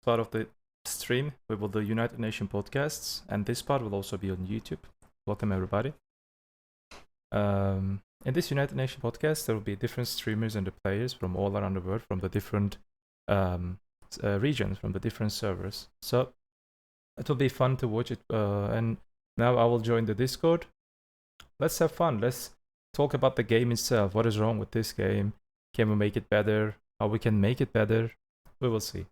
part of the stream, we will do United Nation podcasts, and this part will also be on YouTube. Welcome everybody. In this United Nation podcast, there will be different streamers and the players from all around the world, from the different regions, from the different servers. So it will be fun to watch it. And now I will join the Discord. Let's have fun. Let's talk about the game itself. What is wrong with this game? Can we make it better? How we can make it better? We will see.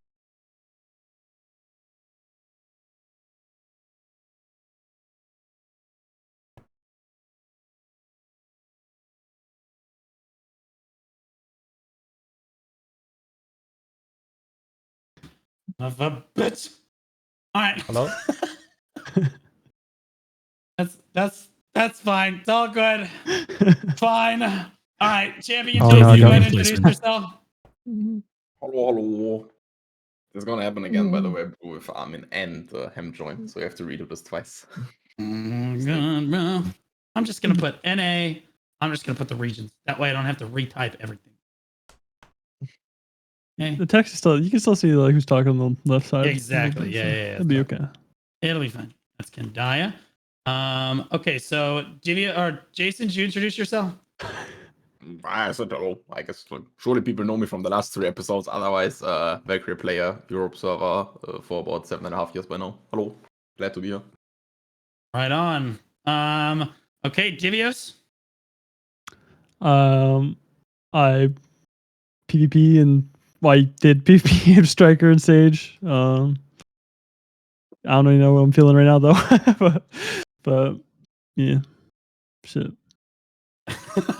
Of a bitch. All right. Hello? That's fine. It's all good. Fine. All right, Champion Oh, Jason, no, you no. want to introduce yourself? Hello. This is gonna happen again, by the way, with Armin and Hem joined, so you have to redo this twice. God, bro. I'm just gonna put NA. I'm just gonna put the regions. That way I don't have to retype everything. Okay. The text is still, you can still see like who's talking on the left side. Exactly. Yeah. It'll be okay. It'll be fine. That's Quendya. Okay, so Divya or Jason, did you introduce yourself? I said hello. I guess surely people know me from the last 3 episodes. Otherwise, Valkyrie player, Europe server for about 7.5 years by now. Hello. Glad to be here. Right on. Okay, Divios. I PvP and I did PvP and Striker and Sage. I don't really know what I'm feeling right now though. but yeah, shit.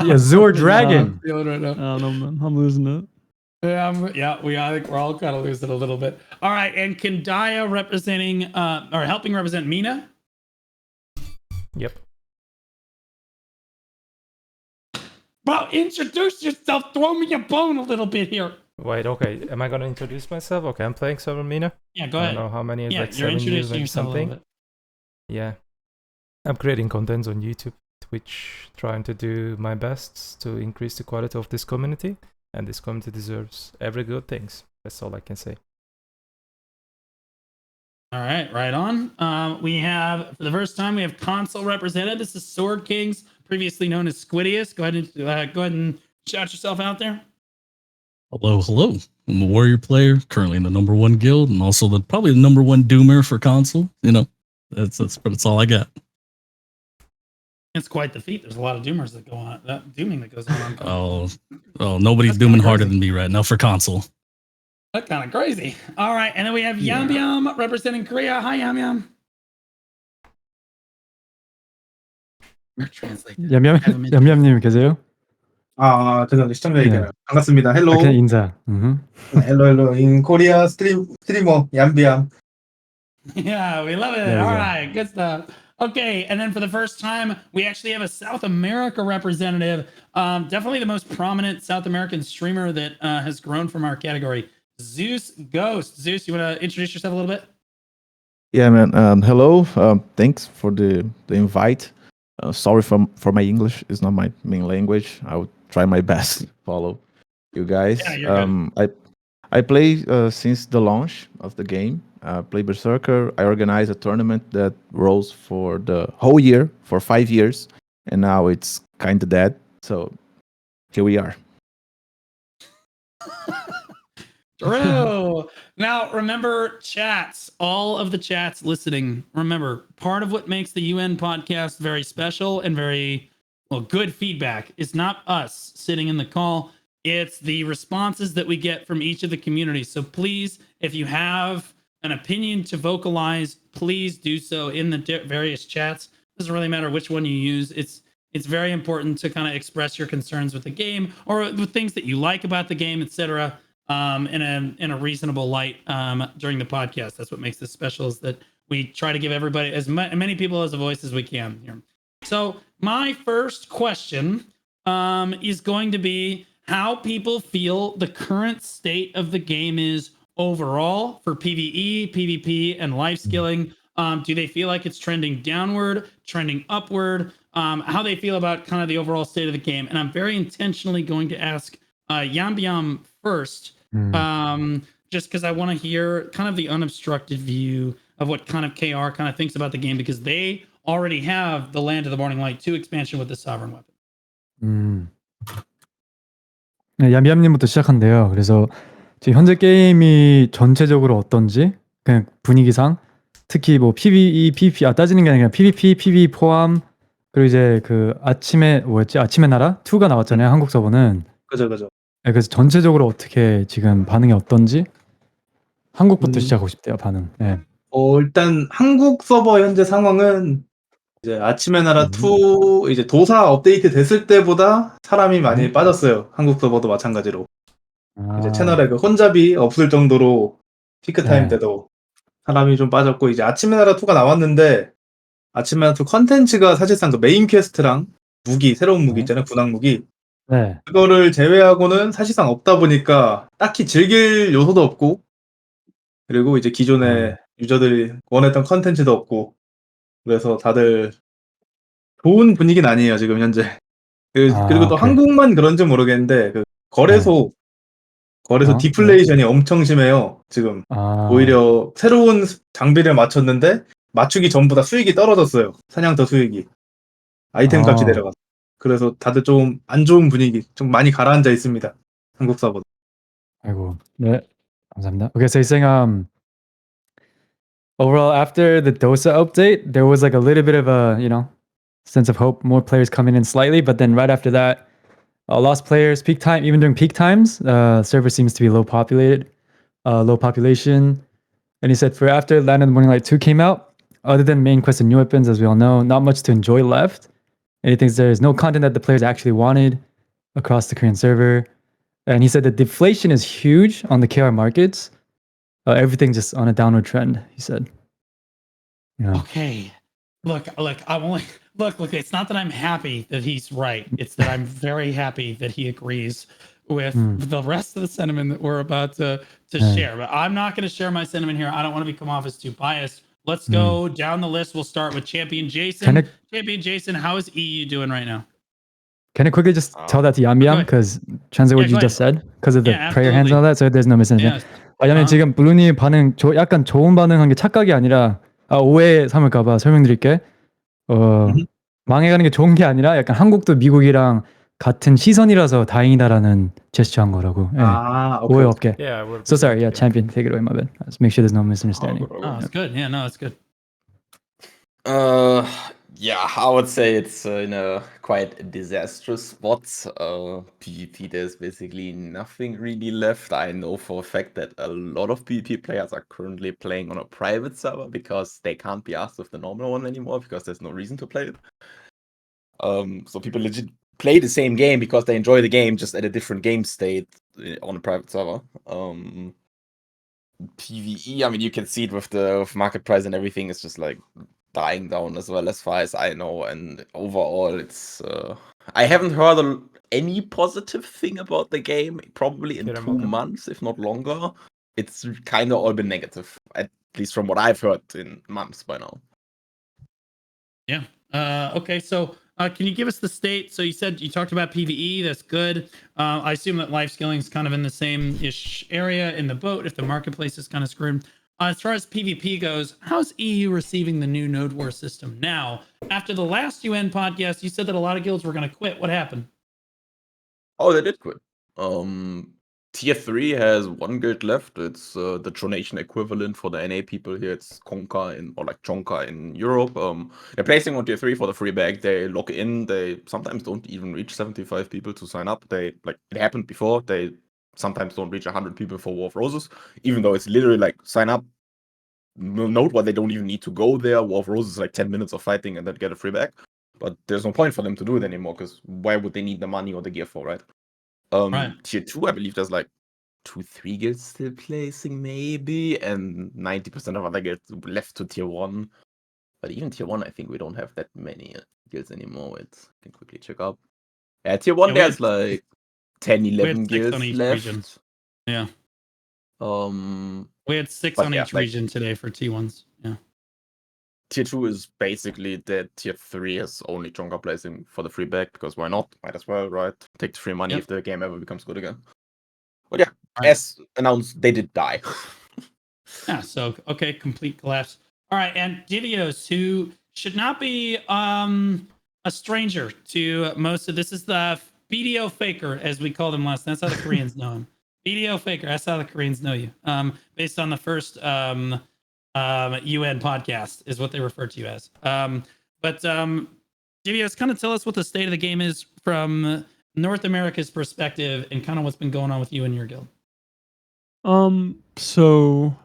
Yeah, Zur Dragon. Feeling right now. I don't know, man. I'm losing it. Yeah, I think we're all kind of losing a little bit. All right, and Quendya representing or helping represent MENA. Yep. Bro, introduce yourself. Throw me a bone a little bit here. Wait, okay. Am I going to introduce myself? Okay, I'm playing server MENA. Yeah, go I ahead. don't know how many, Yeah, like you're 7 years introducing and yourself a little something. bit. Yeah. I'm creating content on YouTube, Twitch, trying to do my best to increase the quality of this community. And this community deserves every good things. That's all I can say. All right, right on. We have, for the first time, we have console represented. This is SwordKings, previously known as Squidius. Go ahead and shout yourself out there. Hello. I'm a warrior player, currently in the #1 guild, and also probably the #1 doomer for console. You know, that's all I got. It's quite the feat. There's a lot of doomers that go on. That dooming that goes on console. Oh, nobody's That's dooming kinda harder crazy. than me right now for console. That's kind of crazy. All right, and then we have Yambyam representing Korea. Hi, Yambyam. We're translating. 얌얌님 계세요? 저는 시청자 네. 얘기해요. 반갑습니다. 헬로. 그냥 인사. 헬로. In Korea streamer Yambyam. Yeah, we love it. There we All go. right, good stuff. Okay, and then for the first time, we actually have a South America representative. Definitely the most prominent South American streamer that has grown from our category, ZeusGhostz. Zeus, you want to introduce yourself a little bit? Yeah, man. Hello. Thanks for the invite. Sorry for my English. It's not my main language. I would try my best to follow you guys. Yeah, you're good. I play since the launch of the game. Play Berserker. I organized a tournament that rolls for the whole year for 5 years, and now it's kind of dead. So here we are. True. Now, remember, chats, all of the chats listening. Remember, part of what makes the UN podcast very special and very good feedback is not us sitting in the call. It's the responses that we get from each of the communities. So please, if you have an opinion to vocalize, please do so in the various chats. Doesn't really matter which one you use. It's very important to kind of express your concerns with the game or with things that you like about the game, etc. In a reasonable light during the podcast. That's what makes this special, is that we try to give everybody, as many people as a voice as we can here. So my first question is going to be how people feel the current state of the game is overall for PvE, PvP, and life skilling. Do they feel like it's trending downward, trending upward? How they feel about kind of the overall state of the game? And I'm very intentionally going to ask Yambyam first. just because I want to hear kind of the unobstructed view of what kind of KR kind of thinks about the game, because they already have the Land of the Morning Light 2 expansion with the Sovereign Weapon. 네, 얌얌님부터 시작한대요. 그래서 지금 현재 게임이 전체적으로 어떤지 그냥 분위기상 특히 뭐 PVE, PVP 따지는 게 아니라 PVP, PVE 포함 그리고 이제 그 아침에 아침의 나라 2가 나왔잖아요. 한국 서버는. 그죠. 네, 그래서 전체적으로 어떻게 지금 반응이 어떤지 한국부터 시작하고 싶대요. 반응. 네. 일단 한국 서버 현재 상황은 이제 아침의 나라 2 이제 도사 업데이트 됐을 때보다 사람이 많이 빠졌어요. 한국 서버도 마찬가지로. 이제 채널에 그 혼잡이 없을 정도로 피크 타임 네. 때도 사람이 좀 빠졌고, 이제 아침의 나라 2가 나왔는데 아침의 나라 2 컨텐츠가 사실상 그 메인 퀘스트랑 무기, 새로운 무기 있잖아요. 군악 무기. 네. 그거를 제외하고는 사실상 없다 보니까 딱히 즐길 요소도 없고, 그리고 이제 기존에 유저들이 원했던 컨텐츠도 없고, 그래서 다들 좋은 분위기는 아니에요, 지금 현재. 그리고 또 오케이. 한국만 그런지 모르겠는데, 그 거래소 디플레이션이 엄청 심해요, 지금. 오히려 새로운 장비를 맞췄는데, 맞추기 전부 다 수익이 떨어졌어요. 사냥터 수익이. 아이템 값이 내려가서. 그래서 다들 좀 안 좋은 분위기, 좀 많이 가라앉아 있습니다. 한국 서버. 아이고. 네. 감사합니다. Okay, so you're saying overall after the DOSA update, there was like a little bit of a, sense of hope, more players coming in slightly, but then right after that, lost players, peak time, even during peak times, server seems to be low population. And he said for after Land of the Morning Light 2 came out, other than main quest and new weapons, as we all know, not much to enjoy left. And he thinks there's no content that the players actually wanted across the Korean server. And he said the deflation is huge on the KR markets. Everything's just on a downward trend, he said. Yeah. Okay. Look, I'm only look, it's not that I'm happy that he's right. It's that I'm very happy that he agrees with the rest of the sentiment that we're about to share. But I'm not going to share my sentiment here. I don't want to come off as too biased. Let's go down the list. We'll start with ChampionJason. ChampionJason, how is EU doing right now? Can I quickly just tell that to Yambyam? Because translate what you just said? Because of the prayer hands and all that, so there's no misunderstanding. 왜냐면 지금 블루님 반응 약간 좋은 반응한 게 착각이 아니라 오해 삼을까봐 설명드릴게. 망해가는 게 좋은 게 아니라 약간 한국도 미국이랑 같은 시선이라서 다행이다라는 제스처한 거라고. 네. 오해 없게. Yeah. So sorry, yeah, Champion, take it away, my bad. Let's make sure there's no misunderstanding. Oh, it's good. Yeah, no, it's good. Yeah, I would say it's in a quite disastrous spot. PvP, there's basically nothing really left. I know for a fact that a lot of PvP players are currently playing on a private server because they can't be asked with the normal one anymore because there's no reason to play it. So people legit play the same game because they enjoy the game, just at a different game state on a private server. PvE, I mean, you can see it with the market price and everything. It's just like dying down as well, as far as I know. And overall, it's I haven't heard any positive thing about the game probably in 2 months, if not longer. It's kind of all been negative, at least from what I've heard in months by now. Yeah. Okay. So can you give us the state? So you said you talked about PvE. That's good. I assume that life skilling is kind of in the same-ish area in the boat if the marketplace is kind of screwed. As far as PvP goes, how's EU receiving the new Node War system now? After the last UN podcast, you said that a lot of guilds were going to quit. What happened? Oh, they did quit. Tier 3 has 1 guild left. It's the Tronation equivalent for the NA people here. It's Konka or Chonka in Europe. They're placing on Tier 3 for the free bag. They log in. They sometimes don't even reach 75 people to sign up. It happened before. They sometimes don't reach 100 people for War of Roses, even though it's literally like sign up, note what they don't even need to go there. War of Roses is like 10 minutes of fighting and then get a free bag. But there's no point for them to do it anymore because why would they need the money or the gear for, right? Right. Tier 2, I believe there's like 2-3 guilds still placing maybe, and 90% of other guilds left to Tier 1. But even Tier 1, I think we don't have that many guilds anymore. I can quickly check up. Yeah, Tier 1 there's like 10, 11 guilds left. Region. Yeah. We had 6 on each like, region today for T1s. Yeah. Tier 2 is basically dead. Tier 3 is only Chonka placing for the free bag because why not? Might as well, right? Take the free money if the game ever becomes good again. But yeah, as announced, they did die. Yeah, so okay, complete collapse. All right, and Divios, who should not be a stranger to most of this, is the BDO faker, as we called him last. That's how the Koreans know him. BDO faker. That's how the Koreans know you. Based on the first UN podcast, is what they refer to you as. But Divios, kind of tell us what the state of the game is from North America's perspective, and kind of what's been going on with you and your guild. So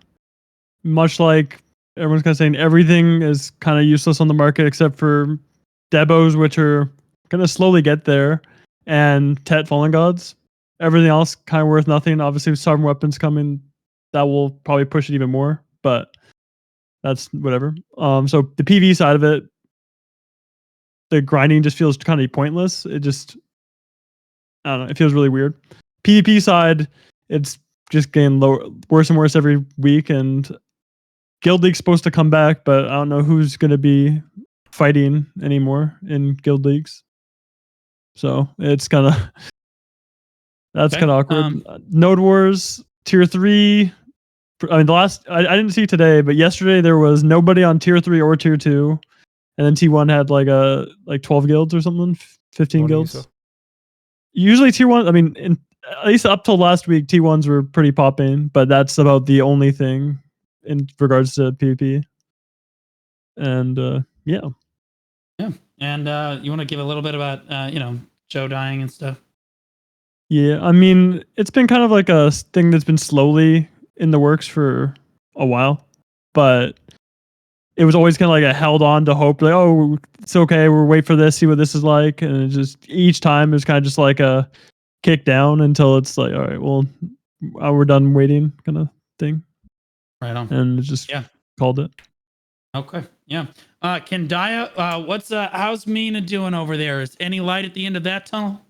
much like everyone's kind of saying, everything is kind of useless on the market except for Debos, which are gonna slowly get there, and Tet Fallen Gods. Everything else kind of worth nothing. Obviously, with Sovereign Weapons coming, that will probably push it even more, but that's whatever. So the PV side of it, the grinding just feels kind of pointless. It just, I don't know, it feels really weird. PvP side, it's just getting worse and worse every week, and Guild League's supposed to come back, but I don't know who's going to be fighting anymore in Guild Leagues. So it's kind of, that's kind of awkward. Node Wars Tier 3. I mean, I didn't see today, but yesterday there was nobody on Tier 3 or Tier 2. And then T1 had like 12 guilds or something, 15 guilds. So. Usually Tier 1, I mean, at least up till last week, T1s were pretty popping, but that's about the only thing in regards to PvP. And yeah. Yeah. And you want to give a little bit about, Joe dying and stuff? Yeah, I mean, it's been kind of like a thing that's been slowly in the works for a while, but it was always kind of like a held on to hope, like, oh, it's okay, we'll wait for this, see what this is like. And it just, each time it was kind of just like a kick down until it's like, all right, well, we're done waiting kind of thing. Right on. And it just called it. Okay. Yeah. Quendya, how's MENA doing over there? Is any light at the end of that tunnel?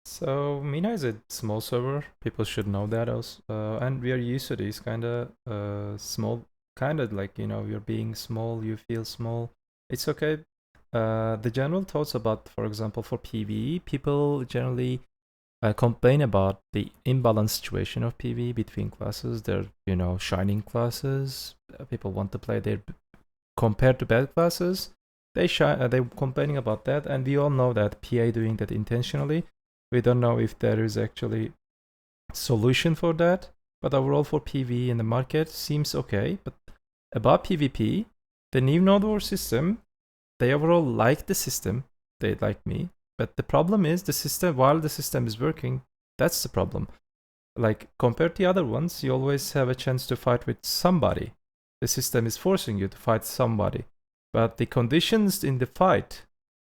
So MENA is a small server. People should know that also. And we are used to these kind of small, kind of like, you're being small, you feel small. It's okay. The general thoughts about, for example, for PvE, people generally complain about the imbalanced situation of PvE between classes. They're, shining classes. People want to play their, compared to bad classes. They're complaining about that. And we all know that PA doing that intentionally. We don't know if there is actually solution for that. But overall for PvE in the market seems okay. But about PvP, the new Node War system, they overall like the system. They like me. But the problem is the system, while the system is working, that's the problem. Like compared to the other ones, you always have a chance to fight with somebody. The system is forcing you to fight somebody. But the conditions in the fight,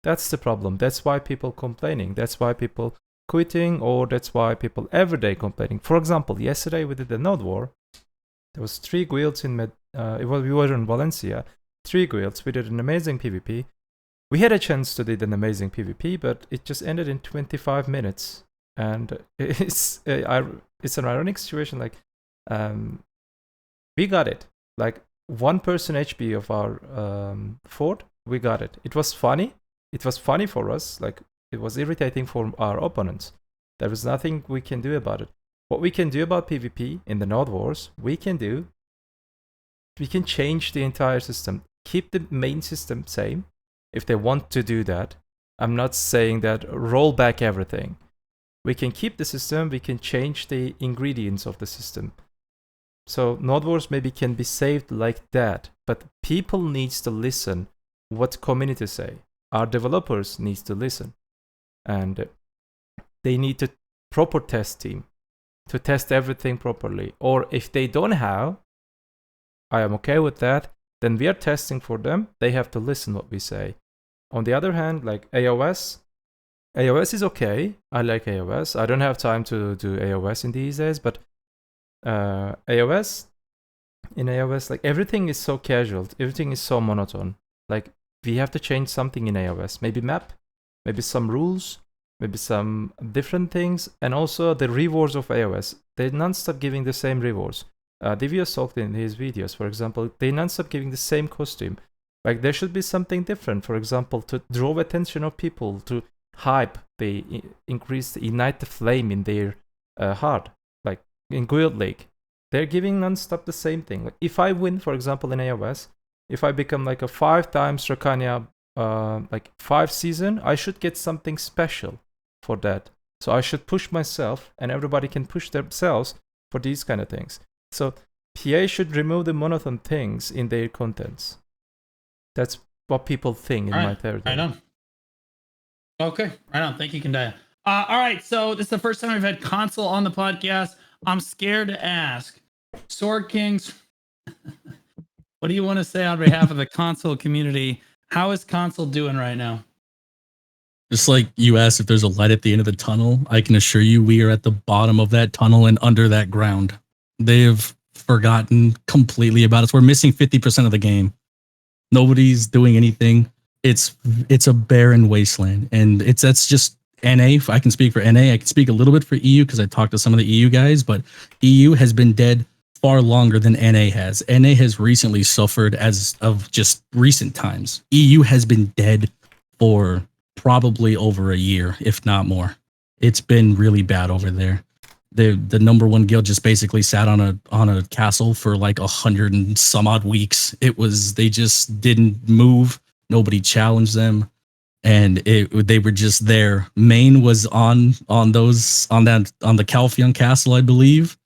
that's the problem. That's why people complaining. That's why people quitting, or that's why people every day complaining. For example, yesterday we did the Node War. There was 3 guilds in we were in Valencia. 3 guilds. We did an amazing PvP. We had a chance to do an amazing PvP, but it just ended in 25 minutes. And it's an ironic situation. Like, we got it. Like 1% HP of our fort, we got it. It was funny. It was funny for us. Like, it was irritating for our opponents. There was nothing we can do about it. What we can do about PvP in the Node Wars, we can change the entire system. Keep the main system same if they want to do that. I'm not saying that roll back everything. We can keep the system, we can change the ingredients of the system. So Node Wars maybe can be saved like that, but people needs to listen what community say. Our developers needs to listen. And they need to proper test team to test everything properly. Or if they don't have, I am okay with that, then we are testing for them. They have to listen what we say. On the other hand, like AOS is okay. I like AOS. I don't have time to do AOS in these days, but in AOS, like everything is so casual. Everything is so monotone. Like we have to change something in AOS. Maybe map, maybe some rules, maybe some different things. And also the rewards of AOS. They non-stop giving the same rewards. Divios talked in his videos, for example, they non-stop giving the same costume. Like there should be something different, for example, to draw attention of people, to hype, they increase, ignite the flame in their heart. in Guild League, they're giving non-stop the same thing. Like if I win, for example, in AOS, if I become like a 5 times Rakania, like 5 season, I should get something special for that. So I should push myself, and everybody can push themselves for these kind of things. So PA should remove the monotone things in their contents. That's what people think in my territory. Right on. Okay, right on. Thank you, Quendya. All right, so this is the first time we've had console on the podcast. I'm scared to ask, SwordKings, what do you want to say on behalf of the console community? How is console doing right now? Just like you asked if there's a light at the end of the tunnel, I can assure you we are at the bottom of that tunnel and under that ground. They have forgotten completely about us. We're missing 50% of the game. Nobody's doing anything. It's a barren wasteland, and that's just NA. I can speak for NA. I can speak a little bit for EU because I talked to some of the EU guys, but EU has been dead far longer than NA has. NA has recently suffered as of just recent times. EU has been dead for probably over a year, if not more. It's been really bad over there. The number one guild just basically sat on a castle for like 100 and some odd weeks. They just didn't move. Nobody challenged them, and they were just there. Main was on the Calpheon castle, I believe,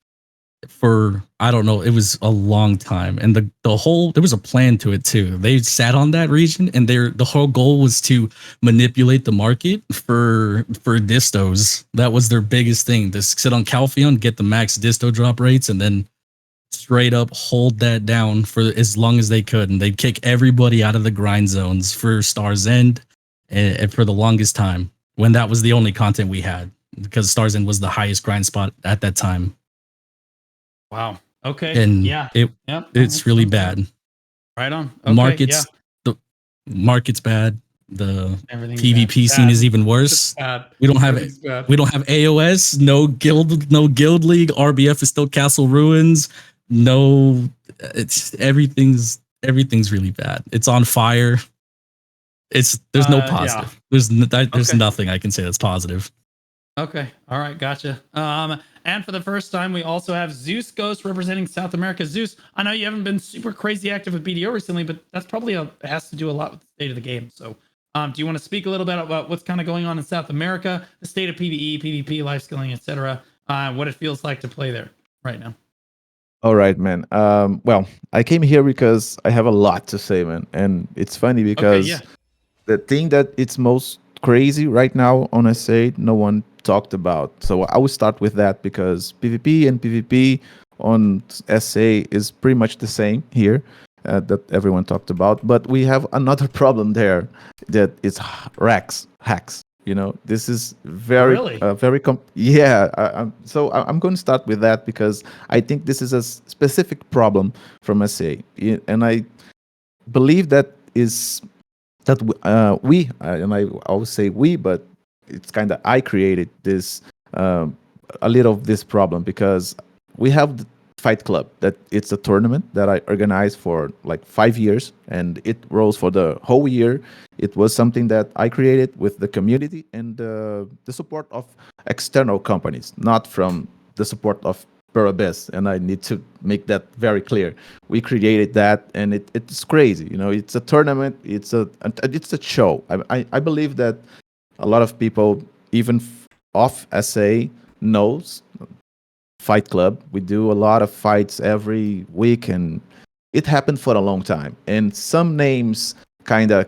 for I don't know. It was a long time, and the whole there was a plan to it too. They sat on that region, and the whole goal was to manipulate the market for distos. That was their biggest thing: to sit on Calpheon, get the max disto drop rates, and then straight up hold that down for as long as they could. And they'd kick everybody out of the grind zones for Star's End, and for the longest time, when that was the only content we had, because Star's End was the highest grind spot at that time. Wow. Okay. And it's really bad. Right on. Okay, the market's bad. The PvP scene is even worse. We don't have AOS, no guild league. RBF is still Castle Ruins. No, everything's really bad. It's on fire. There's no positive. There's nothing I can say that's positive. Okay. All right. Gotcha. And for the first time, we also have ZeusGhostz representing South America. Zeus, I know you haven't been super crazy active with BDO recently, but that's probably has to do a lot with the state of the game. So do you want to speak a little bit about what's kind of going on in South America, the state of PVE, PvP, life skilling, etc., what it feels like to play there right now? All right, man. Well, I came here because I have a lot to say, man. And it's funny because the thing that it's most crazy right now on SA, no one talked about. So I will start with that because PvP and PvP on SA is pretty much the same here that everyone talked about. But we have another problem there that is hacks. You know, this is very, so I'm going to start with that because I think this is a specific problem from SA, and I believe that we, and I always say we, but it's kind of I created this a little of this problem because we have the Fight Club that it's a tournament that I organized for like 5 years, and it rolls for the whole year. It was something that I created with the community and the support of external companies, not from the support of Brobear. And I need to make that very clear. We created that, and it's crazy. You know, it's a tournament. It's a show. I believe that a lot of people, even off SA, knows Fight Club. We do a lot of fights every week, and it happened for a long time. And some names kind of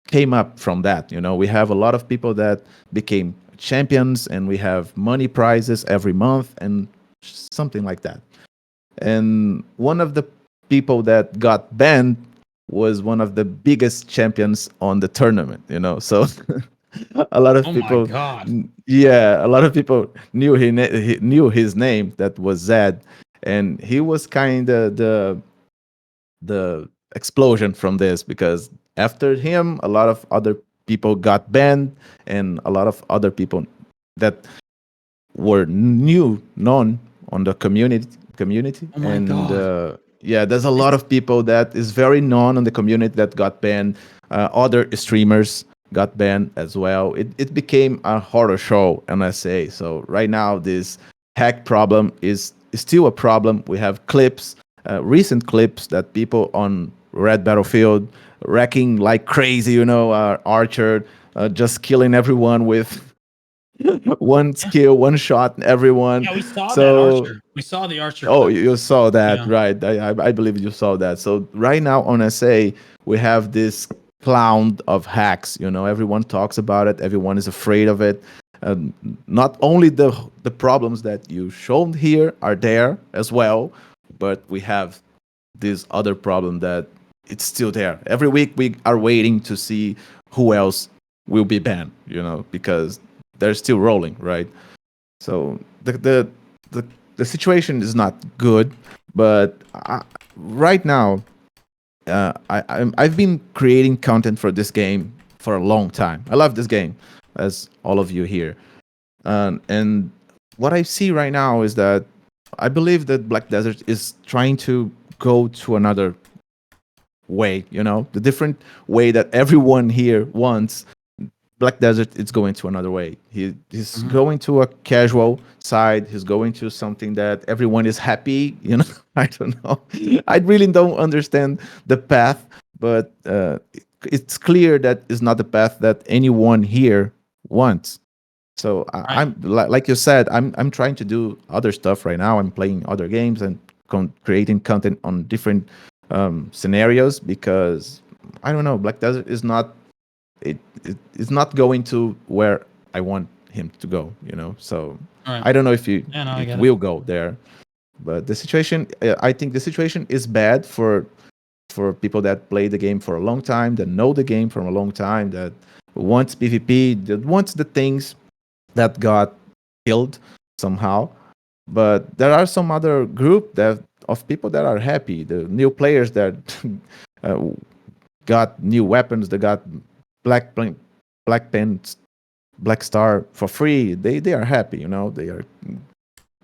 came up from that. You know, we have a lot of people that became champions, and we have money prizes every month and something like that. And one of the people that got banned was one of the biggest champions on the tournament, you know. So a lot of people, a lot of people knew he knew his name. That was Zed, and he was kind of the explosion from this because after him, a lot of other people got banned, and a lot of other people that were known on the community. There's a lot of people that is very known on the community that got banned. Other streamers got banned as well. It became a horror show, MSA. So right now, this hack problem is still a problem. We have clips, recent clips that people on Red Battlefield wrecking like crazy, Archer just killing everyone with one skill, one shot, everyone. Yeah, we saw that Archer. We saw the Archer. Oh, you saw that, right? I believe you saw that. So right now on SA, we have this cloud of hacks. Everyone talks about it. Everyone is afraid of it. Not only the problems that you showed here are there as well, but we have this other problem that it's still there. Every week we are waiting to see who else will be banned, because they're still rolling, right? So the situation is not good, but right now I've been creating content for this game for a long time. I love this game, as all of you here, and what I see right now is that I believe that Black Desert is trying to go to another way, the different way that everyone here wants. Black Desert is going to another way. He's going to a casual side. He's going to something that everyone is happy. I don't know. I really don't understand the path, but it's clear that it's not the path that anyone here wants. So I'm like you said, I'm trying to do other stuff right now. I'm playing other games and creating content on different scenarios, because I don't know, Black Desert is not it's not going to where I want him to go, so I don't know if it will go there, but the situation, I think the situation is bad for people that play the game for a long time, that know the game from a long time, that wants PvP, that wants the things that got killed somehow. But there are some other group of people that are happy, the new players that got new weapons, that got Black Pants, Black Star for free. They are happy, they are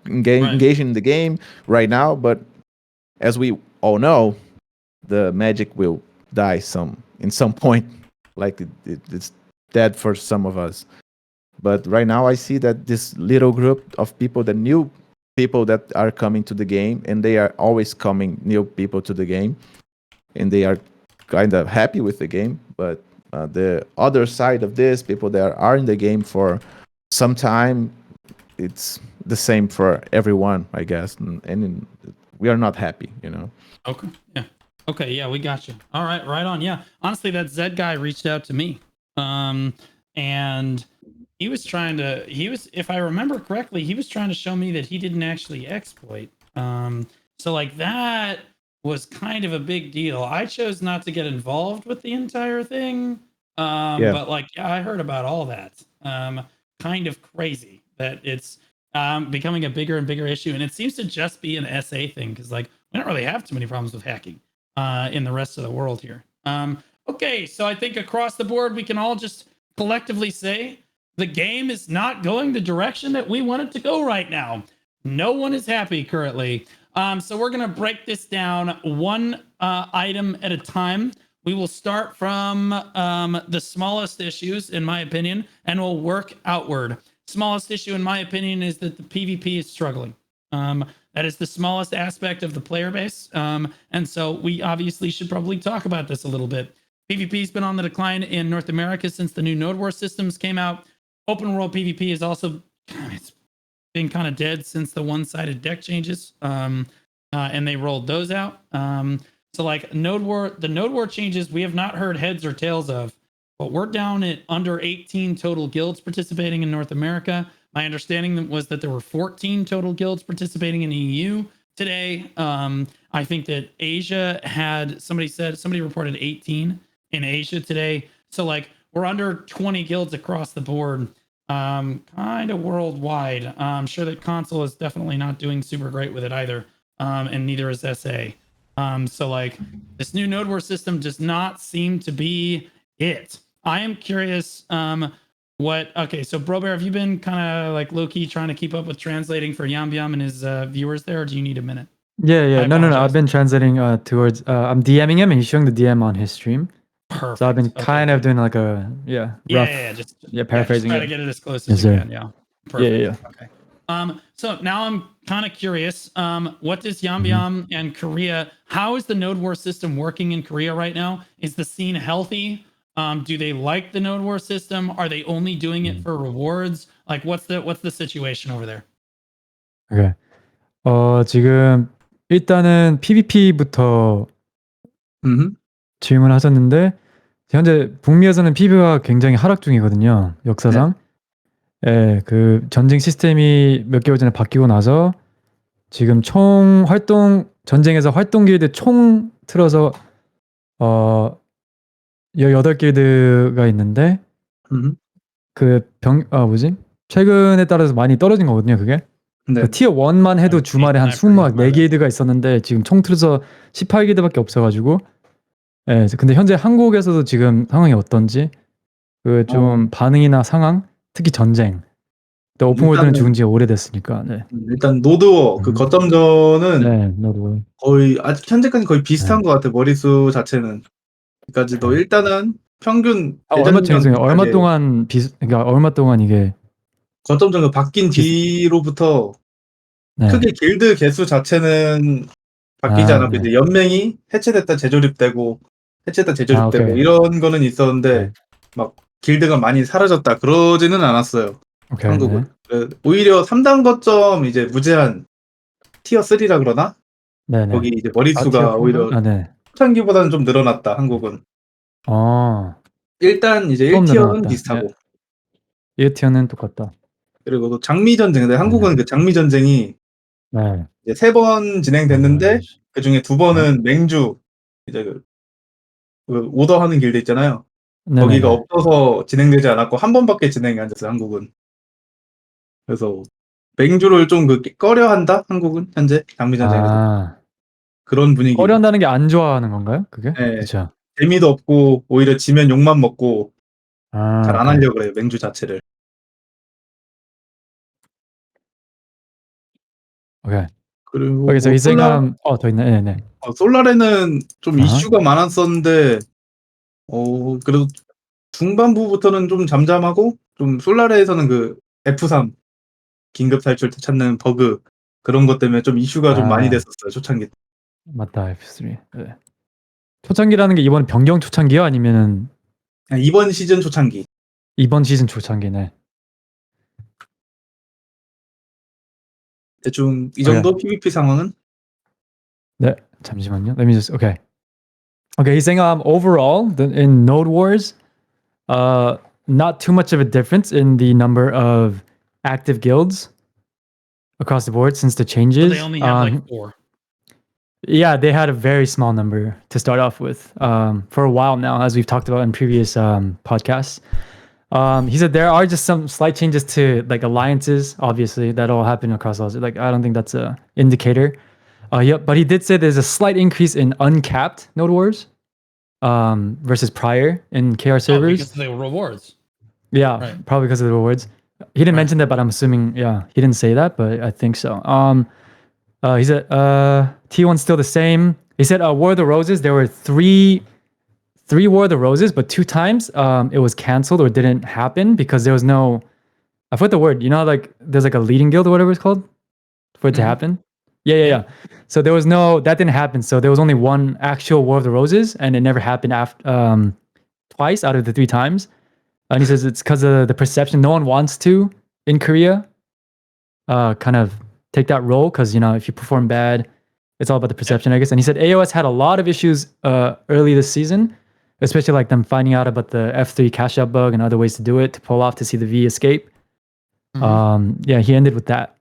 engaging in the game right now. But as we all know, the magic will die in some point, like it's dead for some of us. But right now I see that this little group of people, the new people that are coming to the game, and they are always coming new people to the game, and they are kind of happy with the game. But the other side of this, people that are in the game for some time, it's the same for everyone, I guess, and we are not happy, Okay, yeah. Okay, yeah, we got you. All right, right on. Yeah, honestly, that Zed guy reached out to me, and he was if I remember correctly, he was trying to show me that he didn't actually exploit. So like that was kind of a big deal. I chose not to get involved with the entire thing. But like, yeah, I heard about all that. Kind of crazy that it's becoming a bigger and bigger issue. And it seems to just be an SA thing, because like we don't really have too many problems with hacking in the rest of the world here. Okay, so I think across the board, we can all just collectively say the game is not going the direction that we want it to go right now. No one is happy currently. So we're going to break this down one item at a time. We will start from the smallest issues, in my opinion, and we'll work outward. Smallest issue, in my opinion, is that the PvP is struggling. That is the smallest aspect of the player base. And so we obviously should probably talk about this a little bit. PvP has been on the decline in North America since the new Node War systems came out. Open world PvP is also it's been kind of dead since the one-sided deck changes. And they rolled those out. So like the Node War changes, we have not heard heads or tails of, but we're down at under 18 total guilds participating in North America. My understanding was that there were 14 total guilds participating in EU today. I think that Asia had, somebody reported 18 in Asia today. So like we're under 20 guilds across the board, kind of worldwide. I'm sure that console is definitely not doing super great with it either. And neither is SA. So like this new Node War system does not seem to be it. I am curious, so Brobear, have you been kind of like low-key trying to keep up with translating for Yambyam and his viewers there, or do you need a minute? Yeah. No. I've been translating towards, I'm DMing him and he's showing the DM on his stream. Perfect. So I've been kind of doing like a, paraphrasing. Just try to get it as close as you can. Yeah. Perfect. Yeah. Okay. So now I'm kind of curious. What does Yambyam and Korea? How is the node war system working in Korea right now? Is the scene healthy? Do they like the node war system? Are they only doing it for rewards? Like, what's the situation over there? Okay. 지금 일단은 PVP부터 질문하셨는데 현재 북미에서는 PVP가 굉장히 하락 중이거든요. 역사상. 예, 그 전쟁 시스템이 몇 개월 전에 바뀌고 나서 지금 총 활동 전쟁에서 활동 길드 총 틀어서 18길드가 있는데 뭐지? 최근에 따라서 많이 떨어진 거거든요, 그게. 그 티어 1만 해도 주말에 한 24길드가 있었는데 지금 총 틀어서 18길드밖에 없어가지고 예, 근데 현재 한국에서도 지금 상황이 어떤지 그 좀 반응이나 상황, 특히 전쟁 또 오픈월드는 죽은 지 오래됐으니까 네. 일단 노드워 그 거점전은 네, 노드워 거의 아직 현재까지 거의 비슷한 것 같아. 머릿수 자체는. 까지도 일단은 평균 얼마 동안 그러니까 얼마 동안 이게 거점전 바뀐 뒤로부터 크게 길드 개수 자체는 바뀌지 않았고 이제 연맹이 해체됐다 재조립되고 이런 거는 있었는데 막 길드가 많이 사라졌다 그러지는 않았어요. 한국은. 오히려 3단 거점 이제 무제한 티어 3라 그러나? 거기 이제 머릿수가 오히려 초창기보다는 좀 늘어났다 한국은. 일단 이제 1티어는 비슷하고 1티어는 똑같다. 그리고 또 장미 전쟁인데 한국은 그 장미 전쟁이 이제 3번 진행됐는데 그 중에 2번은 맹주 이제 그 오더하는 길드 있잖아요. 거기가 없어서 진행되지 않았고 한 번밖에 진행이 안 됐어요 한국은. 그래서 맹주를 좀 꺼려한다 한국은 현재 장미 전쟁에서 그런 분위기. 꺼려한다는 게 안 좋아하는 건가요? 그게? 네. 그렇죠. 재미도 없고 오히려 지면 욕만 먹고 잘 안 하려고 그래요 맹주 자체를. 그리고 so he's saying 더 있네. 네. 솔라레는 좀 이슈가 많았었는데 그래도 중반부부터는 좀 잠잠하고 좀 솔라레에서는 그 F3 긴급 탈출 찾는 버그 그런 것 때문에 좀 이슈가 좀 많이 됐었어요 초창기. 맞다 F3. 네. 초창기라는 게 이번 변경 초창기요? 아니면은 이번 시즌 초창기. 이번 시즌 초창기네. 대충 이 정도 PVP 상황은? 네, 잠시만요. Let me just okay. He's saying overall in Node Wars, not too much of a difference in the number of active guilds across the board since the changes. So they only have like 4. Yeah, they had a very small number to start off with for a while now, as we've talked about in previous podcasts. He said there are just some slight changes to like alliances. Obviously, that all happen across all. Like I don't think that's a indicator. But he did say there's a slight increase in uncapped node wars versus prior in KR servers. Because of the rewards. Yeah, probably because of the rewards. He didn't mention that, but I'm assuming he didn't say that, but I think so. He said T1's still the same. He said War of the Roses, there were three War of the Roses, but 2 times it was canceled or didn't happen because there was no, I forgot the word, you know, like there's like a leading guild or whatever it's called for it to happen. Yeah. So there was that didn't happen. So there was only 1 actual War of the Roses and it never happened after twice out of the 3 times. And he says it's because of the perception. No one wants to in Korea kind of take that role because, you know, if you perform bad, it's all about the perception, I guess. And he said AOS had a lot of issues early this season, especially like them finding out about the F3 cash out bug and other ways to do it to pull off to see the V escape. He ended with that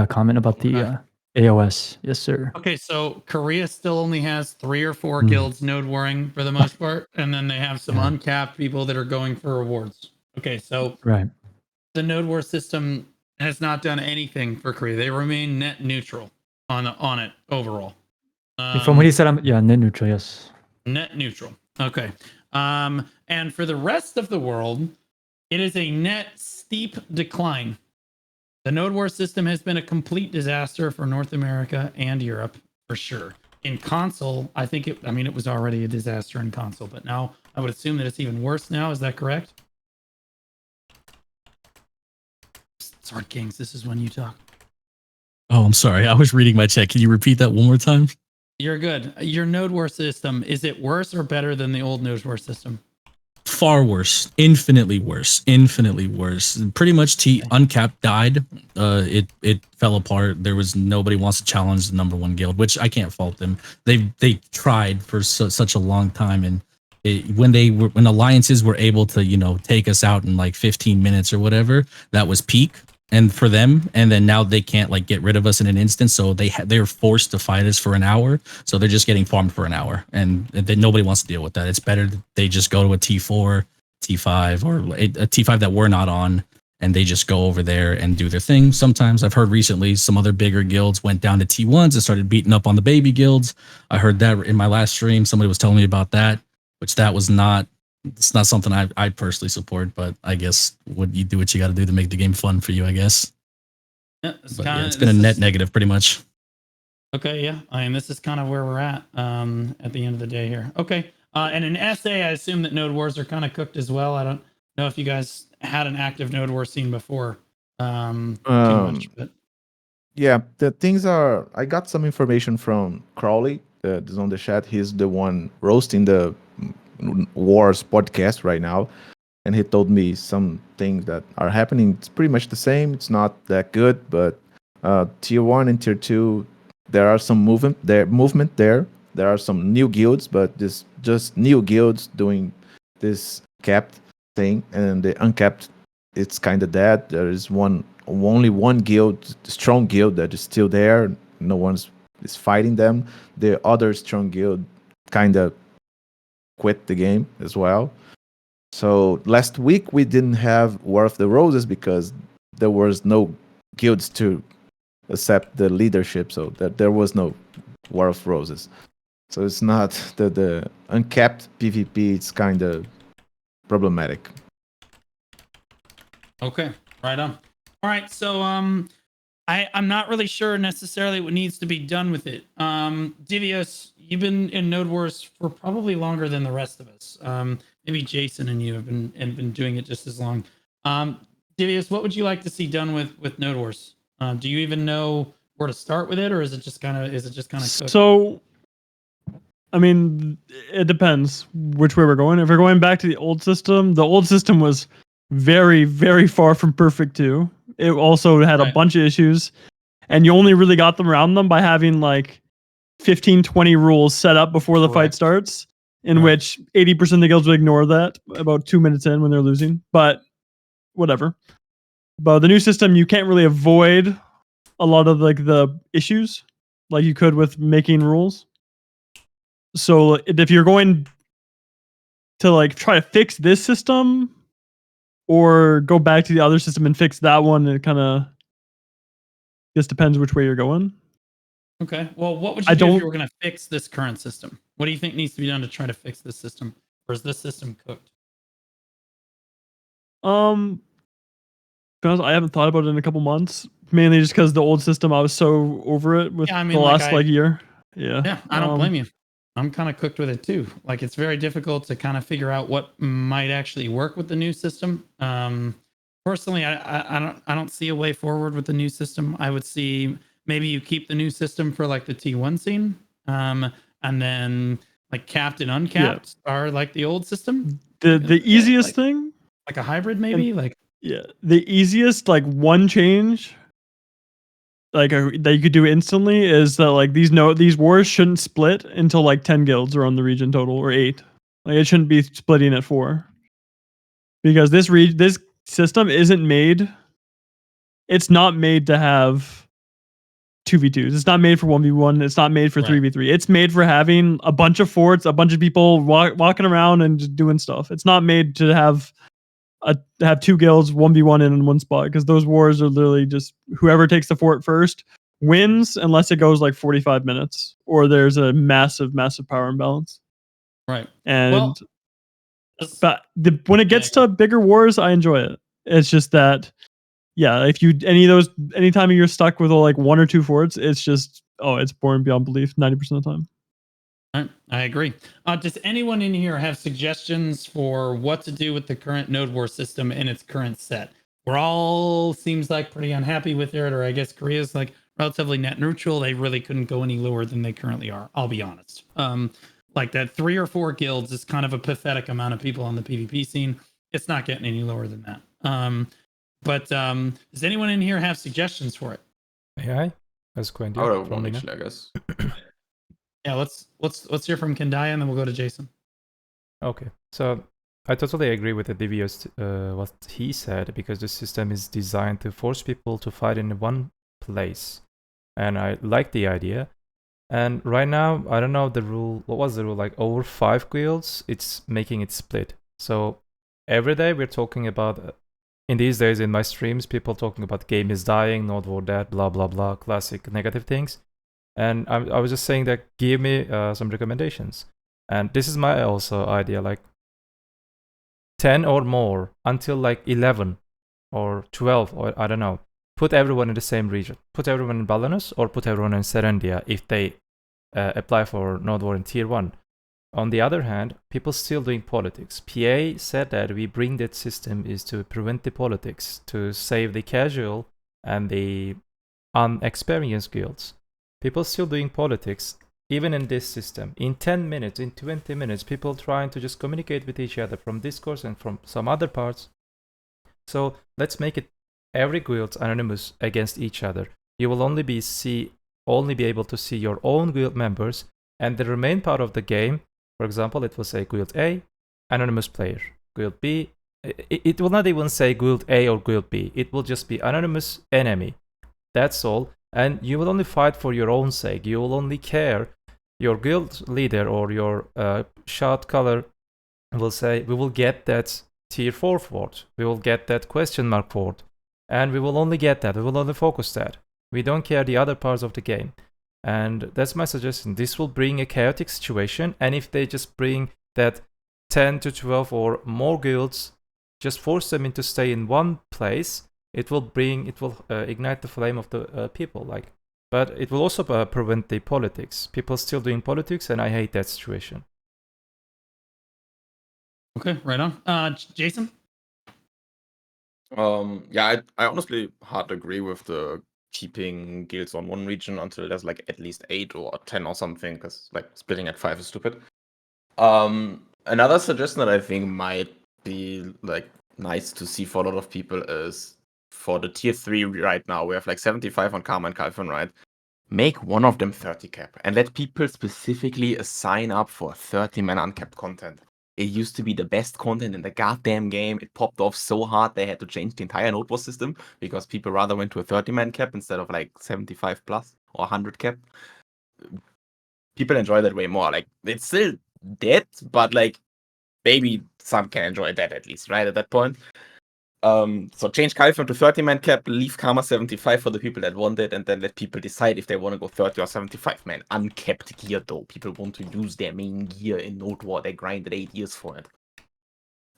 comment about the AOS. Yes, sir. Okay, so Korea still only has 3 or 4 guilds node warring for the most part, and then they have some uncapped people that are going for rewards. Okay, so the node war system has not done anything for Korea. They remain net neutral on it overall. From what he said, net neutral, yes. Net neutral. Okay. And for the rest of the world, it is a net steep decline. The node war system has been a complete disaster for North America and Europe, for sure. In console, I think it was already a disaster in console, but now I would assume that it's even worse now. Is that correct? SwordKings, this is when you talk. Oh, I'm sorry. I was reading my chat. Can you repeat that one more time? You're good. Your node war system, is it worse or better than the old node war system? Far worse, infinitely worse. Pretty much Uncapped died. It fell apart. There was nobody wants to challenge the #1 guild, which I can't fault them. They tried for such a long time, and when alliances were able to take us out in like 15 minutes or whatever, that was peak. And for them, and then now they can't like get rid of us in an instant, so they're forced to fight us for an hour. So they're just getting farmed for an hour, and then nobody wants to deal with that. It's better that they just go to a T4, T5, or a T5 that we're not on, and they just go over there and do their thing. Sometimes I've heard recently some other bigger guilds went down to T1s and started beating up on the baby guilds. I heard that in my last stream. Somebody was telling me about that, which that was not. It's not something I personally support, but I guess you do what you got to do to make the game fun for you, I guess. Yeah, it's been a net negative pretty much. Okay, yeah. I mean, this is kind of where we're at the end of the day here. Okay. And in SA, I assume that node wars are kind of cooked as well. I don't know if you guys had an active node war scene before. Too much, but yeah, the things are. I got some information from Crowley. That's on the chat. He's the one roasting the Wars podcast right now, and he told me some things that are happening. It's pretty much the same. It's not that good, but tier 1 and tier 2, there are some movement there. There are some new guilds, but this just new guilds doing this capped thing, and the uncapped, it's kind of dead. There is only one guild, strong guild, that is still there. No one's is fighting them. The other strong guild kind of quit the game as well. So last week we didn't have War of the Roses because there was no guilds to accept the leadership, so that there was no War of Roses. So it's not the uncapped PvP. It's kind of problematic. Okay, right on. All right, so I'm not really sure necessarily what needs to be done with it. Divios, you've been in Node Wars for probably longer than the rest of us. Maybe Jason and you have been doing it just as long. Divios, what would you like to see done with Node Wars? Do you even know where to start with it, or is it just kind of cooked? So, I mean, it depends which way we're going. If we're going back to the old system was very, very far from perfect too. It also had a bunch of issues, and you only really got them around them by having like 15, 20 rules set up before the fight starts, in which 80% of the guilds would ignore that about 2 minutes in when they're losing, but whatever. But the new system, you can't really avoid a lot of like the issues like you could with making rules. So if you're going to like try to fix this system or go back to the other system and fix that one, it kind of just depends which way you're going. Okay. Well, what would you do if you were going to fix this current system? What do you think needs to be done to try to fix this system? Or is this system cooked? Because I haven't thought about it in a couple months, mainly just because the old system, I was so over it with the last year. Yeah. Yeah, I don't blame you. I'm kind of cooked with it too. Like, it's very difficult to kind of figure out what might actually work with the new system. Personally, I don't see a way forward with the new system. I would see maybe you keep the new system for like the T1 scene, and then like capped and uncapped are like the old system. The easiest thing, like a hybrid, maybe. The easiest like one change, like that you could do instantly, is that like these wars shouldn't split until like 10 guilds are on the region total, or 8. Like it shouldn't be splitting at 4, because this system isn't made. It's not made to have 2v2s. It's not made for 1v1. It's not made for 3v3. It's made for having a bunch of forts, a bunch of people walking around and just doing stuff. It's not made to have 2 guilds 1v1 in one spot, because those wars are literally just whoever takes the fort first wins, unless it goes like 45 minutes or there's a massive power imbalance. Right. And when it gets to bigger wars, I enjoy it. It's just that, if anytime you're stuck with like 1 or 2 forts, it's just it's boring beyond belief 90% of the time. I agree. Does anyone in here have suggestions for what to do with the current Node War system in its current set? We're all seems like pretty unhappy with it, or I guess Korea's like relatively net neutral. They really couldn't go any lower than they currently are. I'll be honest. Like that 3 or 4 guilds is kind of a pathetic amount of people on the PvP scene. It's not getting any lower than that. But does anyone in here have suggestions for it? AI as Quendya. I would have from one MENA. actually, I guess. Yeah, let's hear from Quendya and then we'll go to Jason. Okay, so I totally agree with the Divios, what he said, because the system is designed to force people to fight in one place, and I like the idea. And right now, I don't know the rule. What was the rule? Like over 5 guilds, it's making it split. So every day we're talking about. In these days, in my streams, people talking about game is dying, Node War dead, blah blah blah, classic negative things. And I was just saying that give me some recommendations. And this is my also idea, like 10 or more until like 11 or 12 or I don't know. Put everyone in the same region. Put everyone in Balanus or put everyone in Serendia if they apply for Node War in Tier 1. On the other hand, people still doing politics. PA said that we bring that system is to prevent the politics, to save the casual and the unexperienced guilds. People still doing politics, even in this system. In 10 minutes, in 20 minutes, people trying to just communicate with each other from Discourse and from some other parts. So let's make it every guild anonymous against each other. You will only be able to see your own guild members, and the remain part of the game. For example, it will say Guild A, anonymous player. Guild B, it will not even say Guild A or Guild B. It will just be anonymous enemy. That's all. And you will only fight for your own sake. You will only care. Your guild leader or your shard color will say, we will get that tier 4 fort. We will get that question mark fort. And we will only get that. We will only focus that. We don't care the other parts of the game. And that's my suggestion. This will bring a chaotic situation. And if they just bring that 10 to 12 or more guilds, just force them into stay in one place, it will ignite the flame of the people. But it will also prevent the politics. People still doing politics, and I hate that situation. Okay, right on. Jason? Yeah, I honestly hard agree with the keeping guilds on one region until there's like at least 8 or 10 or something, because like splitting at 5 is stupid. Another suggestion that I think might be like nice to see for a lot of people is for the tier 3 right now, we have like 75 on Karma and Kalfin, right? Make one of them 30 cap and let people specifically sign up for 30 man uncapped content. It used to be the best content in the goddamn game. It popped off so hard they had to change the entire Node War system because people rather went to a 30-man cap instead of like 75 plus or 100 cap. People enjoy that way more. Like, it's still dead, but like maybe some can enjoy that at least, right? At that point. So change Kalfin to 30-man cap, leave Karma 75 for the people that want it, and then let people decide if they want to go 30 or 75-man. Uncapped gear though. People want to use their main gear in Node War. They grinded 8 years for it.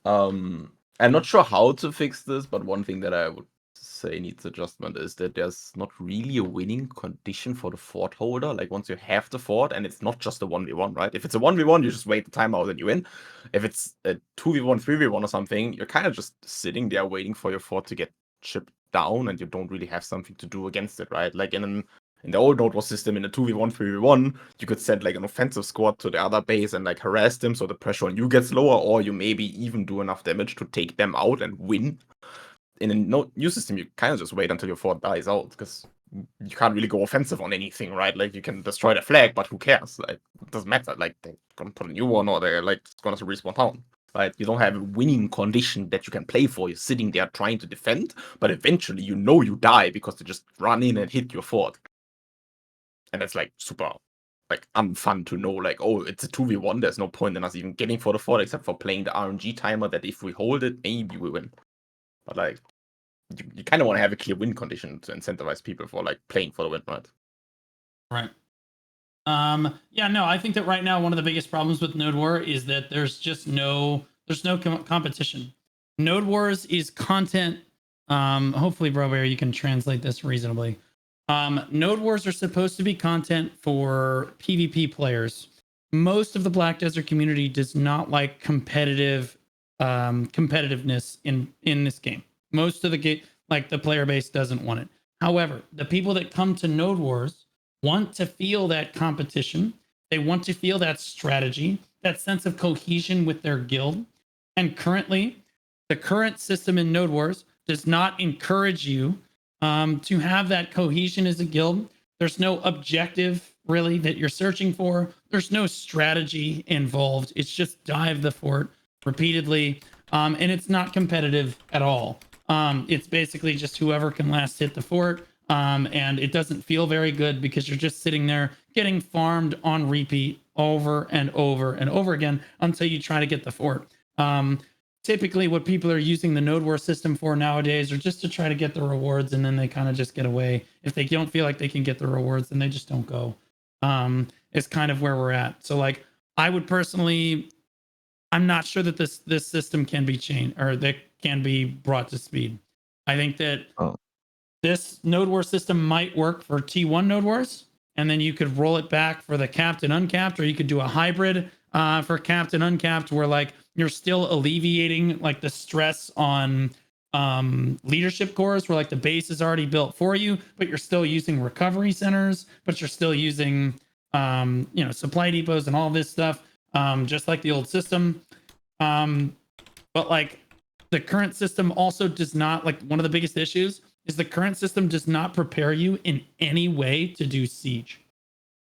I'm not sure how to fix this, but one thing that I would say needs adjustment is that there's not really a winning condition for the fort holder. Like once you have the fort, and it's not just a 1v1, right? If it's a 1v1, you just wait the timeout and you win. If it's a 2v1, 3v1 or something, you're kind of just sitting there waiting for your fort to get chipped down, and you don't really have something to do against it, right? Like in the old Node War system, in a 2v1, 3v1, you could send like an offensive squad to the other base and like harass them so the pressure on you gets lower, or you maybe even do enough damage to take them out and win. In a new system, you kind of just wait until your fort dies out, because you can't really go offensive on anything, right? Like, you can destroy the flag, but who cares? Like, it doesn't matter. Like, they're gonna put a new one, or they're like gonna respawn town, right? You don't have a winning condition that you can play for. You're sitting there trying to defend, but eventually you know you die because they just run in and hit your fort. And it's like super like unfun to know, like, oh, it's a 2v1, there's no point in us even getting for the fort except for playing the RNG timer that if we hold it, maybe we win. But like, you kind of want to have a clear win condition to incentivize people for like playing for the win, right? Right. Yeah, no, I think that right now one of the biggest problems with Node War is that there's no competition. Node Wars is content. Hopefully, Brobear, you can translate this reasonably. Node Wars are supposed to be content for PvP players. Most of the Black Desert community does not like competitiveness in this game. Most of the game, like the player base, doesn't want it. However, the people that come to Node Wars want to feel that competition. They want to feel that strategy, that sense of cohesion with their guild. And currently, the current system in Node Wars does not encourage you to have that cohesion as a guild. There's no objective really that you're searching for. There's no strategy involved. It's just dive the fort repeatedly, and it's not competitive at all. It's basically just whoever can last hit the fort, and it doesn't feel very good because you're just sitting there getting farmed on repeat over and over and over again until you try to get the fort. Typically what people are using the Node War system for nowadays are just to try to get the rewards, and then they kind of just get away. If they don't feel like they can get the rewards, then they just don't go. It's kind of where we're at. So like, I would personally, I'm not sure that this system can be changed or that can be brought to speed. I think that this Node War system might work for T1 Node Wars, and then you could roll it back for the capped and uncapped, or you could do a hybrid for capped and uncapped, where like you're still alleviating like the stress on leadership cores, where like the base is already built for you, but you're still using recovery centers, but you're still using supply depots and all this stuff, just like the old system. But like the current system also does not, like, one of the biggest issues is the current system does not prepare you in any way to do siege.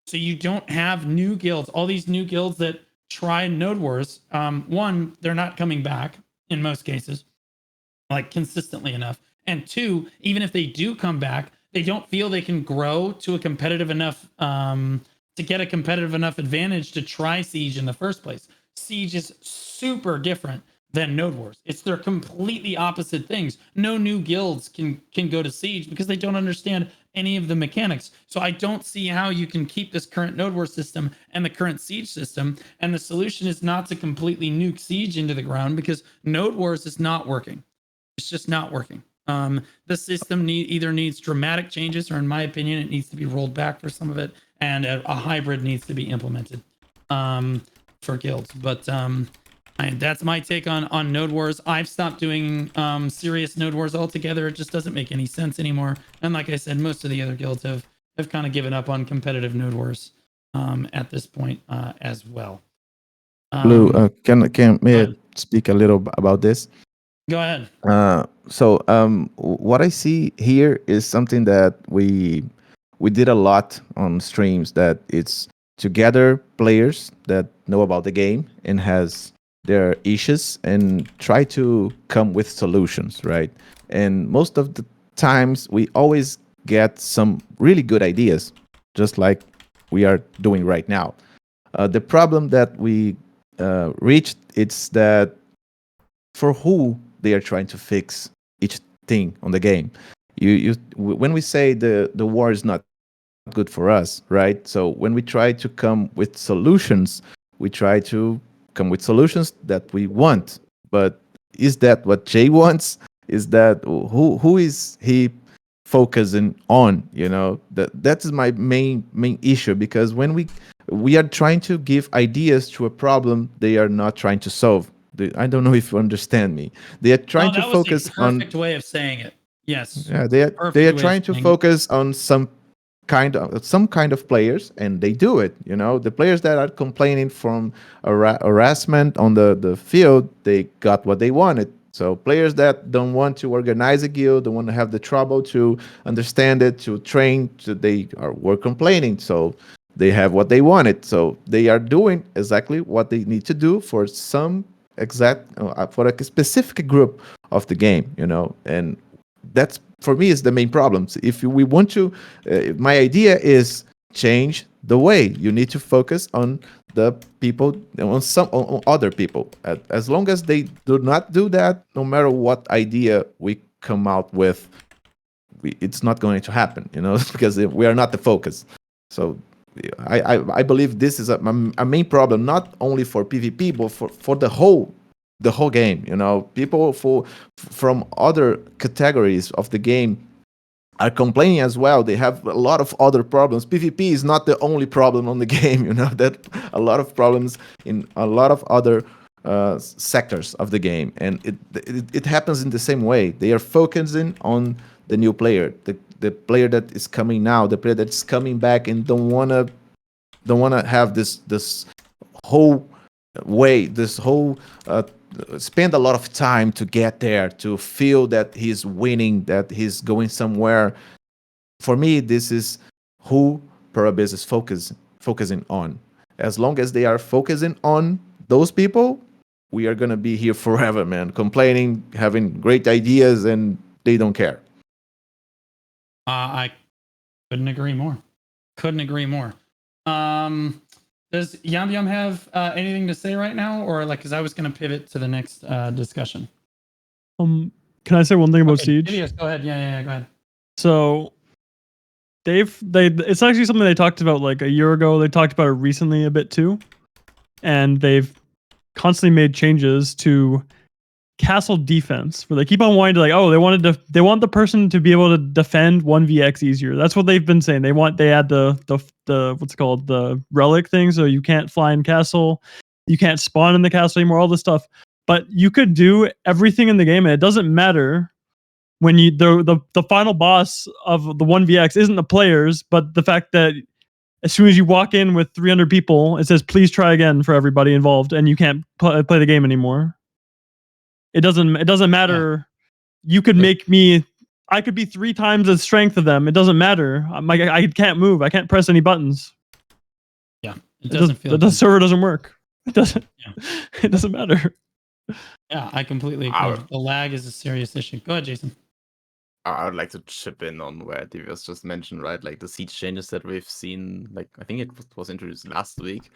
So you don't have new guilds, all these new guilds that try Node Wars. One, they're not coming back in most cases, like consistently enough. And two, even if they do come back, they don't feel they can grow to a competitive enough, to get a competitive enough advantage to try siege in the first place. Siege is super different than Node Wars. They're completely opposite things. No new guilds can go to siege because they don't understand any of the mechanics. So I don't see how you can keep this current Node Wars system and the current siege system. And the solution is not to completely nuke siege into the ground, because Node Wars is not working. It's just not working. The system either needs dramatic changes, or in my opinion, it needs to be rolled back for some of it, and a hybrid needs to be implemented for guilds. But that's my take on Node Wars. I've stopped doing serious Node Wars altogether. It just doesn't make any sense anymore. And like I said, most of the other guilds have kind of given up on competitive Node Wars at this point as well. Blue, may I speak a little about this? Go ahead. What I see here is something that we did a lot on streams, that it's to gather players that know about the game and has their issues and try to come with solutions, right? And most of the times we always get some really good ideas, just like we are doing right now. The problem that we reached, it's that for who they are trying to fix each thing on the game. When we say the war is not good for us, right? So when we try to come with solutions, we try to come with solutions that we want. But is that what Jay wants? Is that who is he focusing on? That is my main issue, because when we are trying to give ideas to a problem they are not trying to solve. I don't know if you understand me. They are trying to focus on. Perfect way of saying it. Yes. Yeah, they are trying to focus on some kind of players, and they do it. The players that are complaining from harassment on the field, they got what they wanted. So players that don't want to organize a guild, don't want to have the trouble to understand it, to train, were complaining. So they have what they wanted. So they are doing exactly what they need to do for for a specific group of the game, and that's, for me, is the main problem. So if we want to, my idea is change the way. You need to focus on the people, on other people. As long as they do not do that, no matter what idea we come out with, it's not going to happen, because we are not the focus. So I believe this is a main problem, not only for PvP, but for the whole game. People from other categories of the game are complaining as well. They have a lot of other problems. PvP is not the only problem on the game. That a lot of problems in a lot of other sectors of the game, and it happens in the same way. They are focusing on the new player. the player that is coming now, the player that's coming back and don't wanna have this whole way, this whole spend a lot of time to get there, to feel that he's winning, that he's going somewhere. For me, this is who Parabéns is focusing on. As long as they are focusing on those people, we are gonna be here forever, man. Complaining, having great ideas, and they don't care. I couldn't agree more. Does Yambyam have anything to say right now, or like? Because I was going to pivot to the next discussion. Can I say one thing about Siege? Divios, go ahead. Yeah, go ahead. So it's actually something they talked about like a year ago. They talked about it recently a bit too, and they've constantly made changes to castle defense where they keep on wanting to like, oh, they want the person to be able to defend 1vx easier. That's what they've been saying. They add the what's it called, the relic thing, so you can't fly in castle, you can't spawn in the castle anymore, all this stuff. But you could do everything in the game and it doesn't matter when you the final boss of the 1vx isn't the players, but the fact that as soon as you walk in with 300 people, it says please try again for everybody involved, and you can't play the game anymore. It doesn't matter. Yeah. You could make me. I could be 3 times the strength of them. It doesn't matter. I can't move. I can't press any buttons. Yeah, it doesn't feel. The server doesn't work. It doesn't. Yeah. It doesn't matter. Yeah, I completely agree. The lag is a serious issue. Go ahead, Jason. I would like to chip in on where Divios just mentioned, right? Like the siege changes that we've seen. Like I think it was introduced last week.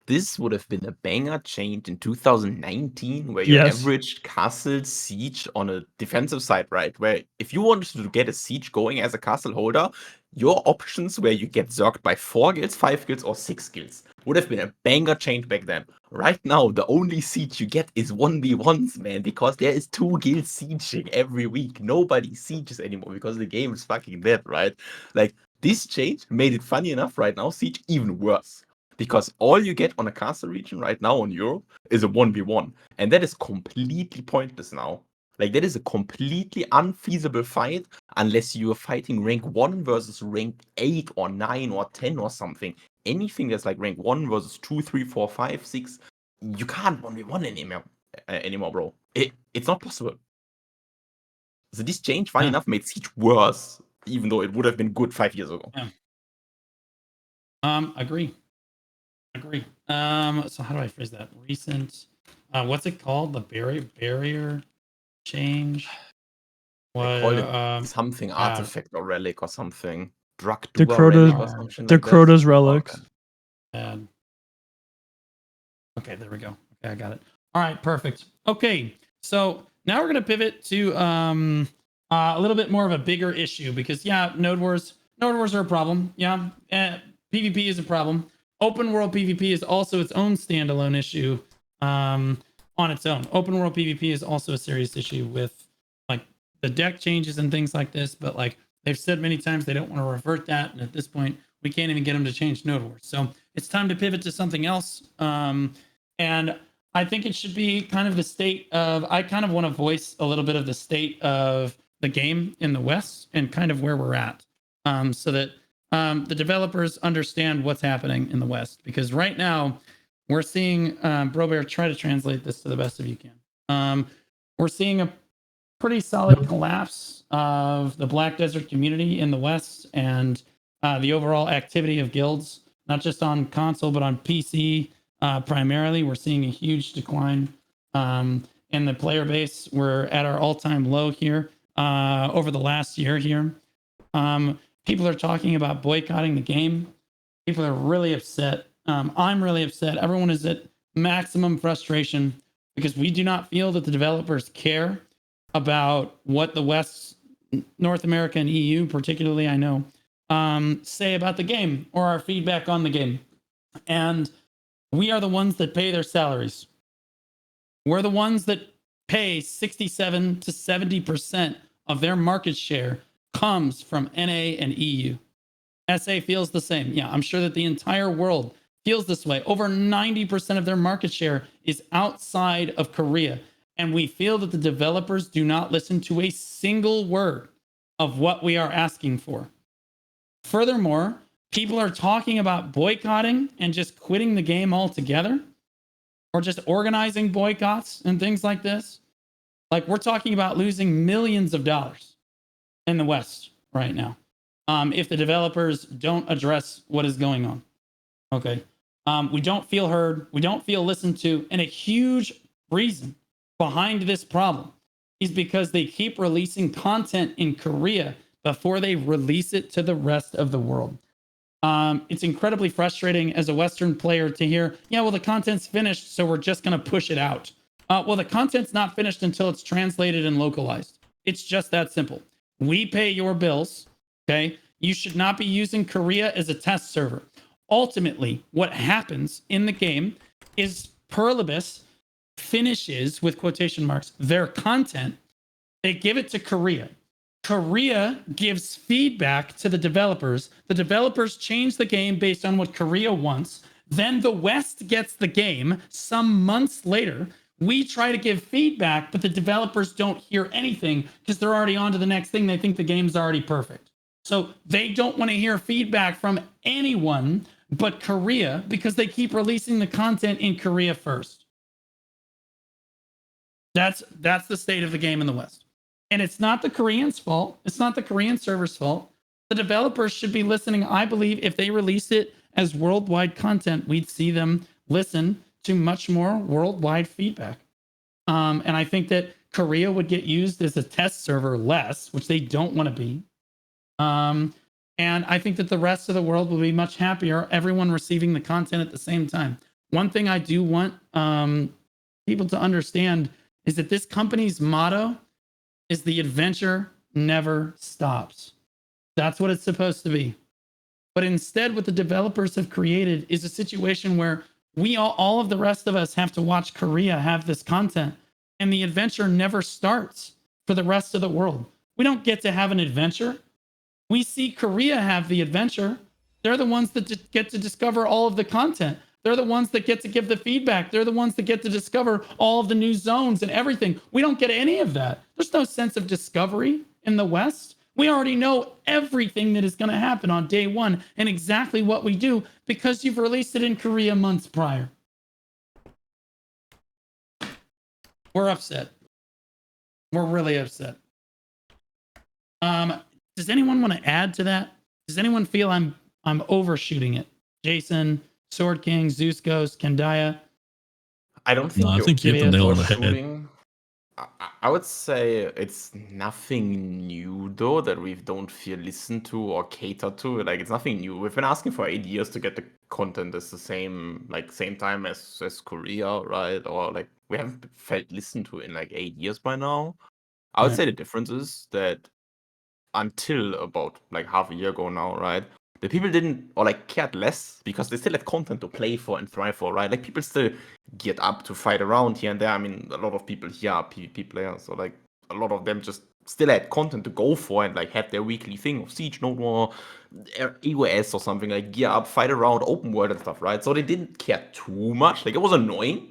This would have been a banger change in 2019, where you averaged castle siege on a defensive side, right? Where if you wanted to get a siege going as a castle holder, your options where you get zerged by 4 guilds, 5 guilds, or 6 guilds would have been a banger change back then. Right now, the only siege you get is 1v1s, man, because there is 2 guilds sieging every week. Nobody sieges anymore because the game is fucking dead, right? Like, this change made it funny enough right now, siege even worse. Because all you get on a castle region right now on Europe is a 1v1. And that is completely pointless now. Like, that is a completely unfeasible fight unless you are fighting rank 1 versus rank 8 or 9 or 10 or something. Anything that's like rank 1 versus 2, 3, 4, 5, 6, you can't 1v1 anymore, bro. It's not possible. So this change, funny enough, made Siege worse, even though it would have been good 5 years ago. Yeah. Agree. So how do I phrase that? Recent, what's it called? The barrier change? What? Something artifact or relic or something. Dakrota's relics. Okay, there we go. Okay, I got it. All right, perfect. Okay, so now we're gonna pivot to a little bit more of a bigger issue because node wars are a problem. PvP is a problem. Open world PvP is also its own standalone issue on its own. Open world PvP is also a serious issue with like the deck changes and things like this, but like they've said many times they don't want to revert that, and at this point we can't even get them to change node wars. So it's time to pivot to something else. And I think it should be kind of the state of, I kind of want to voice a little bit of the state of the game in the West and kind of where we're at, so that the developers understand what's happening in the West. Because right now we're seeing, Brobear, try to translate this to the best of you can. We're seeing a pretty solid collapse of the Black Desert community in the West and the overall activity of guilds, not just on console, but on PC primarily. We're seeing a huge decline in the player base. We're at our all-time low here over the last year here. People are talking about boycotting the game. People are really upset. I'm really upset. Everyone is at maximum frustration because we do not feel that the developers care about what the West, North America and EU, particularly, I know, say about the game or our feedback on the game. And we are the ones that pay their salaries. We're the ones that pay 67 to 70% of their market share comes from NA and EU. SA feels the same. Yeah, I'm sure that the entire world feels this way. Over 90% of their market share is outside of Korea. And we feel that the developers do not listen to a single word of what we are asking for. Furthermore, people are talking about boycotting and just quitting the game altogether, or just organizing boycotts and things like this. Like, we're talking about losing millions of dollars in the West right now if the developers don't address what is going on. Okay. We don't feel heard. We don't feel listened to. And a huge reason behind this problem is because they keep releasing content in Korea before they release it to the rest of the world. It's incredibly frustrating as a Western player to hear, yeah, well, the content's finished, so we're just going to push it out. Well, the content's not finished until it's translated and localized. It's just that simple. We pay your bills, okay? You should not be using Korea as a test server. Ultimately, what happens in the game is Perlibus finishes, with quotation marks, their content. They give it to Korea. Korea gives feedback to the developers. The developers change the game based on what Korea wants. Then the West gets the game some months later. We try to give feedback, but the developers don't hear anything because they're already on to the next thing. They think the game's already perfect. So they don't want to hear feedback from anyone but Korea because they keep releasing the content in Korea first. That's the state of the game in the West. And it's not the Koreans' fault. It's not the Korean servers' fault. The developers should be listening. I believe if they released it as worldwide content, we'd see them listen to much more worldwide feedback. And I think that Korea would get used as a test server less, which they don't want to be. And I think that the rest of the world will be much happier, everyone receiving the content at the same time. One thing I do want people to understand is that this company's motto is the adventure never stops. That's what it's supposed to be. But instead, what the developers have created is a situation where we all of the rest of us have to watch Korea have this content, and the adventure never starts for the rest of the world. We don't get to have an adventure. We see Korea have the adventure. They're the ones that get to discover all of the content. They're the ones that get to give the feedback. They're the ones that get to discover all of the new zones and everything. We don't get any of that. There's no sense of discovery in the West. We already know everything that is going to happen on day one and exactly what we do because you've released it in Korea months prior. We're upset. We're really upset. Does anyone want to add to that? Does anyone feel I'm overshooting it? Jason, SwordKings, ZeusGhostz, Quendya. I don't think I think you hit the nail on the head. I would say it's nothing new though that we don't feel listened to or catered to. Like, it's nothing new. We've been asking for 8 years to get the content as the same time as Korea, right? Or like we haven't felt listened to in like 8 years by now. I would say the difference is that until about like half a year ago now, right? The people didn't or like cared less because they still had content to play for and thrive for, right? Like, people still geared up to fight around here and there. I mean, a lot of people here are PvP players, so like a lot of them just still had content to go for and like had their weekly thing of Siege, Node War, EOS or something, like gear up, fight around, open world and stuff, right? So they didn't care too much. Like, it was annoying,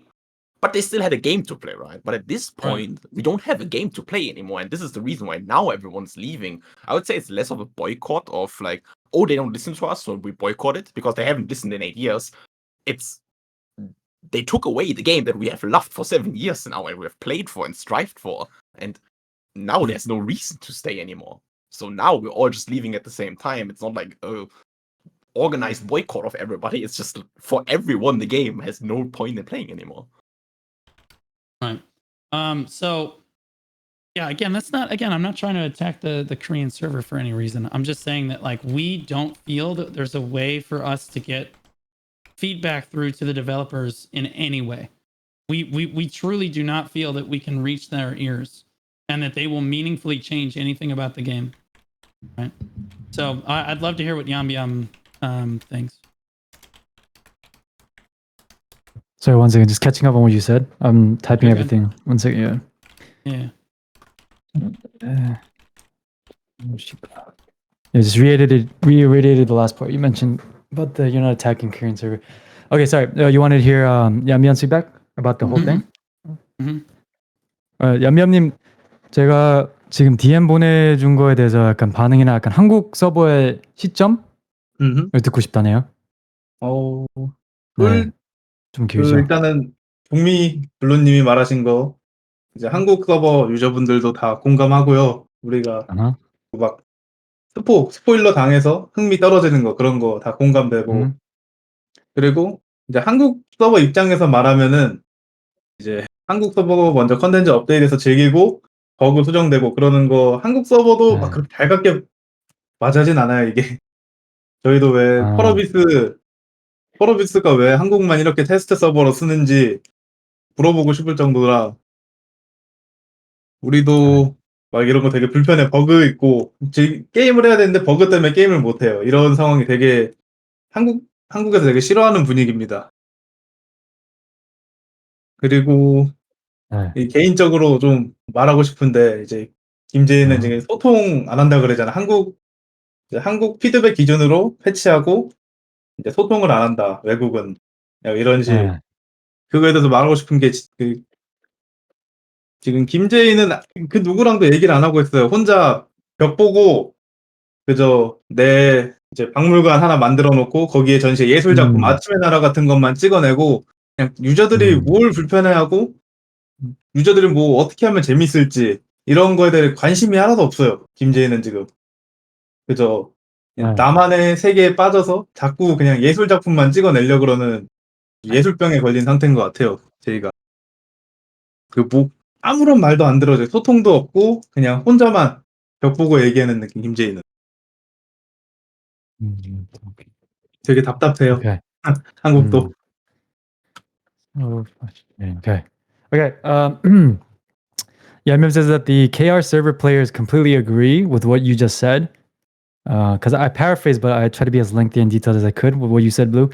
but they still had a game to play, right? But at this point, we don't have a game to play anymore. And this is the reason why now everyone's leaving. I would say it's less of a boycott of like, oh, they don't listen to us, so we boycott it, because they haven't listened in 8 years. It's they took away the game that we have loved for 7 years now and we have played for and strived for. And now there's no reason to stay anymore. So now we're all just leaving at the same time. It's not like a organized boycott of everybody. It's just for everyone, the game has no point in playing anymore. Right. So yeah, again, I'm not trying to attack the Korean server for any reason. I'm just saying that like we don't feel that there's a way for us to get feedback through to the developers in any way. We truly do not feel that we can reach their ears and that they will meaningfully change anything about the game. Right. So I'd love to hear what Yambyam thinks. Sorry, one second. Just catching up on what you said. I'm typing everything. 1 second. Yeah. Just reiterated the last part you mentioned about the you're not attacking Korean server. Okay, sorry. You wanted to hear Yambyam's feedback about the whole thing? Mm-hmm. Yambyam님, 제가 지금 DM 보내준 거에 대해서 약간 반응이나 약간 한국 서버의 시점을 듣고 싶다네요. 네, 좀 길죠. 일단은 북미 블루님이 말하신 거 이제 한국 서버 유저분들도 다 공감하고요. 우리가 막 스포일러 당해서 흥미 떨어지는 거 그런 거 다 공감되고 그리고 이제 한국 서버 입장에서 말하면은 이제 한국 서버 먼저 컨텐츠 업데이트해서 즐기고 버그 수정되고 그러는 거 한국 서버도 막 그렇게 달갑게 맞아진 않아요 이게. 저희도 왜 펄어비스가 왜 한국만 이렇게 테스트 서버로 쓰는지 물어보고 싶을 정도라 우리도 막 이런 거 되게 불편해. 버그 있고 게임을 해야 되는데 버그 때문에 게임을 못 해요. 이런 상황이 되게 한국에서 되게 싫어하는 분위기입니다. 그리고 개인적으로 좀 말하고 싶은데 이제 김재희는 지금 소통 안 한다 그러잖아. 한국 피드백 기준으로 패치하고 이제 소통을 안 한다. 외국은 이런 식. 그거에 대해서 말하고 싶은 게 지금 김재희는 그 누구랑도 얘기를 안 하고 있어요. 혼자 벽 보고 그저 내 이제 박물관 하나 만들어 놓고 거기에 전시해 예술 작품 아침의 나라 같은 것만 찍어내고 그냥 유저들이 뭘 불편해하고 유저들이 뭐 어떻게 하면 재밌을지 이런 거에 대해 관심이 하나도 없어요. 김재희는 지금 그저 나만의 세계에 빠져서 자꾸 그냥 예술 작품만 찍어내려고 그러는 예술병에 걸린 상태인 것 같아요. 제이가 뭐 아무런 말도 안 들어줘요. 소통도 없고 그냥 혼자만 벽 보고 얘기하는 느낌. 김재희는 되게 답답해요. 한국도. Okay. Yambyam says that the KR server players completely agree with what you just said. Because I paraphrased, but I try to be as lengthy and detailed as I could with what you said, Blue.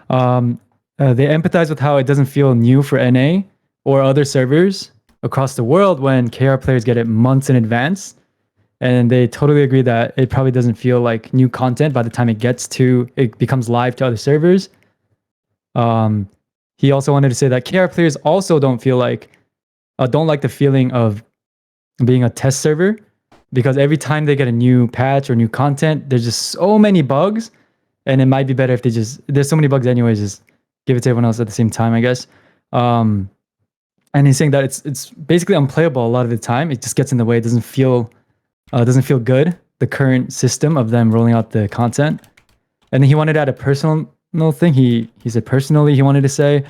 They empathize with how it doesn't feel new for NA or other servers across the world when KR players get it months in advance. And they totally agree that it probably doesn't feel like new content by the time it becomes live to other servers. He also wanted to say that KR players also don't like the feeling of being a test server, because every time they get a new patch or new content, there's just so many bugs, and it might be better if there's so many bugs anyways, just give it to everyone else at the same time, I guess. And he's saying that it's basically unplayable a lot of the time. It just gets in the way. It doesn't feel good, the current system of them rolling out the content. And then he wanted to add a personal thing. He said personally he wanted to say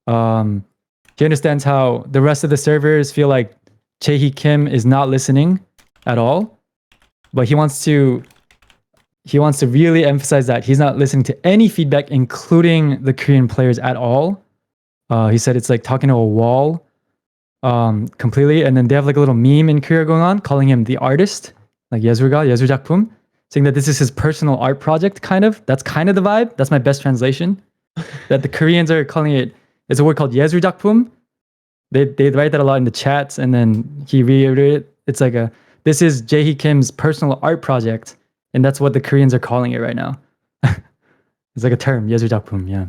he understands how the rest of the servers feel like Chae-hee Kim is not listening at all, but he wants to really emphasize that he's not listening to any feedback, including the Korean players at all. He said it's like talking to a wall completely. And then they have like a little meme in Korea going on calling him the artist, like 예술작품, saying that this is his personal art project, kind of. That's kind of the vibe. That's my best translation. That the Koreans are calling it, it's a word called 예술작품. They write that a lot in the chats, and then he reiterated it. It's like this is Jae-hee Kim's personal art project, and that's what the Koreans are calling it right now. It's like a term, 예술작품, yeah.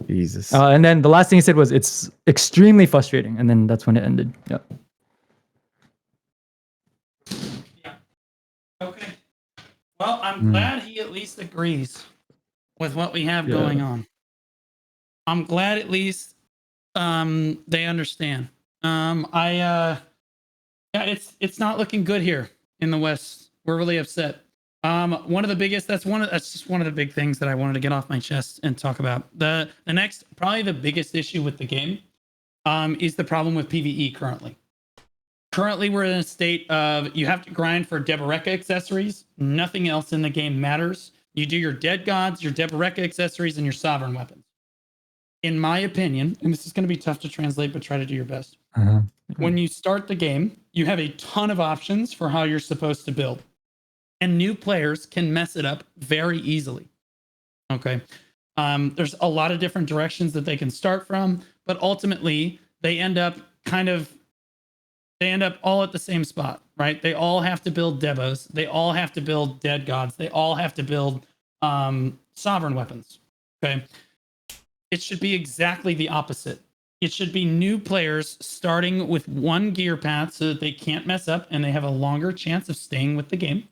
Jesus. And then the last thing he said was it's extremely frustrating, and then that's when it ended. Yeah. Okay. Well, I'm glad he at least agrees with what we have going on. I'm glad at least they understand. It's not looking good here in the West. We're really upset. One of the biggest, that's just one of the big things that I wanted to get off my chest and talk about. The next, probably the biggest issue with the game is the problem with PVE currently. Currently, we're in a state of you have to grind for Deboreka accessories. Nothing else in the game matters. You do your dead gods, your Deboreka accessories, and your sovereign weapons. In my opinion, and this is going to be tough to translate, but try to do your best. When you start the game, you have a ton of options for how you're supposed to build. And new players can mess it up very easily. Okay. There's a lot of different directions that they can start from, but ultimately they end up all at the same spot, right? They all have to build Debos. They all have to build dead gods. They all have to build sovereign weapons. Okay. It should be exactly the opposite. It should be new players starting with one gear path so that they can't mess up and they have a longer chance of staying with the game.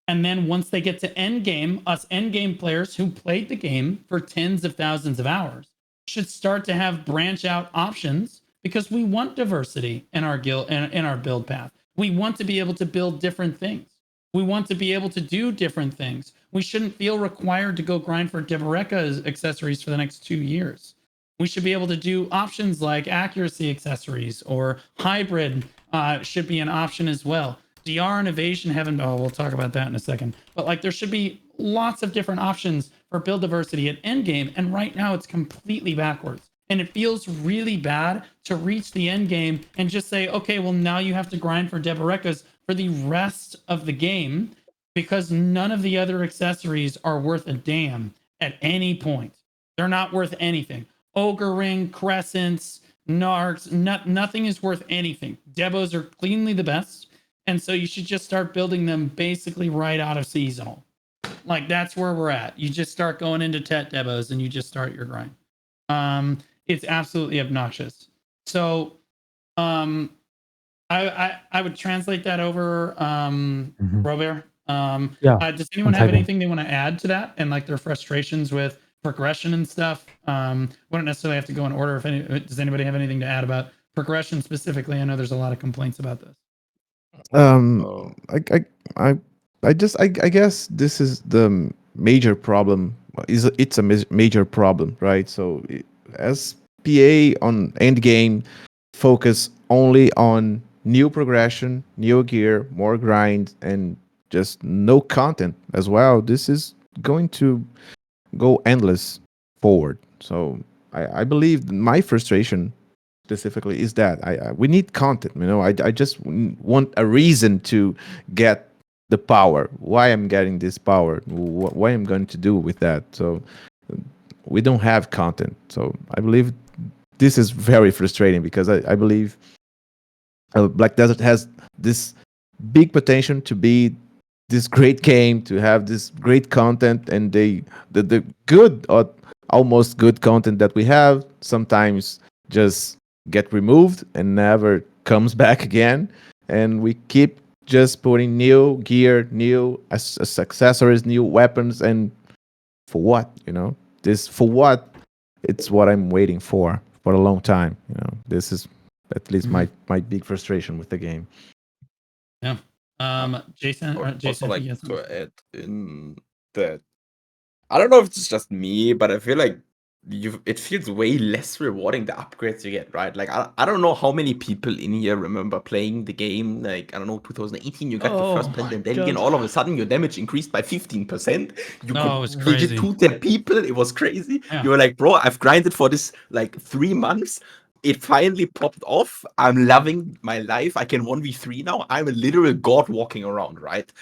And then once they get to Endgame, us Endgame players who played the game for tens of thousands of hours should start to have branch out options, because we want diversity in our guild and in our build path. We want to be able to build different things. We want to be able to do different things. We shouldn't feel required to go grind for Deboreka accessories for the next 2 years. We should be able to do options like accuracy accessories, or hybrid should be an option as well. DR and evasion haven't, we'll talk about that in a second. But like, there should be lots of different options for build diversity at endgame. And right now it's completely backwards. And it feels really bad to reach the end game and just say, okay, well, now you have to grind for Deboreka's for the rest of the game, because none of the other accessories are worth a damn at any point. They're not worth anything. Ogre Ring, Crescents, Narcs, nothing is worth anything. Debos are cleanly the best. And so you should just start building them basically right out of seasonal. Like, that's where we're at. You just start going into Tet Debos and you just start your grind. It's absolutely obnoxious. So I would translate that over, Brobear. Does anyone have anything they want to add to that, and like their frustrations with progression and stuff? We don't necessarily have to go in order. Does anybody have anything to add about progression specifically? I know there's a lot of complaints about this. I guess this is the major problem. It's a major problem, right? So as PA on endgame focus only on new progression, new gear, more grind, and just no content as well, this is going to go endless forward. So I believe my frustration specifically is that we need content. You know, I just want a reason to get the power. Why I'm getting this power? What I'm going to do with that? So we don't have content. So I believe this is very frustrating, because I believe Black Desert has this big potential to be this great game, to have this great content, and the good or almost good content that we have sometimes just get removed and never comes back again. And we keep just putting new gear, new accessories, new weapons, and for what? You know, this for what? It's what I'm waiting for a long time. You know, this is at least my big frustration with the game. Yeah. Jason, also like to add in that, I don't know if it's just me, but I feel like it feels way less rewarding the upgrades you get, right? Like I don't know how many people in here remember playing the game, like, I don't know, 2018, you got your first pandemic, and all of a sudden your damage increased by 15%. You could legit 2 people. It was crazy. Yeah. You were like, bro, I've grinded for this like 3 months. It finally popped off. I'm loving my life. I can 1v3 now. I'm a literal god walking around, right?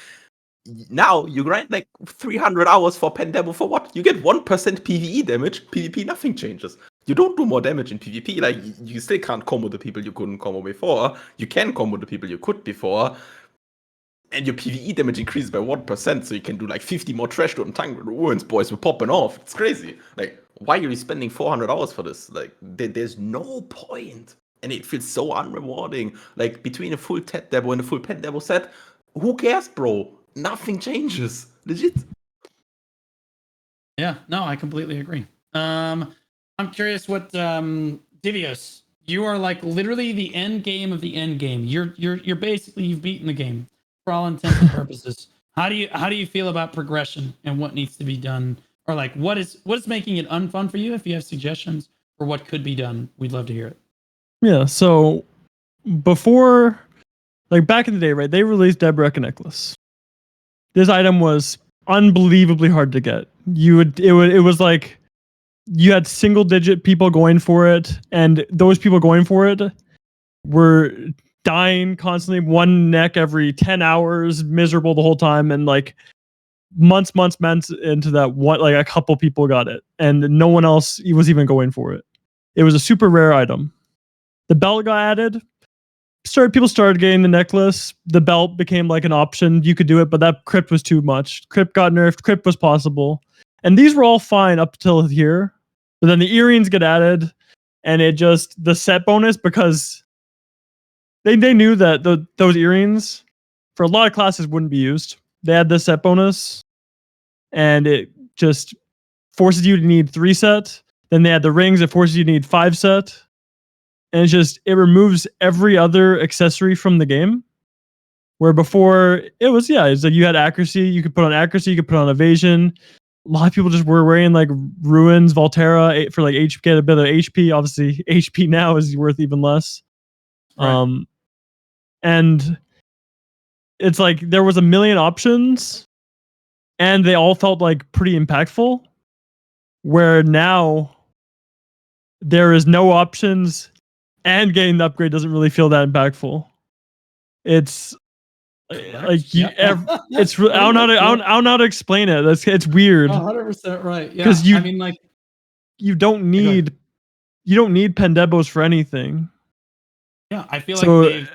Now you grind like 300 hours for Pandemic for what? You get 1% PVE damage. PvP, nothing changes. You don't do more damage in PvP. Like, you still can't combo the people you couldn't combo before. You can combo the people you could before. And your PvE damage increases by 1%, so you can do like 50 more trash to Tangle Ruins, boys. We're popping off. It's crazy. Like, why are you spending 400 hours for this? Like, there's no point. And it feels so unrewarding. Like, between a full Tet Debo and a full Pen Debo set, who cares, bro? Nothing changes. Legit. Yeah, no, I completely agree. I'm curious what Divios, you are like literally the end game of the end game. You're basically, you've beaten the game for all intents and purposes. How do you feel about progression and what needs to be done, or like what is making it unfun for you? If you have suggestions for what could be done, we'd love to hear it. Yeah, so before, like back in the day, right, they released Deboreka Necklace. This item was unbelievably hard to get. It was like you had single digit people going for it, and those people going for it were dying constantly, one neck every 10 hours, miserable the whole time, and like months into that, one, like a couple people got it, and no one else was even going for it. It was a super rare item. The belt got added. People started getting the necklace. The belt became like an option. You could do it, but that crypt was too much. Crypt got nerfed. Crypt was possible. And these were all fine up till here. But then the earrings get added. and it just the set bonus, because they knew that those earrings for a lot of classes wouldn't be used. They had the set bonus, and it just forces you to need 3 set. Then they had the rings, it forces you to need 5 set. And it removes every other accessory from the game. Where before it's like you had accuracy, you could put on accuracy, you could put on evasion. A lot of people just were wearing like ruins, Volterra for like get a bit of HP. Obviously, HP now is worth even less. Right. And it's like there was a million options, and they all felt like pretty impactful. Where now there is no options, and getting the upgrade doesn't really feel that impactful. It's like it's I don't know how to explain it. It's weird. 100% right. Yeah, because I mean, like, you don't need Pendebos for anything. Yeah, I feel like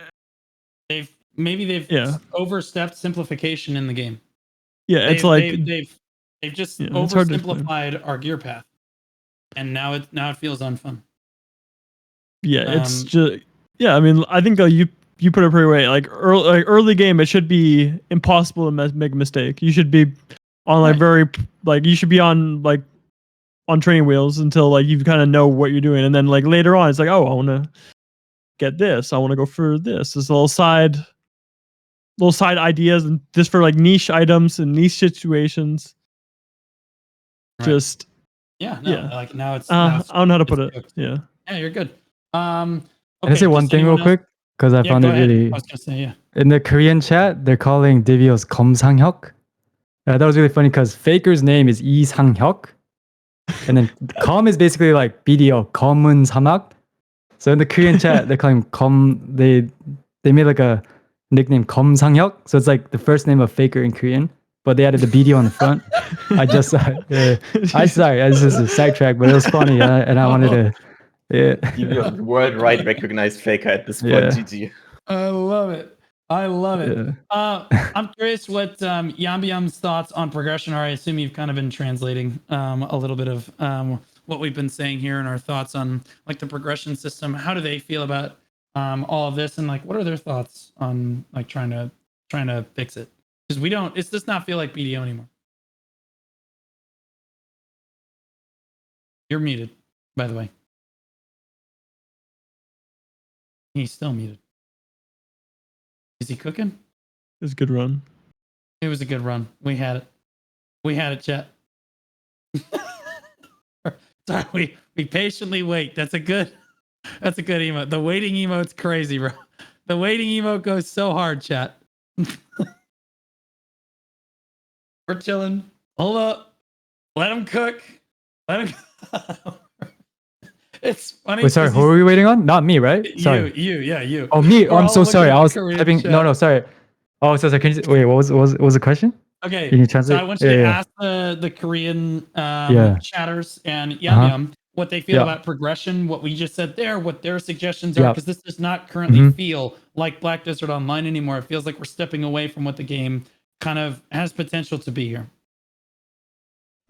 they've overstepped simplification in the game. Yeah, it's they've just oversimplified our gear path, and now it feels unfun. Yeah, it's just I mean, I think you put it pretty way. Like early game, it should be impossible to make a mistake. You should be on you should be on training wheels until like you kind of know what you're doing, and then like later on, it's like, oh, I want to get this. I want to go for this. This little side ideas, and just for like niche items and niche situations. Right. Just like now it's. I don't know how to put it. Yeah. Yeah, you're good. Can I say one thing real quick? Because I found it really. I was gonna say In the Korean chat, they're calling Divios 검상혁. That was really funny because Faker's name is 이상혁, and then 검 is basically like BDO 검은 사막. So in the Korean chat, they're calling 검. They made like a nickname 검상혁. So it's like the first name of Faker in Korean, but they added the BDO on the front. I just sorry, this is a sidetrack, but it was funny, and I wanted to. Yeah. Worldwide recognized Faker at this point. GG. I love it. Yeah. I'm curious what Yambyam's thoughts on progression are. I assume you've kind of been translating a little bit of what we've been saying here and our thoughts on like the progression system. How do they feel about all of this, and like what are their thoughts on like trying to fix it? Because it does not feel like BDO anymore. You're muted, by the way. He's still muted. Is he cooking? It was a good run. It was a good run. We had it, chat. Sorry, we patiently wait. That's a good emote. The waiting emote's crazy, bro. The waiting emote goes so hard, chat. We're chilling. Hold up. Let him cook. It's funny. Wait, sorry, who are we waiting on? Not me, right? Sorry. You. Oh, me. Oh, I'm so sorry. I was typing. No, sorry. Oh, so sorry. Can you wait? What was the question? Okay. Can you translate? So I want you to ask the Korean chatters and Yambyam what they feel about progression, what we just said there, what their suggestions are, because this does not currently feel like Black Desert Online anymore. It feels like we're stepping away from what the game kind of has potential to be here.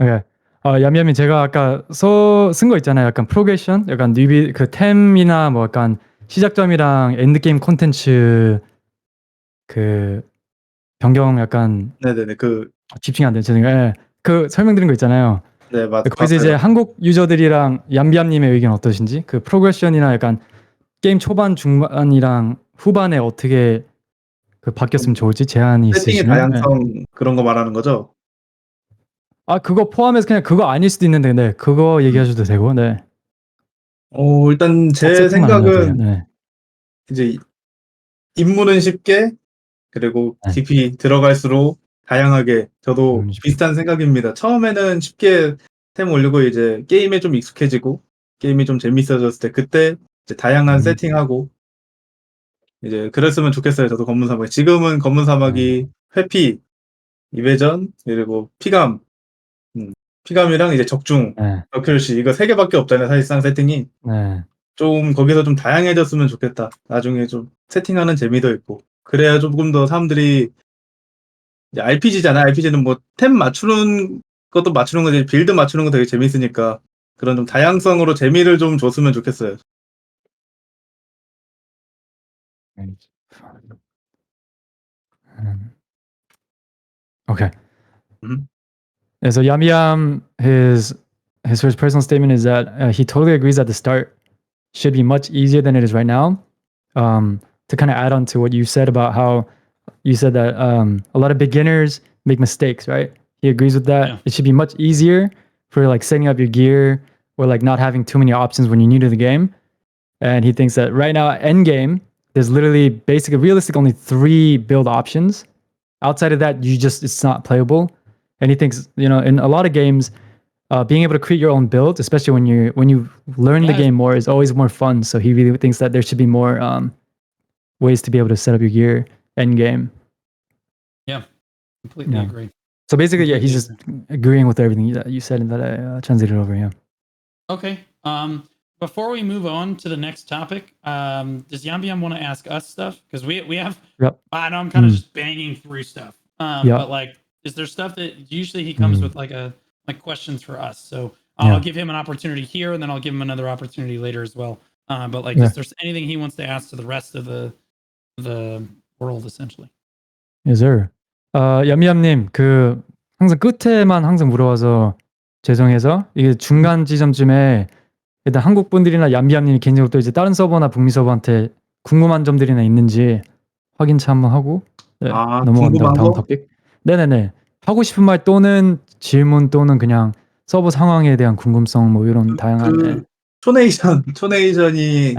Okay. 얌얌이 제가 아까 쓴 거 있잖아요. 약간 프로그레션, 약간 뉴비 그 템이나 뭐 약간 시작점이랑 엔드게임 콘텐츠 그 변경 약간 네네네 집중이 안 되는 죄송해요. 그 설명드린 거 있잖아요. 네, 거기서 이제 한국 유저들이랑 얌비암님의 의견 어떠신지? 그 프로그레션이나 약간 게임 초반, 중반이랑 후반에 어떻게 바뀌었으면 좋을지 제안이 있으시면. 세팅의 다양성 그런 거 말하는 거죠? 그거 포함해서 그냥 그거 아닐 수도 있는데, 네, 그거 얘기하셔도 되고, 네. 일단 제 생각은 이제 입문은 쉽게 그리고 깊이 들어갈수록 다양하게 저도 비슷한 생각입니다. 처음에는 쉽게 템 올리고 이제 게임에 좀 익숙해지고 게임이 좀 재밌어졌을 때 그때 이제 다양한 세팅하고 이제 그랬으면 좋겠어요. 저도 검문 사막. 지금은 검문 사막이 회피, 이회전 그리고 피감이랑 이제 적중, 벽혈시 이거 3개밖에 없잖아요. 사실상 세팅이. 좀 거기서 좀 다양해졌으면 좋겠다. 나중에 좀 세팅하는 재미도 있고 그래야 조금 더 사람들이 이제 RPG잖아. RPG는 뭐 템 맞추는 것도 맞추는 거지 빌드 맞추는 거 되게 재밌으니까 그런 좀 다양성으로 재미를 좀 줬으면 좋겠어요. Okay. Mhm. And so Yambyam, his first personal statement is that he totally agrees that the start should be much easier than it is right now. To kind of add on to what you said about how you said that a lot of beginners make mistakes, right? He agrees with that. Yeah. It should be much easier for like setting up your gear or like not having too many options when you're new to the game. And he thinks that right now at Endgame, there's literally basically realistic only 3 build options. Outside of that, it's not playable. And he thinks, in a lot of games, being able to create your own build, especially when you learn the game more, is always more fun. So he really thinks that there should be more ways to be able to set up your gear end game. Yeah, completely agree. So basically, he's just agreeing with everything that you said and that I translated over. Yeah. Okay. Before we move on to the next topic, does Yambyam want to ask us stuff? Because we have. Yep. I know I'm kind of just banging through stuff. But like, is there stuff that usually he comes with like questions for us? So I'll give him an opportunity here, and then I'll give him another opportunity later as well. But like, is there anything he wants to ask to the rest of the world, essentially? Yes, sir. 얌얌님, 항상 끝에만 항상 물어봐서 죄송해서 이게 중간 지점쯤에 일단 한국 분들이나 얌얌님이 개인적으로 또 이제 다른 서버나 북미 서버한테 궁금한 점들이나 있는지 확인차 한번 하고 넘어간다 다음 토픽. 네네네. 하고 싶은 말 또는 질문 또는 그냥 서버 상황에 대한 궁금성 뭐 이런 다양한. 초네이션이 초네이션이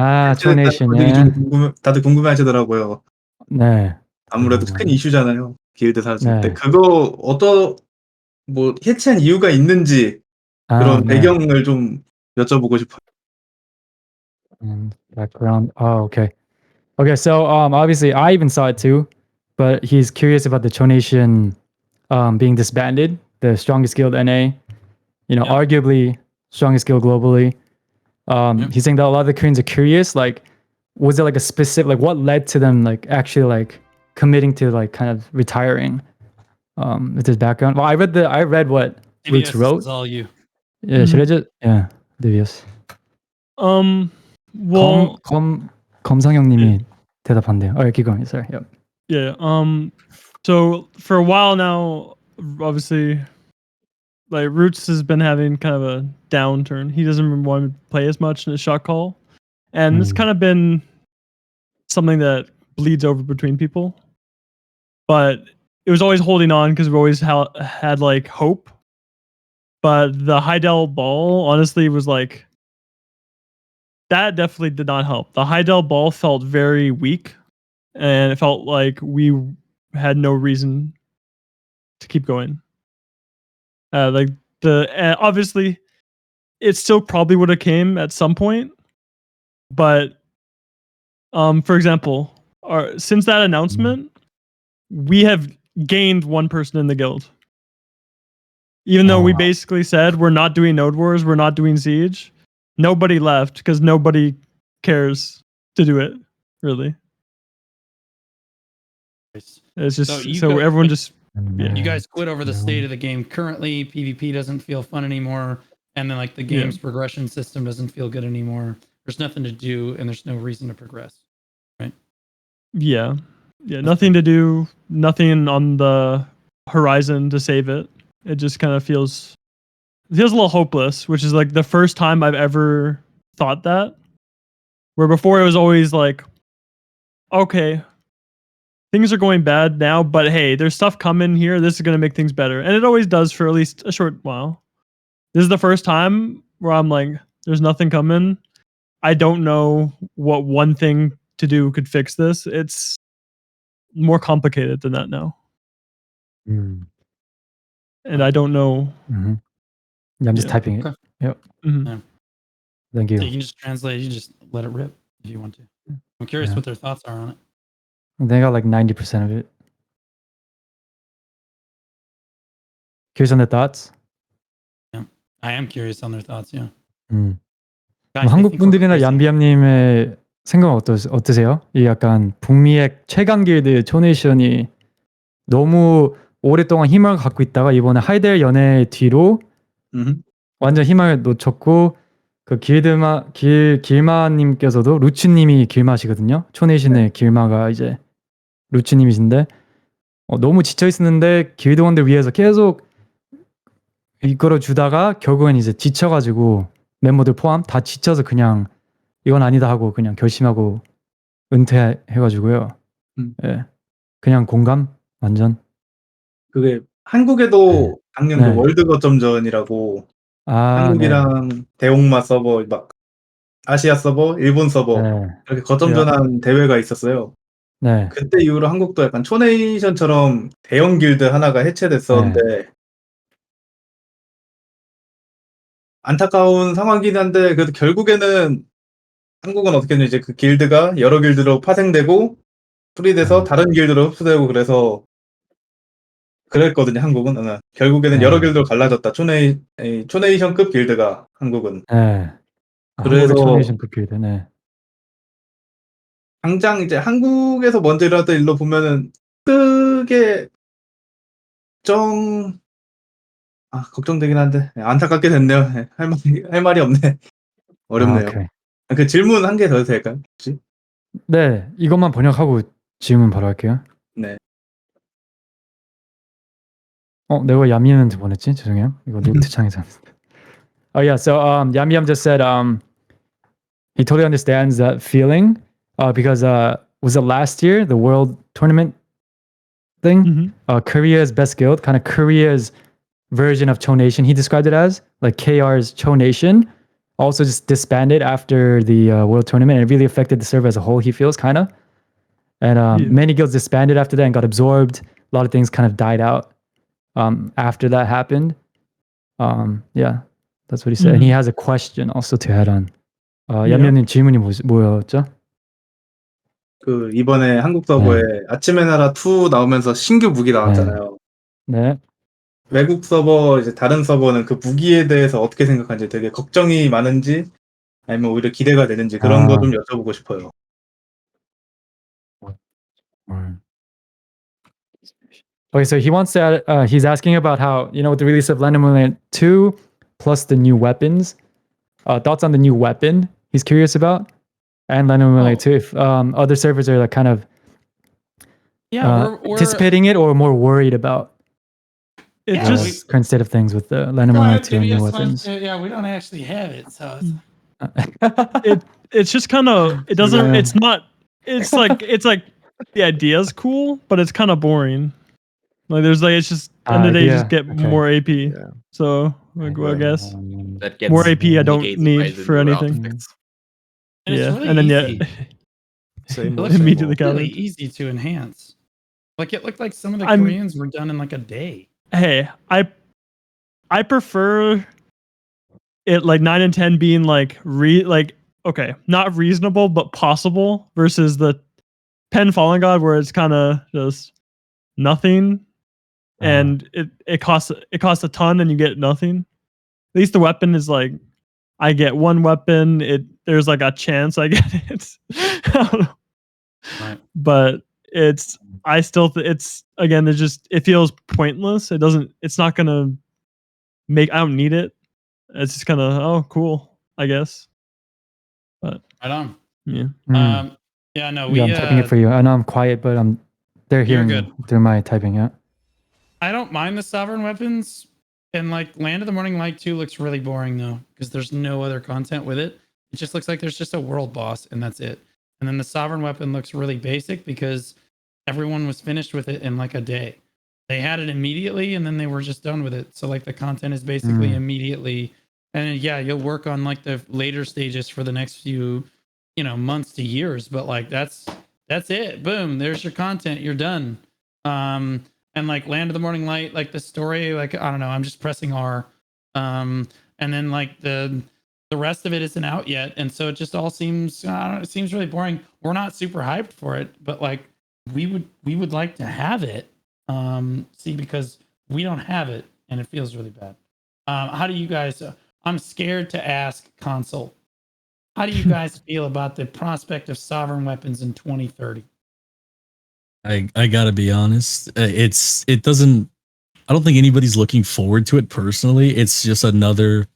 다들 궁금해하시더라고요. 네. 아무래도 큰 이슈잖아요. 길드 살았을 때 그거 뭐 해체한 이유가 있는지 그런 배경을 좀 여쭤보고 싶어요. Background. Oh, okay. Okay, so obviously I even saw it too, but he's curious about the Chonation being disbanded, the strongest guild NA, arguably strongest guild globally. He's saying that a lot of the Koreans are curious, like, was it like a specific, like what led to them like actually like committing to like kind of retiring with his background? Well, I read what Roots wrote. This is all you. Yeah, should I just Divios. Well, 검상형님이 대답한대요. Alright, keep going. Sorry. Yep. Yeah. So for a while now, obviously, like Roots has been having kind of a downturn. He doesn't want to play as much in his shot call, and it's kind of been something that bleeds over between people. But it was always holding on because we always had like hope. But the Heidel ball, honestly, was like that definitely did not help. The Heidel ball felt very weak, and it felt like we had no reason to keep going. Obviously, it still probably would have came at some point, but for example, since that announcement, we have gained one person in the guild. Even though we basically said we're not doing Node Wars, we're not doing Siege, nobody left because nobody cares to do it, really. It's just so everyone just. Yeah. You guys quit over the state of the game currently. PvP doesn't feel fun anymore, and then like the game's progression system doesn't feel good anymore. There's nothing to do, and there's no reason to progress, right? Yeah, nothing to do, nothing on the horizon to save it. It just kind of feels a little hopeless, which is like the first time I've ever thought that. Where before it was always like, okay, things are going bad now, but hey, there's stuff coming here. This is going to make things better. And it always does for at least a short while. This is the first time where I'm like, there's nothing coming. I don't know what one thing to do could fix this. It's more complicated than that now. And I don't know. Yeah, I'm just typing it. Yep. Yeah. Thank you. So you can just translate. You just let it rip if you want to. I'm curious what their thoughts are on it. They got like 90% of it. Curious on their thoughts? Yeah, I am curious on their thoughts. Yeah. 한국 분들이나 얌비암님의 생각은 어떠세요? 이 약간 북미의 최강 길드 초네이션이 너무 오랫동안 힘을 갖고 있다가 이번에 하이델 연애 뒤로 완전 희망을 놓쳤고 그 길마님께서도 루츠님이 길마시거든요. 초네이션의 길마가 이제 루츠님이신데 너무 지쳐 있었는데 길드원들 위해서 계속 이끌어 주다가 결국엔 이제 지쳐가지고 멤버들 포함 다 지쳐서 그냥 이건 아니다 하고 그냥 결심하고 은퇴해가지고요. 예, 그냥 공감 완전. 그게 한국에도 작년 그 네. 월드 거점전이라고 한국이랑 대홍마 서버 막 아시아 서버, 일본 서버 이렇게 거점전한 대회가 있었어요. 네. 그때 이후로 한국도 약간 초네이션처럼 대형 길드 하나가 해체됐었는데 안타까운 상황이긴 한데 그래도 결국에는 한국은 어떻게 했냐면 이제 그 길드가 여러 길드로 파생되고 풀이돼서 다른 길드로 흡수되고 그래서 그랬거든요. 한국은 결국에는 여러 길드로 갈라졌다. 초네이션급 길드가 한국은. 네. 그래서 한국의 초네이션급 길드. 네. 당장 이제 한국에서 먼저 일어났던 일로 보면은 크게 좀 걱정되긴 한데 안타깝게 됐네요. 할 말이 없네. 어렵네요. 오케이. 그 질문 한 개 더 될까요? 혹시? 네, 이것만 번역하고 질문 바로 할게요. 네. 내가 얌이한테 보냈지? 죄송해요. 이거 노트 창에서. Oh yeah, so Yambyam just said he totally understands that feeling because was it last year the World Tournament thing? Korea's best guild, kind of Korea's version of Cho Nation. He described it as like KR's Cho Nation. Also just disbanded after the World Tournament, and it really affected the server as a whole. He feels kind of, and many guilds disbanded after that and got absorbed. A lot of things kind of died out after that happened. Yeah, that's what he said. And he has a question also to add on. 얌얌님 질문이 뭐였죠? 그 이번에 한국 서버에 아침의 나라 2 나오면서 신규 무기 나왔잖아요. 네. 외국 서버 이제 다른 서버는 그 무기에 대해서 어떻게 생각하는지 되게 걱정이 많은지 아니면 오히려 기대가 되는지 그런 거 좀 여쭤보고 싶어요. Okay, so he wants to. He's asking about how with the release of Land 2 plus the new weapons. Thoughts on the new weapon? He's curious about, and Land 2. If other servers are like kind of we're anticipating it or more worried about the current state of things with the Land 2 and new weapons. Yeah, we don't actually have it, so it's just kind of it doesn't. It's not. It's like the idea's cool, but it's kind of boring. Like there's like it's just end of the day you just get more AP. Yeah. So I guess that gets more AP I don't need for anything. And it's really and then easy. Same immediately really easy to enhance. Like it looked like some of the Koreans were done in like a day. Hey, I prefer it like 9 and 10 being like okay, not reasonable but possible versus the Pen Fallen God where it's kind of just nothing. And it costs a ton and you get nothing. At least the weapon is like I get one weapon. There's like a chance I get it. I don't know. Right. But I still it's again it feels pointless. It's not gonna I don't need it. It's just kind of cool, I guess. But right on. Yeah. Yeah, no, I'm typing it for you. I know I'm quiet, but they're hearing through my typing. Yeah. I don't mind the sovereign weapons, and like Land of the Morning Light 2 looks really boring though, because there's no other content with it. It just looks like there's just a world boss and that's it. And then the sovereign weapon looks really basic because everyone was finished with it in like a day. They had it immediately and then they were just done with it. So like the content is basically immediately. And yeah, you'll work on like the later stages for the next few, months to years, but like that's it. Boom, there's your content. You're done. And like Land of the Morning Light, like the story, like I don't know, I'm just pressing R. And then like the rest of it isn't out yet, and so it just all seems it seems really boring. We're not super hyped for it, but like we would like to have it. Because we don't have it, and it feels really bad. How do you guys? I'm scared to ask console. How do you guys feel about the prospect of sovereign weapons in 2030? I gotta be honest. It doesn't. I don't think anybody's looking forward to it personally. It's just another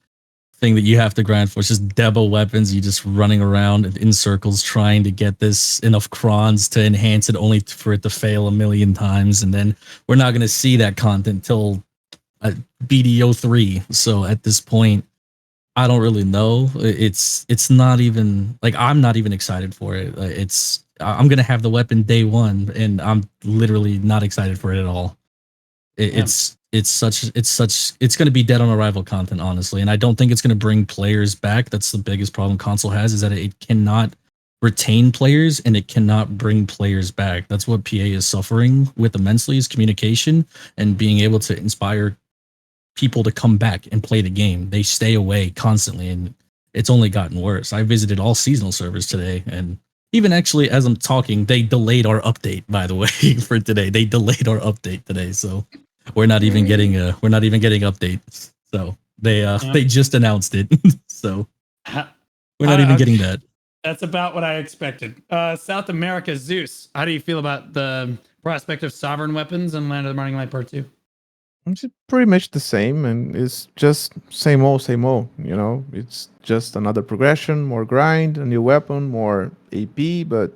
thing that you have to grind for. It's just debo weapons. You just running around in circles trying to get this enough crons to enhance it, only for it to fail a million times. And then we're not going to see that content till BDO 3. So at this point, I don't really know. It's not even like I'm not even excited for it. I'm gonna have the weapon day one, and I'm literally not excited for it at all. It's gonna be dead on arrival content, honestly, and I don't think it's gonna bring players back. That's the biggest problem console has, is that it cannot retain players and it cannot bring players back. That's what PA is suffering with immensely, is communication and being able to inspire people to come back and play the game. They stay away constantly, and it's only gotten worse. I visited all seasonal servers today, and even actually as I'm talking, they delayed our update, by the way, for today. They delayed our update today, so we're not even getting updates. So they just announced it. So we're not even getting that. That's about what I expected. South America, Zeus, how do you feel about the prospect of sovereign weapons in Land of the Morning Light Part 2? It's pretty much the same, and it's just same old, you know? It's just another progression, more grind, a new weapon, more AP, but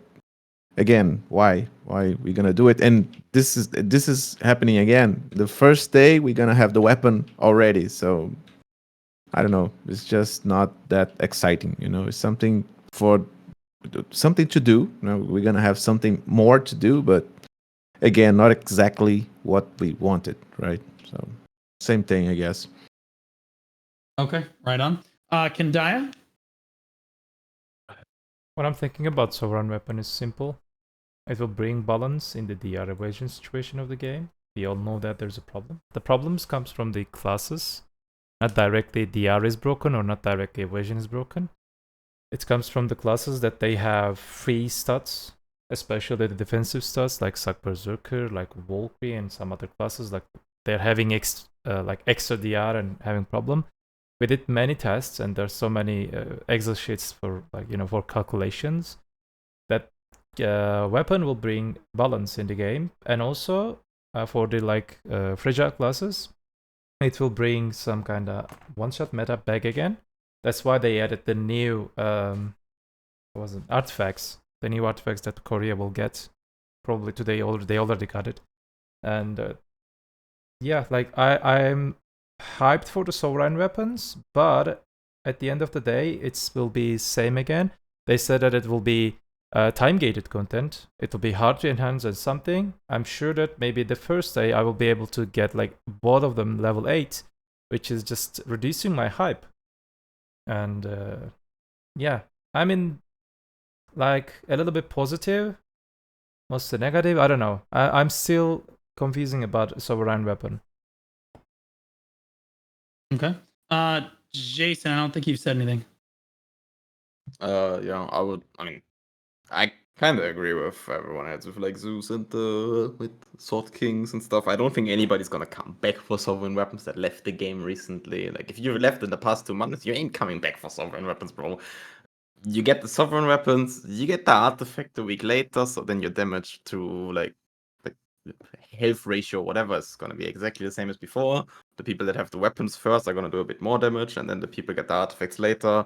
again, why? Why we gonna do it? And this is happening again. The first day we're gonna have the weapon already, so I don't know. It's just not that exciting, you know? It's something to do. You know, we're gonna have something more to do, but again, not exactly what we wanted, right? So, same thing, I guess. Okay, right on. Quendya? What I'm thinking about Sovereign Weapon is simple. It will bring balance in the DR evasion situation of the game. We all know that there's a problem. The problems comes from the classes. Not directly DR is broken or not directly evasion is broken. It comes from the classes that they have free stats, especially the defensive stats like Sack Berserker, like Valkyrie, and some other classes. Like they're having extra DR and having problem. We did many tests, and there's so many Excel sheets for for calculations that weapon will bring balance in the game, and also for the fragile classes, it will bring some kind of one-shot meta back again. That's why they added the new artifacts. The new artifacts that Korea will get probably today. They already got it, and I'm hyped for the sovereign weapons, but at the end of the day, it will be same again. They said that it will be time-gated content. It will be hard to enhance and something. I'm sure that maybe the first day I will be able to get both of them level 8, which is just reducing my hype. And I mean, a little bit positive, mostly negative. I don't know. I'm still confusing about sovereign weapon. Okay. Jason, I don't think you've said anything. I kind of agree with everyone else with Zeus and with SwordKings and stuff. I don't think anybody's gonna come back for sovereign weapons that left the game recently. If you left in the past 2 months, you ain't coming back for sovereign weapons, bro. You get the sovereign weapons, you get the artifact a week later, so then your damage to the health ratio, whatever, is gonna be exactly the same as before. The people that have the weapons first are gonna do a bit more damage, and then the people get the artifacts later,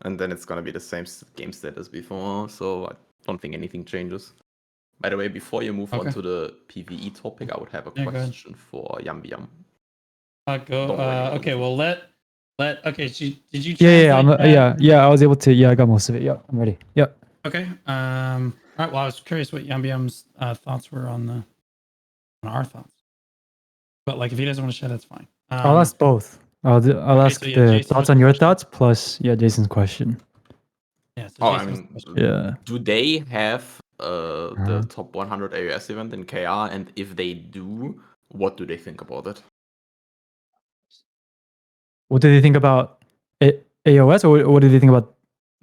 and then it's gonna be the same game state as before. So I don't think anything changes. By the way, before you move on to the PVE topic, I would have a question for Yambyam. Okay, well okay. Did you? Yeah. I was able to. Yeah, I got most of it. Yeah, I'm ready. Yeah. Okay. All right. Well, I was curious what Yambyam's thoughts were on our thoughts. But if he doesn't want to share, that's fine. I'll ask both. I'll ask the Jason, thoughts on your thoughts plus Jason's question. Yeah. So do they have the top 100 AOS event in KR? And if they do, what do they think about it? What do they think about AOS, or what do they think about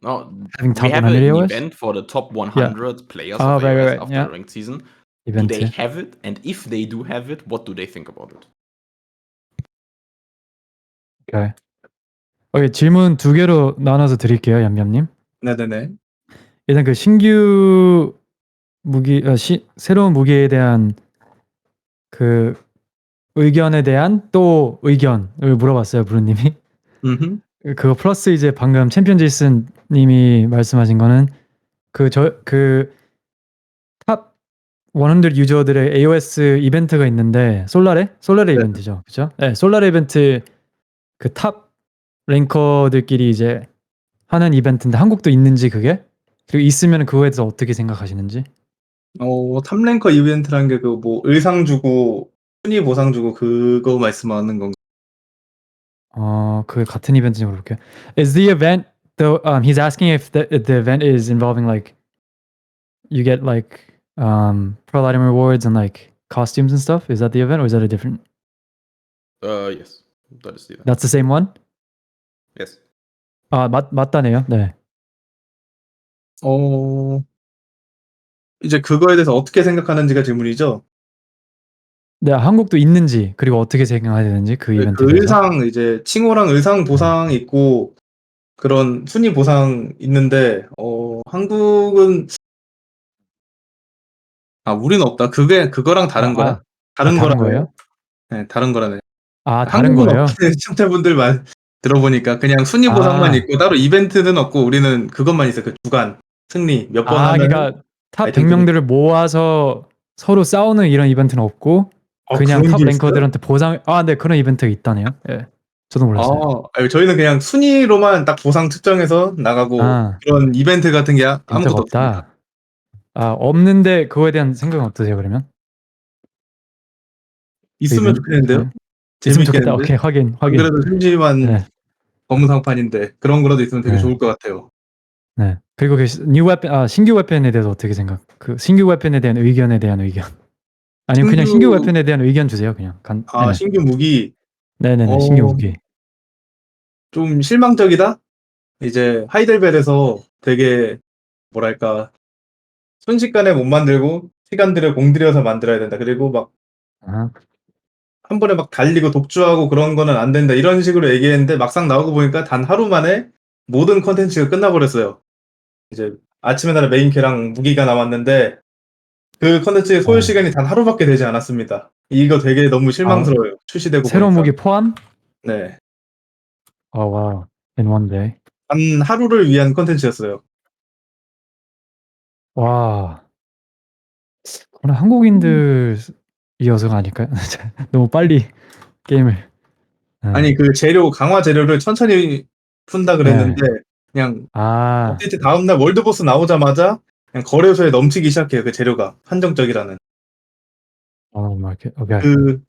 having top 100 AOS? Event for the top 100 players of AOS after the ranked season. Do they have it? And if they do have it, what do they think about it? Okay, 질문 2개로 나눠서 드릴게요, 얌얌님. 네네네. 일단 그 신규 무기, 새로운 무기에 대한 그 의견에 대한 또 의견을 물어봤어요, 브루님이. 그거 플러스 이제 방금 챔피언 제이슨 님이 말씀하신 거는 그 탑 100 유저들의 AOS 이벤트가 있는데 솔라레 네. 이벤트죠. 그죠? 네, 솔라레 이벤트 그 탑 랭커들끼리 이제 하는 이벤트인데 한국도 있는지 그게? 그리고 있으면 그거에 대해서 어떻게 생각하시는지? 탑랭커 이벤트라는 게 그 뭐 의상 주고 순위 보상 주고 그거 말씀하는 건가? 그 같은 이벤트인지 모르겠어요. Is the event though? He's asking if the event is involving like you get like pro item rewards and like costumes and stuff. Is that the event or is that a different? Yes, that is the event. That's the same one. Yes. 맞다네요. 네. 이제 그거에 대해서 어떻게 생각하는지가 질문이죠. 네, 한국도 있는지 그리고 어떻게 생각해야 되는지 그 네, 이벤트에 그 대해서. 의상 이제 칭호랑 의상 보상 있고 그런 순위 보상 있는데 한국은 우리는 없다. 그거랑 다른 거야? 다른 다른 거라네요. 거예요? 네, 다른 거라네. 다른 한국은 거예요? 없다는 시청자분들 말 들어보니까 그냥 순위 보상만 있고 따로 이벤트는 없고 우리는 그것만 있어요. 그 주간 승리 몇 번 하면 그러니까 탑 100명들을 모아서 서로 싸우는 이런 이벤트는 없고 그냥 그런 탑 게 랭커들한테 보상 네, 그런 이벤트가 있다네요. 예. 저도 몰랐어요. 저희는 그냥 순위로만 딱 보상 측정해서 나가고 그런 이벤트 같은 게 아무것도 없습니다. 없는데 그거에 대한 생각은 어떠세요, 그러면? 있으면 좋겠는데요? 있으면 좋겠다. 재밌겠는데? 오케이, 확인. 안 그래도 심심한 네. 검은상판인데 그런 거라도 있으면 되게 좋을 것 같아요. 네. 그리고 신규 웨폰에 대해서 어떻게 생각? 그 신규 웨폰에 대한 의견에 대한 의견. 아니면 그냥 신규 웨폰에 대한 의견 주세요, 그냥. 네네. 신규 무기. 네네네, 신규 무기. 좀 실망적이다? 이제 하이델벨에서 되게 뭐랄까 순식간에 못 만들고 시간 들여 공들여서 만들어야 된다. 그리고 막 한 번에 막 달리고 독주하고 그런 거는 안 된다. 이런 식으로 얘기했는데 막상 나오고 보니까 단 하루 만에 모든 컨텐츠가 끝나버렸어요. 이제 아침에 나라 메인캐랑 무기가 나왔는데 그 컨텐츠의 소요 시간이 단 하루밖에 되지 않았습니다. 이거 되게 너무 실망스러워요. 출시되고 새로운 보니까. 무기 포함? 네. 와우. In one day. 단 하루를 위한 컨텐츠였어요. 와. 그건 한국인들이어서가 아닐까요? 너무 빨리 게임을. 아니 그 강화 재료를 천천히 푼다 그랬는데 그냥 업데이트 다음날 월드보스 나오자마자 그냥 거래소에 넘치기 시작해요. 그 재료가 한정적이라는. Okay.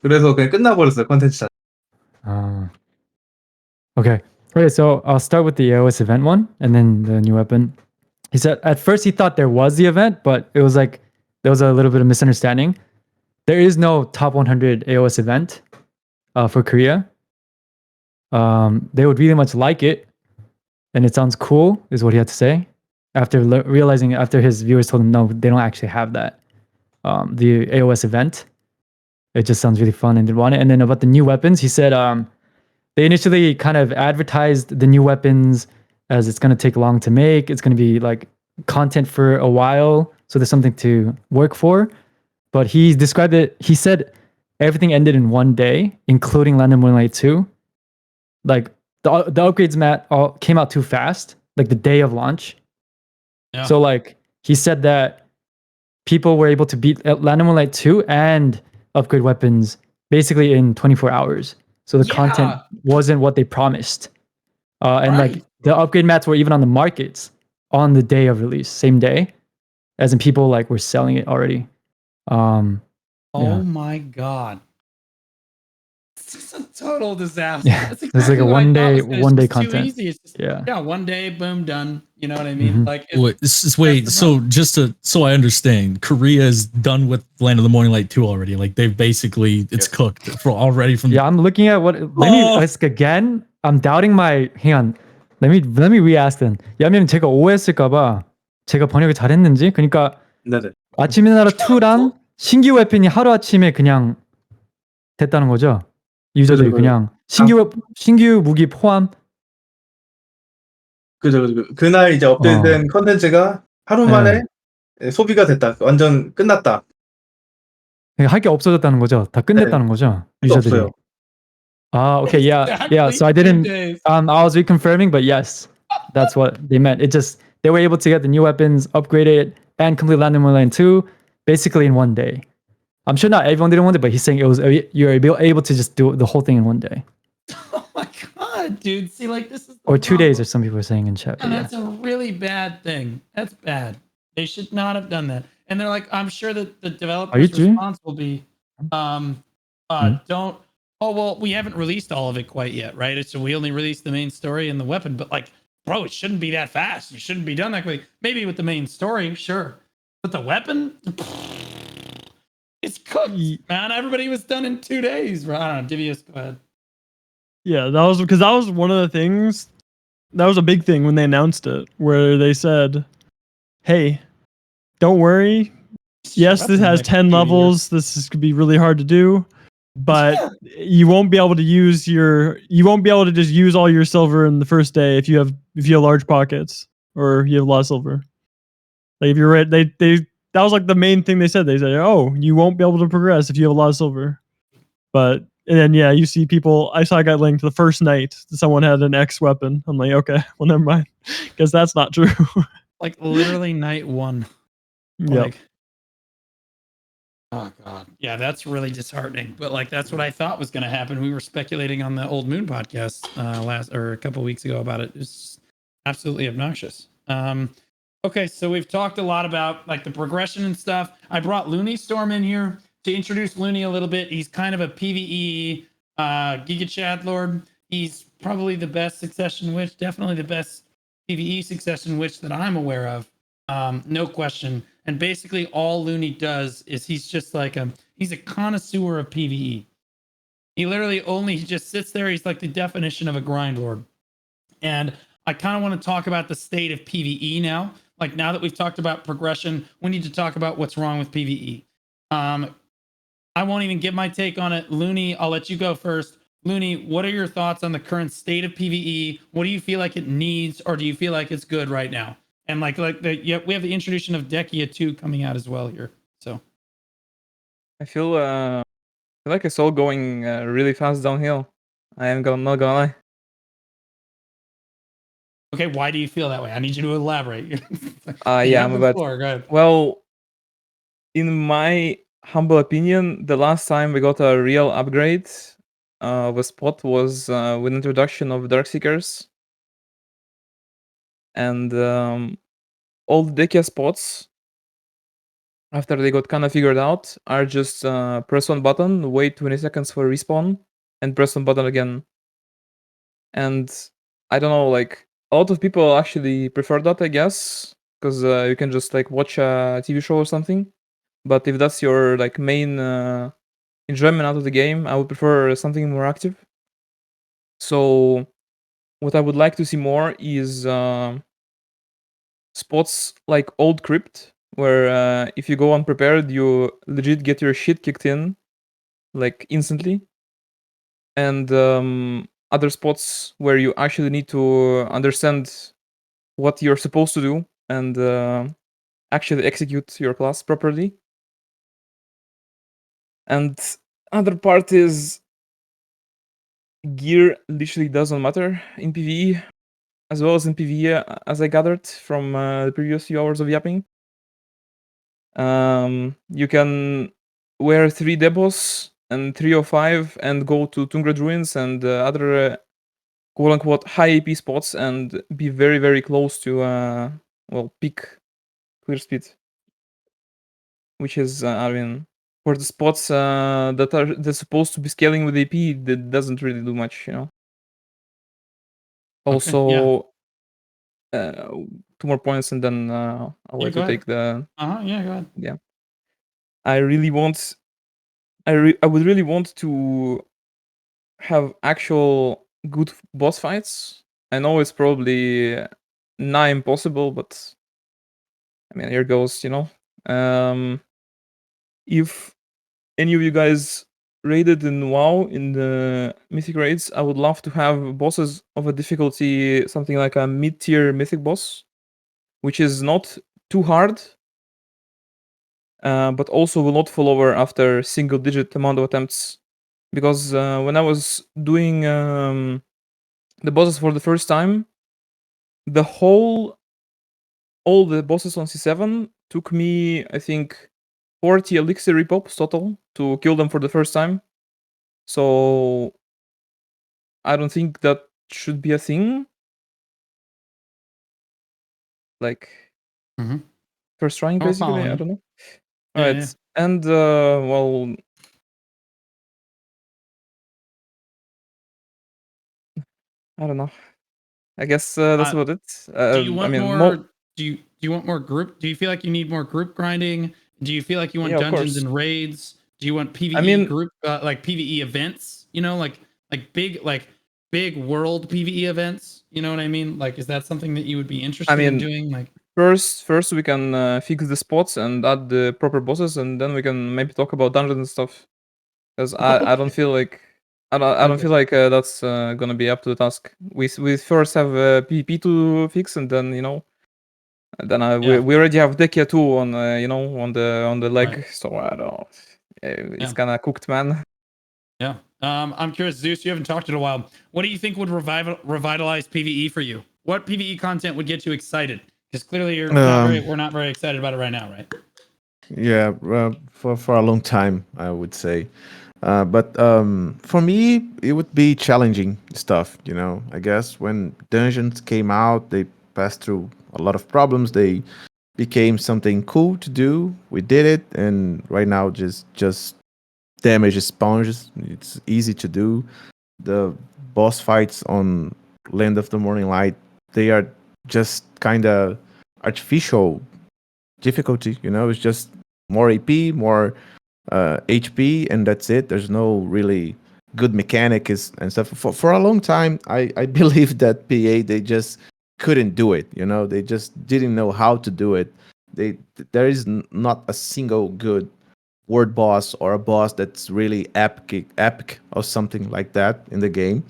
그래서 그냥 끝나버렸어요 컨텐츠. Okay. Right, so I'll start with the AOS event one and then the new weapon. He said at first he thought there was the event, but it was like there was a little bit of misunderstanding. There is no top 100 AOS event for Korea. They would really much like it, and it sounds cool, is what he had to say. After realizing, after his viewers told him, no, they don't actually have that. The AOS event. It just sounds really fun and didn't want it. And then about the new weapons, he said they initially kind of advertised the new weapons as it's going to take long to make. It's going to be like content for a while. So there's something to work for. But he described it, he said everything ended in one day, including Land of Moonlight 2. Like the upgrades came out too fast, like the day of launch. Yeah. So like he said that people were able to beat Land of Moonlight 2 and upgrade weapons basically in 24 hours. So the content wasn't what they promised. And like the upgrade mats were even on the markets on the day of release, same day, as in people like were selling it already. My God. It's a total disaster. Yeah, exactly it's like a one day content. Too easy. It's just, one day, boom, done. You know what I mean? Mm-hmm. Like, so I understand. Korea is done with Land of the Morning Light 2 already. Like they've basically cooked for already from. Yeah, I'm looking at what. Let me ask again. I'm doubting my. Hang on. Let me re-ask then. 야면 제가 오해했을까봐 제가 번역을 잘했는지. 그러니까 아침의 나라 2랑 신규 웨폰이 하루 아침에 그냥 됐다는 거죠. 유저들이 그냥 신규 무기 포함. 그죠. 그날 이제 업데이트된 컨텐츠가 하루 만에 소비가 됐다. 완전 끝났다. 할 게 없어졌다는 거죠. 다 끝냈다는 거죠. 유저들이. 없어요. Okay, yeah. So I didn't. I was reconfirming, but yes, that's what they meant. It just they were able to get the new weapons, upgrade it, and complete Landing Lane 2 basically in one day. I'm sure not everyone did it in one day, but he's saying it was you're able to just do the whole thing in one day. Oh my god, dude! See, like this is or 2 days, or some people are saying in chat. And that's a really bad thing. That's bad. They should not have done that. And they're like, I'm sure that the developer's response will be, don't. Oh well, we haven't released all of it quite yet, right? So we only released the main story and the weapon. But like, bro, it shouldn't be that fast. You shouldn't be done that quickly. Maybe with the main story, sure, but the weapon, it's cooked, man. Everybody was done in 2 days. I don't know. Divios, go ahead. Yeah, that was because that was one of the things. That was a big thing when they announced it, where they said, "Hey, don't worry. Yes, this has 10 levels. This is could be really hard to do, but you won't be able to use you won't be able to just use all your silver in the first day if you have large pockets or you have a lot of silver. Like if you're right, they that was like the main thing they said. They said, "Oh, you won't be able to progress if you have a lot of silver." But and then yeah, you see people. I saw a guy linked the first night someone had an X weapon. I'm like, okay, well never mind, because that's not true. Like literally night 1. Yep. Oh god, yeah, that's really disheartening. But like, that's what I thought was going to happen. We were speculating on the Old Moon podcast a couple weeks ago about it. It's absolutely obnoxious. Okay, so we've talked a lot about like the progression and stuff. I brought LoonyStorm in here to introduce Loony a little bit. He's kind of a PVE Giga Chad Lord. He's probably the best Succession Witch, definitely the best PVE Succession Witch that I'm aware of. No question. And basically all Loony does is he's just like he's a connoisseur of PVE. He just sits there. He's like the definition of a grind lord. And I kind of want to talk about the state of PVE now. Like now that we've talked about progression, we need to talk about what's wrong with PVE. I won't even give my take on it. Loony, I'll let you go first. Loony, what are your thoughts on the current state of PVE? What do you feel like it needs, or do you feel like it's good right now? And we have the introduction of Dekia 2 coming out as well here. So I feel like it's all going really fast downhill. I am not gonna lie. Okay, why do you feel that way? I need you to elaborate. Yeah, I'm about. Go ahead. Well, in my humble opinion, the last time we got a real upgrade of a spot was with introduction of Darkseekers. And all the Dekia spots, after they got kind of figured out, are just press one button, wait 20 seconds for respawn, and press one button again. And I don't know, like, a lot of people actually prefer that, I guess, because you can just like watch a TV show or something. But if that's your like main enjoyment out of the game, I would prefer something more active. So what I would like to see more is spots like Old Crypt, where if you go unprepared, you legit get your shit kicked in like instantly. And other spots where you actually need to understand what you're supposed to do and actually execute your class properly. And other part is gear literally doesn't matter in PvE, as well as in PvE, as I gathered from the previous few hours of yapping. You can wear 3 Debos and 305 and go to Tungrad Ruins and other quote-unquote high AP spots and be very, very close to, peak clear speed. Which is, for the spots that's supposed to be scaling with AP, that doesn't really do much, you know. Also, 2 more points and then I'll let you take the... go ahead. Yeah. I would really want to have actual good boss fights. I know it's probably nigh impossible, but I mean, here goes, you know. If any of you guys raided in WoW in the Mythic raids, I would love to have bosses of a difficulty, something like a mid-tier Mythic boss, which is not too hard, but also will not fall over after single-digit amount of attempts. because when I was doing the bosses for the first time, all the bosses on C7 took me, I think, 40 elixir repops total to kill them for the first time. So I don't think that should be a thing. Like first trying, basically. I don't know. All right, yeah. And well, I don't know. I guess that's about it. Do you want more? Do you want more group? Do you feel like you need more group grinding? Do you feel like you want dungeons and raids? Do you want PVE group like PVE events? You know, like big world PVE events. You know what I mean? Like, is that something that you would be interested in doing? Like, first we can fix the spots and add the proper bosses, and then we can maybe talk about dungeons and stuff. Because I don't feel like I don't feel like that's gonna be up to the task. We first have PvP to fix, and then then we already have Dekia 2 on on the leg. Right. So I don't know. It's kind of cooked, man. Yeah. I'm curious, Zeus. You haven't talked in a while. What do you think would revitalize PVE for you? What PVE content would get you excited? Because clearly we're not very excited about it right now, right? Yeah, for a long time, I would say. But for me, it would be challenging stuff. I guess when dungeons came out, they passed through a lot of problems. They became something cool to do. We did it, and right now, just damage sponges. It's easy to do. The boss fights on Land of the Morning Light, they are just kind of artificial difficulty. It's just more AP, more HP, and that's it. There's no really good mechanic and stuff. For a long time, I believe that PA, they just couldn't do it. They just didn't know how to do it. There is not a single good word boss or a boss that's really epic or something like that in the game.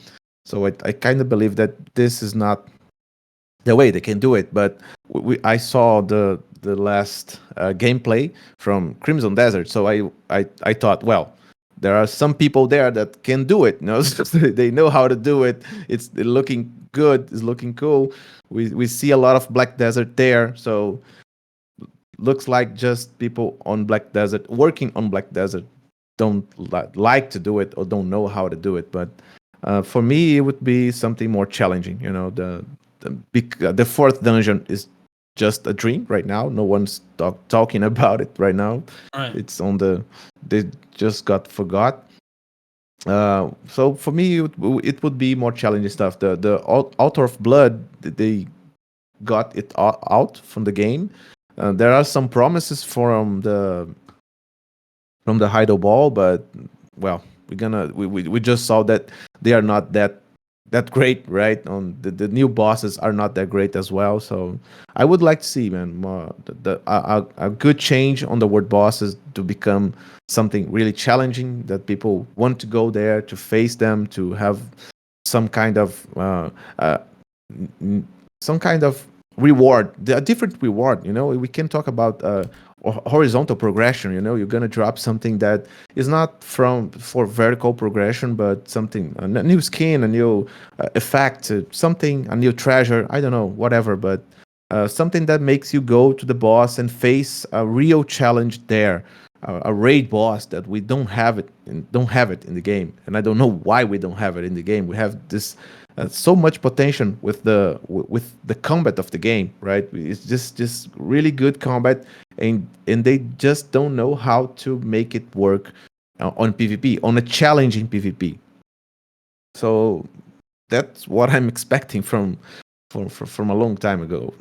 So I kind of believe that this is not the way they can do it. But I saw the last gameplay from Crimson Desert, so I thought, well, there are some people there that can do it. They know how to do it. It's looking good. It's looking cool. We see a lot of Black Desert there, so looks like just people on Black Desert working on Black Desert don't like to do it or don't know how to do it. But for me, it would be something more challenging. The fourth dungeon is just a dream right now. No one's talking about it right now. Right. It's they just got forgot. So for me, it would be more challenging stuff. The Altar of Blood, they got it out from the game. There are some promises from the Heido Ball, but well, we just saw that they are not that great, right? On the new bosses are not that great as well. So I would like to see, man, a good change on the word bosses to become something really challenging that people want to go there to face them, to have some kind of reward, a different reward. We can talk about horizontal progression. You're gonna drop something that is not for vertical progression, but something, a new skin, a new effect, a new treasure, I don't know, whatever, but something that makes you go to the boss and face a real challenge there, a raid boss that we don't have it in the game. And I don't know why we don't have it in the game. We have this so much potential with the combat of the game, right? It's just really good combat, and they just don't know how to make it work on PvP, on a challenging PvP. So that's what I'm expecting from a long time ago.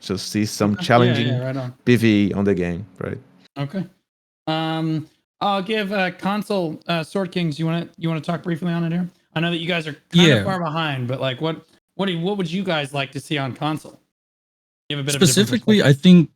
To see some challenging right on. PvE on the game, right? Okay. I'll give console SwordKings. You want to talk briefly on it here? I know that you guys are kind of far behind, but like, what would you guys like to see on console? You have a bit specifically, I think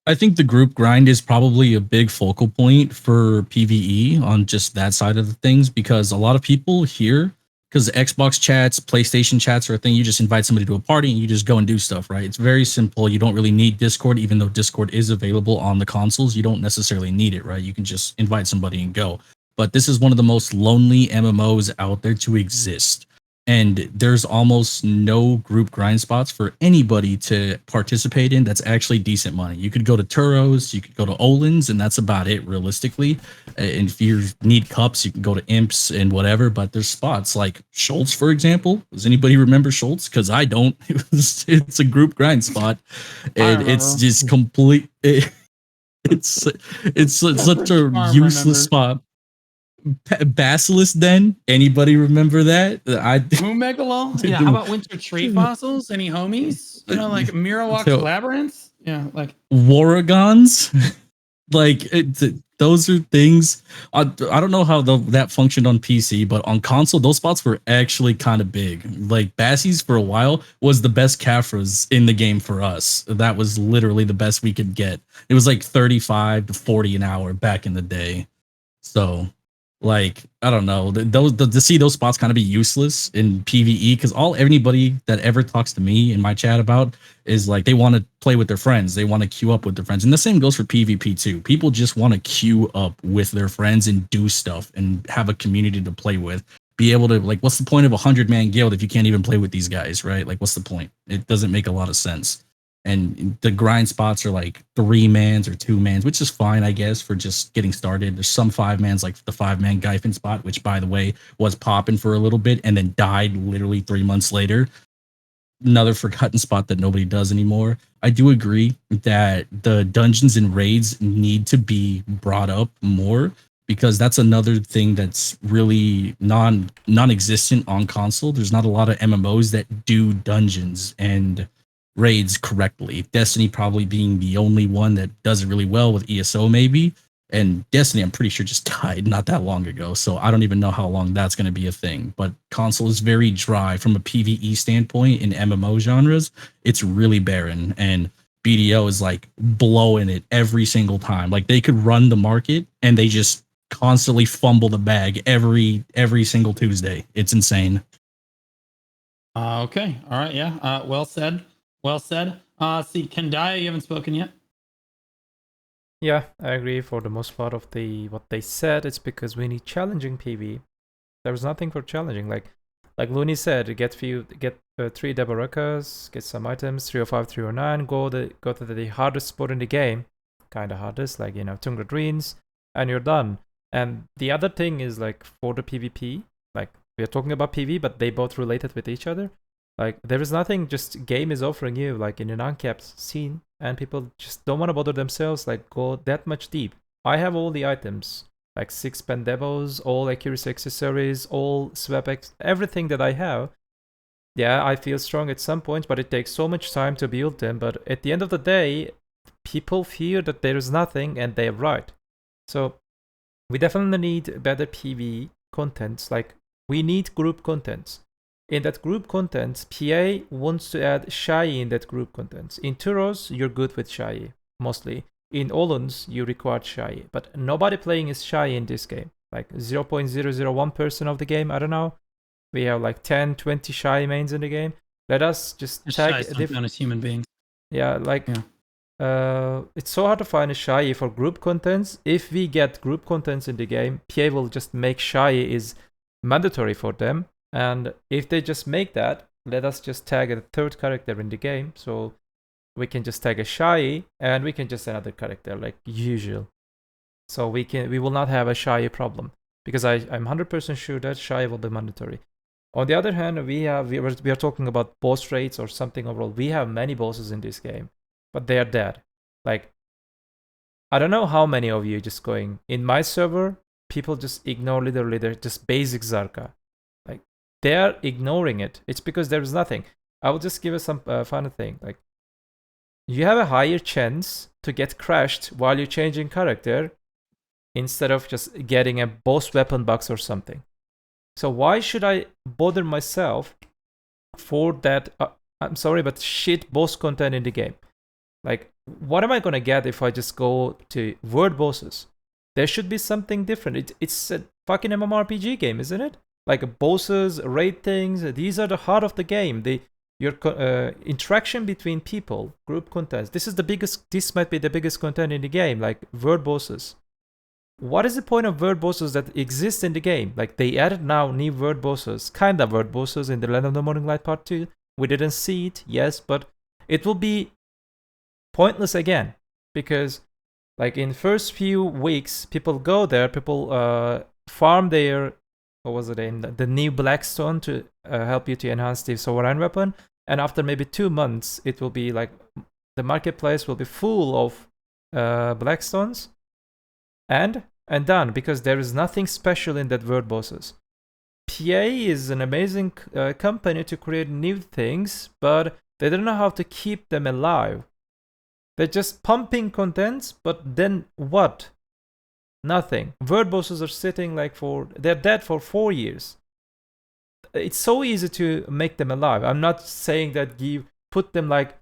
the group grind is probably a big focal point for PvE on just that side of the things, because a lot of people here, because Xbox chats, PlayStation chats are a thing. You just invite somebody to a party and you just go and do stuff, right? It's very simple. You don't really need Discord, even though Discord is available on the consoles. You don't necessarily need it, right? You can just invite somebody and go. but this is one of the most lonely MMOs out there to exist. And there's almost no group grind spots for anybody to participate in that's actually decent money. You could go to Turos, you could go to Olins, and that's about it realistically. And if you need cups, you can go to Imps and whatever, but there's spots like Schultz, for example. Does anybody remember Schultz? Because I don't. It's a group grind spot, and it's just complete. It's such a useless spot. Basilisk Den? Anybody remember that? Moon Megalol? Yeah, how about Winter Tree Fossils? Any homies? You know, like Mirawak's Labyrinth? Yeah, like Waragons? Like, those are things. I don't know how that functioned on PC, but on console, those spots were actually kind of big. Like, Bassies for a while was the best Kafras in the game for us. That was literally the best we could get. It was like 35 to 40 an hour back in the day. So, like, I don't know, to see those spots kind of be useless in PvE, because anybody that ever talks to me in my chat about is like they want to play with their friends, they want to queue up with their friends, and the same goes for PvP too. People just want to queue up with their friends and do stuff and have a community to play with. Be able to, like, what's the point of 100-man guild if you can't even play with these guys, right? Like, what's the point? It doesn't make a lot of sense. And the grind spots are like 3-mans or 2-mans, which is fine, I guess, for just getting started. There's some 5-mans, like the 5-man Gyfin spot, which, by the way, was popping for a little bit and then died literally 3 months later. Another forgotten spot that nobody does anymore. I do agree that the dungeons and raids need to be brought up more, because that's another thing that's really non-existent on console. There's not a lot of MMOs that do dungeons and raids correctly. Destiny probably being the only one that does it really well, with ESO maybe. And Destiny, I'm pretty sure, just died not that long ago. So I don't even know how long that's going to be a thing. But console is very dry from a PvE standpoint in MMO genres. It's really barren. And BDO is like blowing it every single time. Like, they could run the market and they just constantly fumble the bag every single Tuesday. It's insane. Okay. All right. Yeah. Well said. Well said. See, Quendya, you haven't spoken yet. Yeah, I agree for the most part of what they said. It's because we need challenging PvE. There's nothing for challenging. Like Loony said, get 3 Dabarakas, get some items, 305, 309, go to the hardest spot in the game, kind of hardest, like, you know, Tungra Greens, and you're done. And the other thing is, like, for the PvP, like, we are talking about PvE, but they both related with each other. Like, there is nothing just game is offering you, like, in an uncapped scene, and people just don't want to bother themselves, like, go that much deep. I have all the items, like 6 Pendevos, all accuracy accessories, all swap everything that I have. Yeah, I feel strong at some point, but it takes so much time to build them. But at the end of the day, people fear that there is nothing, and they're right. So we definitely need better PvE contents. Like, we need group contents. In that group content, PA wants to add SHAI in that group content. In Turos, you're good with SHAI, mostly. In Olons, you require SHAI. But nobody playing is SHAI in this game. Like 0.001% of the game, I don't know. We have like 10, 20 SHAI mains in the game. Let us just tag different as human beings. Yeah, like it's so hard to find a SHAI for group contents. If we get group contents in the game, PA will just make SHAI is mandatory for them. And if they just make that, let us just tag a 3rd character in the game. So we can just tag a SHAI and we can just another character like usual. So we will not have a SHAI problem, because I'm 100% sure that SHAI will be mandatory. On the other hand, we are talking about boss rates or something overall. We have many bosses in this game, but they are dead. Like, I don't know how many of you just going in my server, people just ignore literally they're just basic Zarka. They're ignoring it. It's because there's nothing. I will just give you some fun thing. Like, you have a higher chance to get crashed while you're changing character instead of just getting a boss weapon box or something. So why should I bother myself for that? I'm sorry, but shit boss content in the game. Like, what am I gonna get if I just go to word bosses? There should be something different. It's a fucking MMORPG game, isn't it? Like, bosses, raid things, these are the heart of the game. Your interaction between people, group contents. This might be the biggest content in the game, like word bosses. what is the point of word bosses that exist in the game? Like, they added now new word bosses, kind of word bosses in the Land of the Morning Light Part 2. We didn't see it, yes, but it will be pointless again. Because, like, in first few weeks, people go there, people farm their, what was it, the new Blackstone to help you to enhance the Sovereign weapon. And after maybe 2 months, it will be like, the marketplace will be full of Blackstones. And done, because there is nothing special in that word bosses. PA is an amazing company to create new things, but they don't know how to keep them alive. They're just pumping contents, but then what? Nothing. Word bosses are sitting like they're dead for 4 years. It's so easy to make them alive. I'm not saying that put them like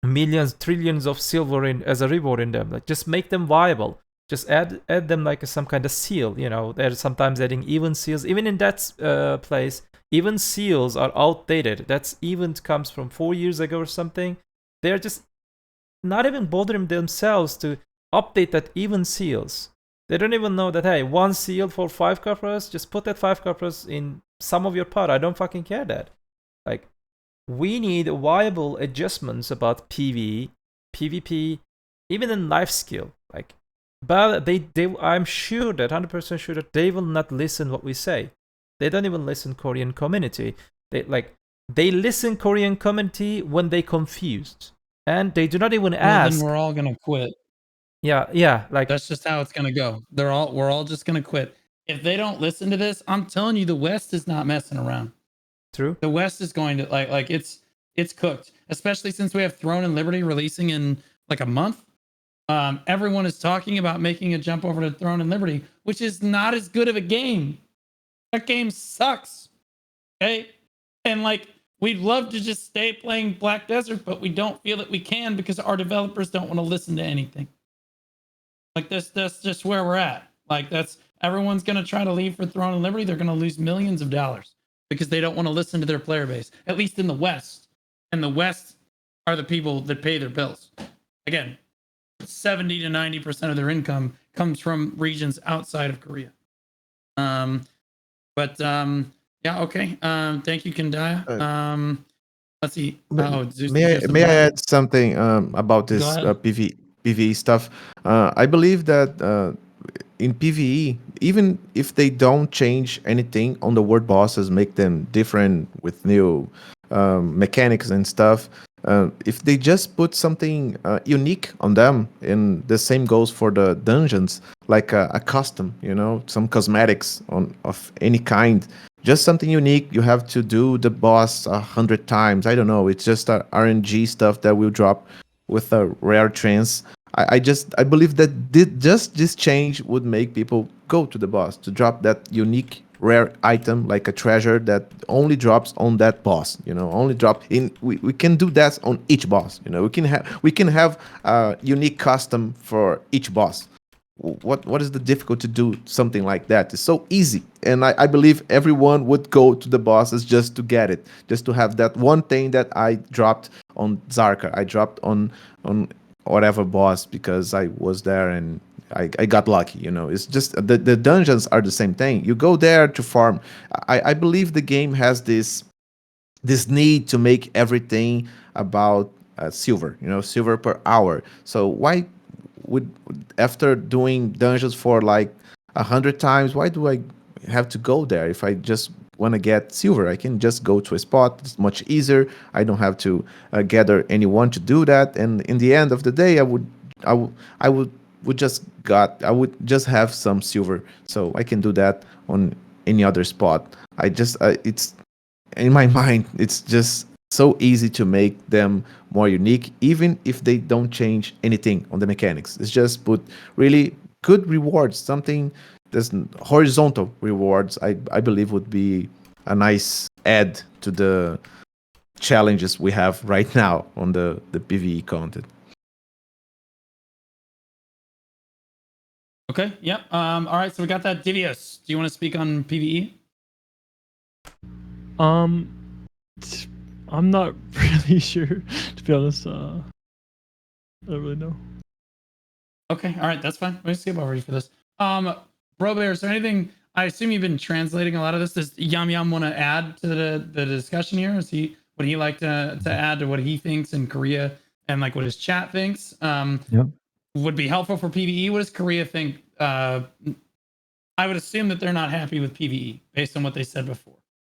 millions, trillions of silver in as a reward in them. Like, just make them viable. Just add them like some kind of seal. They're sometimes adding even seals. Even in that place, even seals are outdated. That event comes from 4 years ago or something. They're just not even bothering themselves to update that even seals. They don't even know that, hey, 1 seal for 5 corpus, just put that 5 corpus in some of your pot. I don't fucking care that. Like, we need viable adjustments about PvE, PvP, even in life skill. Like, but I'm sure that 100% sure that they will not listen what we say. They don't even listen Korean community. They listen Korean community when they confused, and they do not even ask. Then we're all gonna quit. Yeah. Like, that's just how it's gonna go. We're all just gonna quit if they don't listen to this. I'm telling you, the West is not messing around. True. The West is going to like it's cooked, especially since we have Throne and Liberty releasing in like a month. Everyone is talking about making a jump over to Throne and Liberty, which is not as good of a game. That game sucks. Okay, and like, we'd love to just stay playing Black Desert, but we don't feel that we can because our developers don't want to listen to anything. Like, that's just where we're at. Like, everyone's gonna try to leave for Throne and Liberty. They're gonna lose millions of dollars because they don't want to listen to their player base, at least in the West. And the West are the people that pay their bills. Again, 70 to 90% of their income comes from regions outside of Korea. Yeah, okay. Thank you, Quendya. Let's see. May I add something about this PvE stuff? I believe that in PvE, even if they don't change anything on the word bosses, make them different with new mechanics and stuff, if they just put something unique on them, and the same goes for the dungeons, like a custom, some cosmetics of any kind, just something unique. You have to do the boss 100 times. I don't know. It's just RNG stuff that will drop with a rare trance. I believe that just this change would make people go to the boss to drop that unique rare item, like a treasure that only drops on that boss. Only drop in. We can do that on each boss. We can have a unique custom for each boss. What is the difficult to do something like that? It's so easy, and I believe everyone would go to the bosses just to get it, just to have that one thing that I dropped on Zarka, I dropped on whatever boss because I was there and I got lucky. It's just the dungeons are the same thing. You go there to farm. I believe the game has this need to make everything about silver, silver per hour. So why would, after doing dungeons for like 100 times, why do I have to go there? If I just want to get silver, I can just go to a spot. It's much easier. I don't have to gather anyone to do that. And in the end of the day, I would just have some silver, so I can do that on any other spot. It's in my mind, it's just so easy to make them more unique, even if they don't change anything on the mechanics. It's just put really good rewards, something that's horizontal rewards. I believe would be a nice add to the challenges we have right now on the PvE content. Okay. Yep. All right. So we got that. Divios, do you want to speak on PvE? I'm not really sure, to be honest. I don't really know. Okay. All right. That's fine. We'll skip over you for this. Brobear, is there anything? I assume you've been translating a lot of this. Does Yambyam want to add to the discussion here? Would he like to add to what he thinks in Korea and like what his chat thinks? Yep. Would be helpful for PVE. What does Korea think? I would assume that they're not happy with PVE based on what they said before,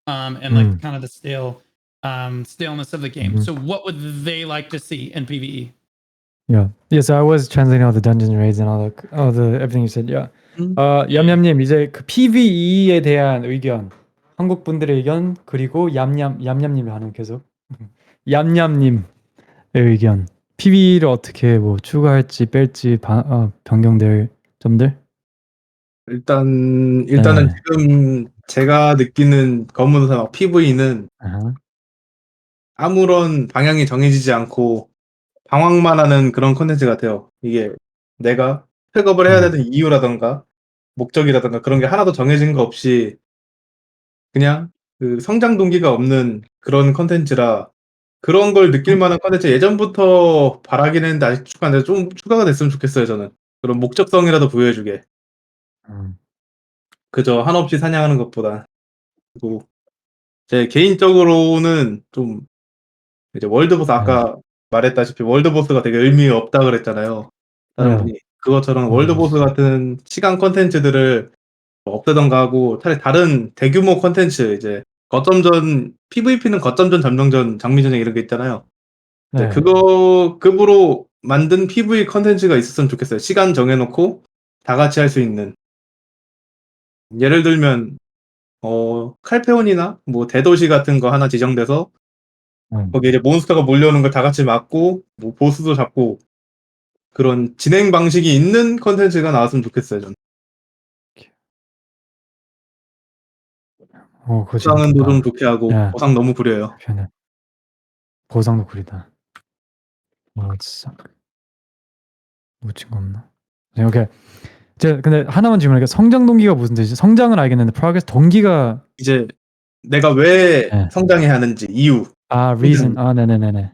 and like kind of the staleness of the game. So, what would they like to see in PVE? Yeah. So I was translating all the dungeon raids and all the everything you said. Yeah. 얌얌님 이제 그 PVE에 대한 의견, 한국 분들의 의견 그리고 얌얌님의 반응 계속. 얌얌님의 의견. PVE를 어떻게 뭐 추가할지 뺄지 변경될 점들? 일단은 네. 지금 제가 느끼는 검은사막 PV는 아무런 방향이 정해지지 않고 방황만 하는 그런 콘텐츠 같아요. 이게 내가 픽업을 해야 되는 이유라던가 목적이라던가 그런 게 하나도 정해진 거 없이 그냥 그 성장 동기가 없는 그런 콘텐츠라 그런 걸 느낄 만한 콘텐츠 예전부터 바라긴 했는데 아직 좀 추가가 됐으면 좋겠어요, 저는. 그런 목적성이라도 부여해주게. 그저 한없이 사냥하는 것보다. 그리고 제 개인적으로는 좀 이제 월드보스 아까 말했다시피 월드보스가 되게 의미가 없다 그랬잖아요. 다른 분이. 그것처럼 월드보스 같은 시간 콘텐츠들을 없애던가 하고 차라리 다른 대규모 콘텐츠 이제 거점전 PVP는 거점전, 점령전, 장미전쟁 이런 게 있잖아요. 네. 그거 급으로 만든 PV 콘텐츠가 있었으면 좋겠어요. 시간 정해놓고 다 같이 할 수 있는. 예를 들면 칼페온이나 뭐 대도시 같은 거 하나 지정돼서 거기 이제 몬스터가 몰려오는 걸 다 같이 막고 뭐 보스도 잡고 그런 진행 방식이 있는 콘텐츠가 나왔으면 좋겠어요, 저는. 보상은 좀 좋게 하고 보상 너무 구려요. 보상도 구리다. 진짜 놓친 거 없나? 네, 오케이. 제가 근데 하나만 질문할게요. 성장 동기가 무슨 뜻이지? 성장은 알겠는데 프로그레스 동기가 이제 내가 왜 성장해야 하는지 이유. reason. 네네네네.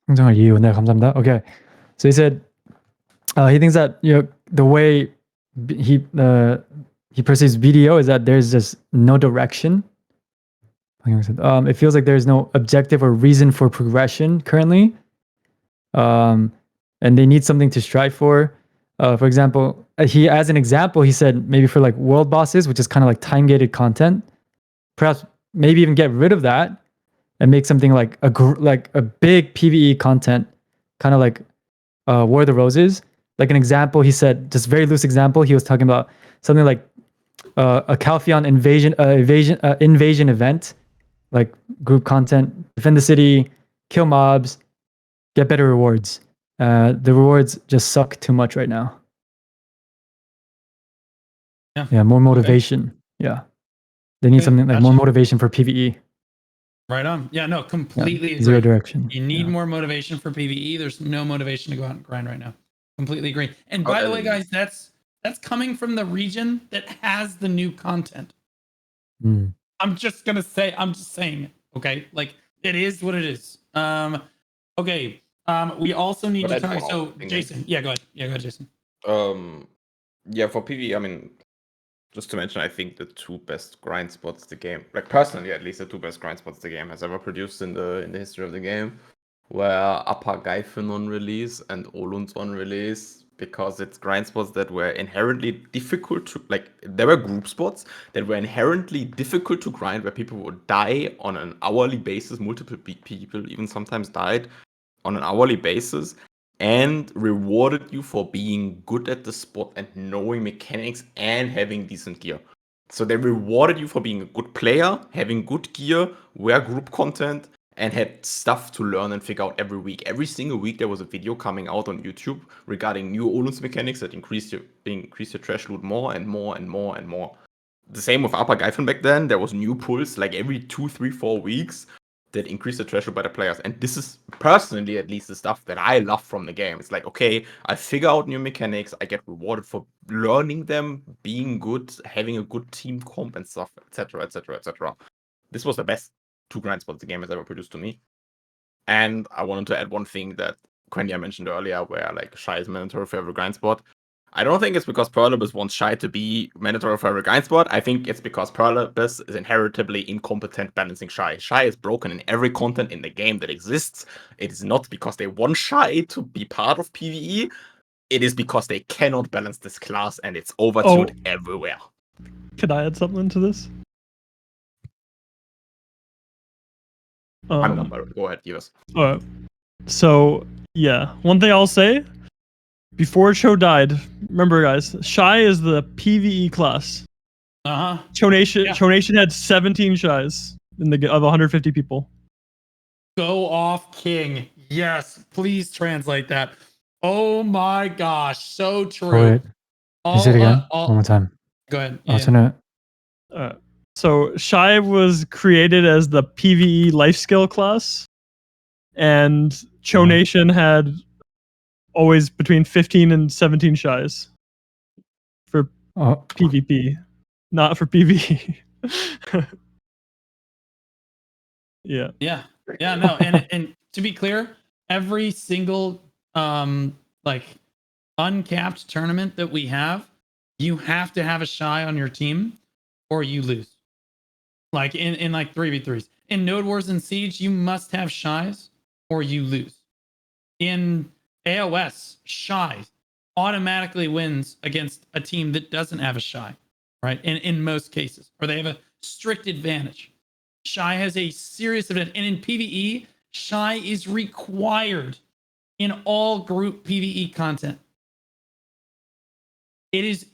성장할 이유. 네, 감사합니다. Okay. So he said he thinks that the way he perceives BDO is that there's just no direction. It feels like there's no objective or reason for progression currently. And they need something to strive for. For example, as an example, he said maybe for like world bosses, which is kind of like time-gated content, perhaps maybe even get rid of that and make something like a big PvE content, kind of like War of the Roses. Like an example, he said, just very loose example, he was talking about something like a Calpheon invasion event, like group content, defend the city, kill mobs, get better rewards. The rewards just suck too much right now. Yeah, more motivation. Okay. Yeah. They need something like more motivation for PvE. Right on. Yeah, no, completely agree. Zero direction. You need more motivation for PvE. There's no motivation to go out and grind right now. Completely agree. And by the way, guys, that's coming from the region that has the new content. I'm just saying it. Okay. Like it is what it is. Okay. We also need to talk. So Jason, go ahead. Yeah, go ahead, Jason. Yeah, for PvE, I mean, just to mention, I think the two best grind spots the game, like personally at least, the two best grind spots the game has ever produced in the history of the game, were Upper Gaifen on release and Olun's on release, because it's grind spots that were inherently difficult to, like, there were group spots that were inherently difficult to grind, where people would die on an hourly basis, multiple people even sometimes died on an hourly basis, and rewarded you for being good at the spot and knowing mechanics and having decent gear. So they rewarded you for being a good player, having good gear, wear group content, and had stuff to learn and figure out every week. Every single week there was a video coming out on YouTube regarding new Olun's mechanics that increase your trash loot more and more and more and more. The same with Upper Gaifen back then. There was new pulls like every 2, 3, 4 weeks that increase the threshold by the players. And this is personally at least the stuff that I love from the game. It's like, okay, I figure out new mechanics, I get rewarded for learning them, being good, having a good team comp and stuff, etc, etc, etc. This was the best two grind spots the game has ever produced to me. And I wanted to add one thing, that Quendya mentioned earlier, where like SHAI is mandatory for every grind spot. I don't think it's because Perlibus wants SHAI to be mandatory for every grind spot. I think it's because Perlibus is inheritably incompetent balancing SHAI. SHAI is broken in every content in the game that exists. It is not because they want SHAI to be part of PvE. It is because they cannot balance this class and it's overtuned everywhere. Could I add something to this? I'm not worried. Go ahead, Divios. Alright. So, yeah. One thing I'll say, before Cho died, remember guys, SHAI is the PvE class. Cho Nation had 17 SHAIs of 150 people. Go off, King. Yes, please translate that. Oh my gosh, so true. Wait, you say it again? One more time. Go ahead. So SHAI was created as the PvE life skill class, and Cho Nation had always between 15 and 17 SHAIs for PvP, not for PvE. Yeah. No, and to be clear, every single like uncapped tournament that we have, you have to have a SHAI on your team or you lose. Like in like 3v3s. In Node Wars and Siege, you must have SHAIs or you lose. In AOS, SHAI automatically wins against a team that doesn't have a SHAI, right? In most cases, or they have a strict advantage. SHAI has a serious advantage. And in PvE, SHAI is required in all group PvE content. It is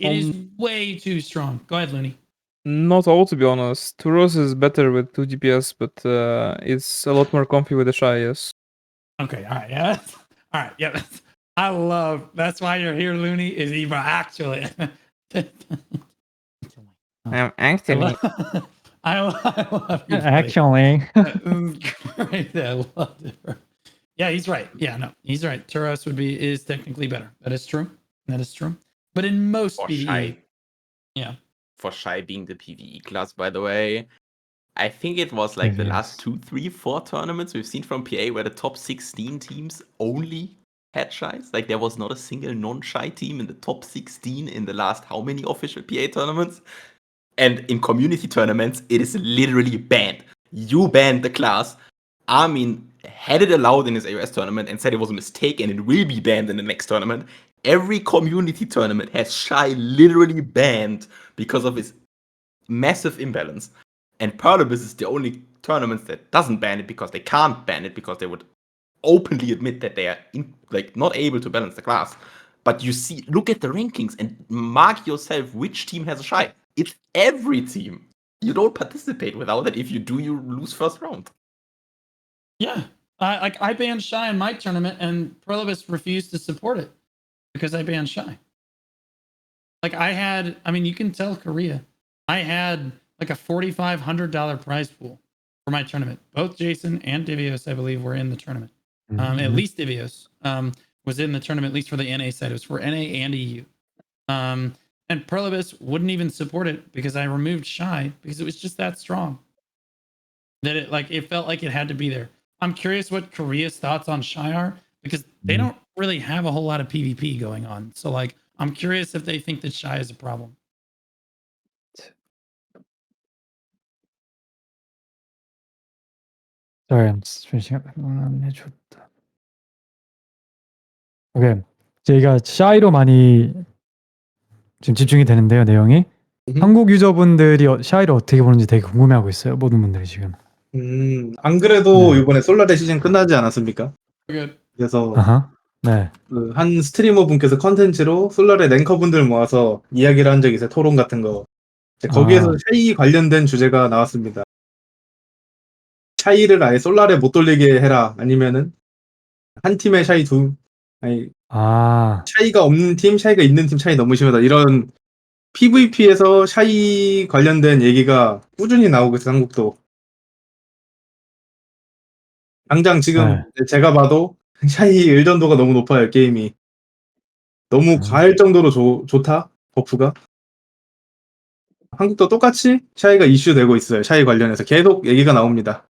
way too strong. Go ahead, Loony. Not all, to be honest. Turos is better with 2 DPS, but it's a lot more comfy with the SHAI, yes. Okay, all right, yeah. All right, yeah. I love, that's why you're here, Loony, is Eva actually. I'm actually. I love you. Actually. Great. I love it. Yeah, he's right. Yeah, no, he's right. Turos is technically better. That is true. But in most PvE, for SHAI being the PvE class, by the way, I think it was like the last 2, 3, 4 tournaments we've seen from PA where the top 16 teams only had SHAIs. Like there was not a single non-SHAI team in the top 16 in the last how many official PA tournaments? And in community tournaments, it is literally banned. You banned the class. Armin had it allowed in his AOS tournament and said it was a mistake and it will be banned in the next tournament. Every community tournament has SHAI literally banned because of its massive imbalance. And Perlibus is the only tournament that doesn't ban it because they can't ban it because they would openly admit that they are not able to balance the class. But you see, look at the rankings and mark yourself which team has a SHAI. It's every team. You don't participate without it. If you do, you lose first round. Yeah. I banned SHAI in my tournament and Perlibus refused to support it because I banned SHAI. Like you can tell Korea. I had like a $4,500 prize pool for my tournament. Both Jason and Divios, I believe, were in the tournament. At least Divios was in the tournament, at least for the NA side. It was for NA&EU. And Perlibus wouldn't even support it because I removed SHAI because it was just that strong. That it felt like it had to be there. I'm curious what Korea's thoughts on SHAI are because they don't really have a whole lot of PvP going on. So I'm curious if they think that SHAI is a problem. Sorry, I'm just finishing up. 오케이. 저희가 샤이로 많이 지금 집중이 되는데요, 내용이. 한국 유저분들이 샤이를 어떻게 보는지 되게 궁금해하고 있어요, 모든 분들이 지금. 안 그래도 이번에 솔라레 시즌 끝나지 않았습니까? 그래서 한 스트리머 분께서 컨텐츠로 솔라레 랭커 분들 모아서 이야기를 한 적이 있어요. 토론 같은 거. 거기에서 샤이 관련된 주제가 나왔습니다. 샤이를 아예 솔라레 못 돌리게 해라. 아니면은 한 팀에 샤이 샤이가 없는 팀, 샤이가 있는 팀 차이 너무 심하다. 이런 PVP에서 샤이 관련된 얘기가 꾸준히 나오고 있어요, 한국도. 당장 지금 제가 봐도 샤이 의존도가 너무 높아요, 게임이. 너무 과할 정도로 좋다, 버프가. 한국도 똑같이 샤이가 이슈되고 있어요, 샤이 관련해서. 계속 얘기가 나옵니다.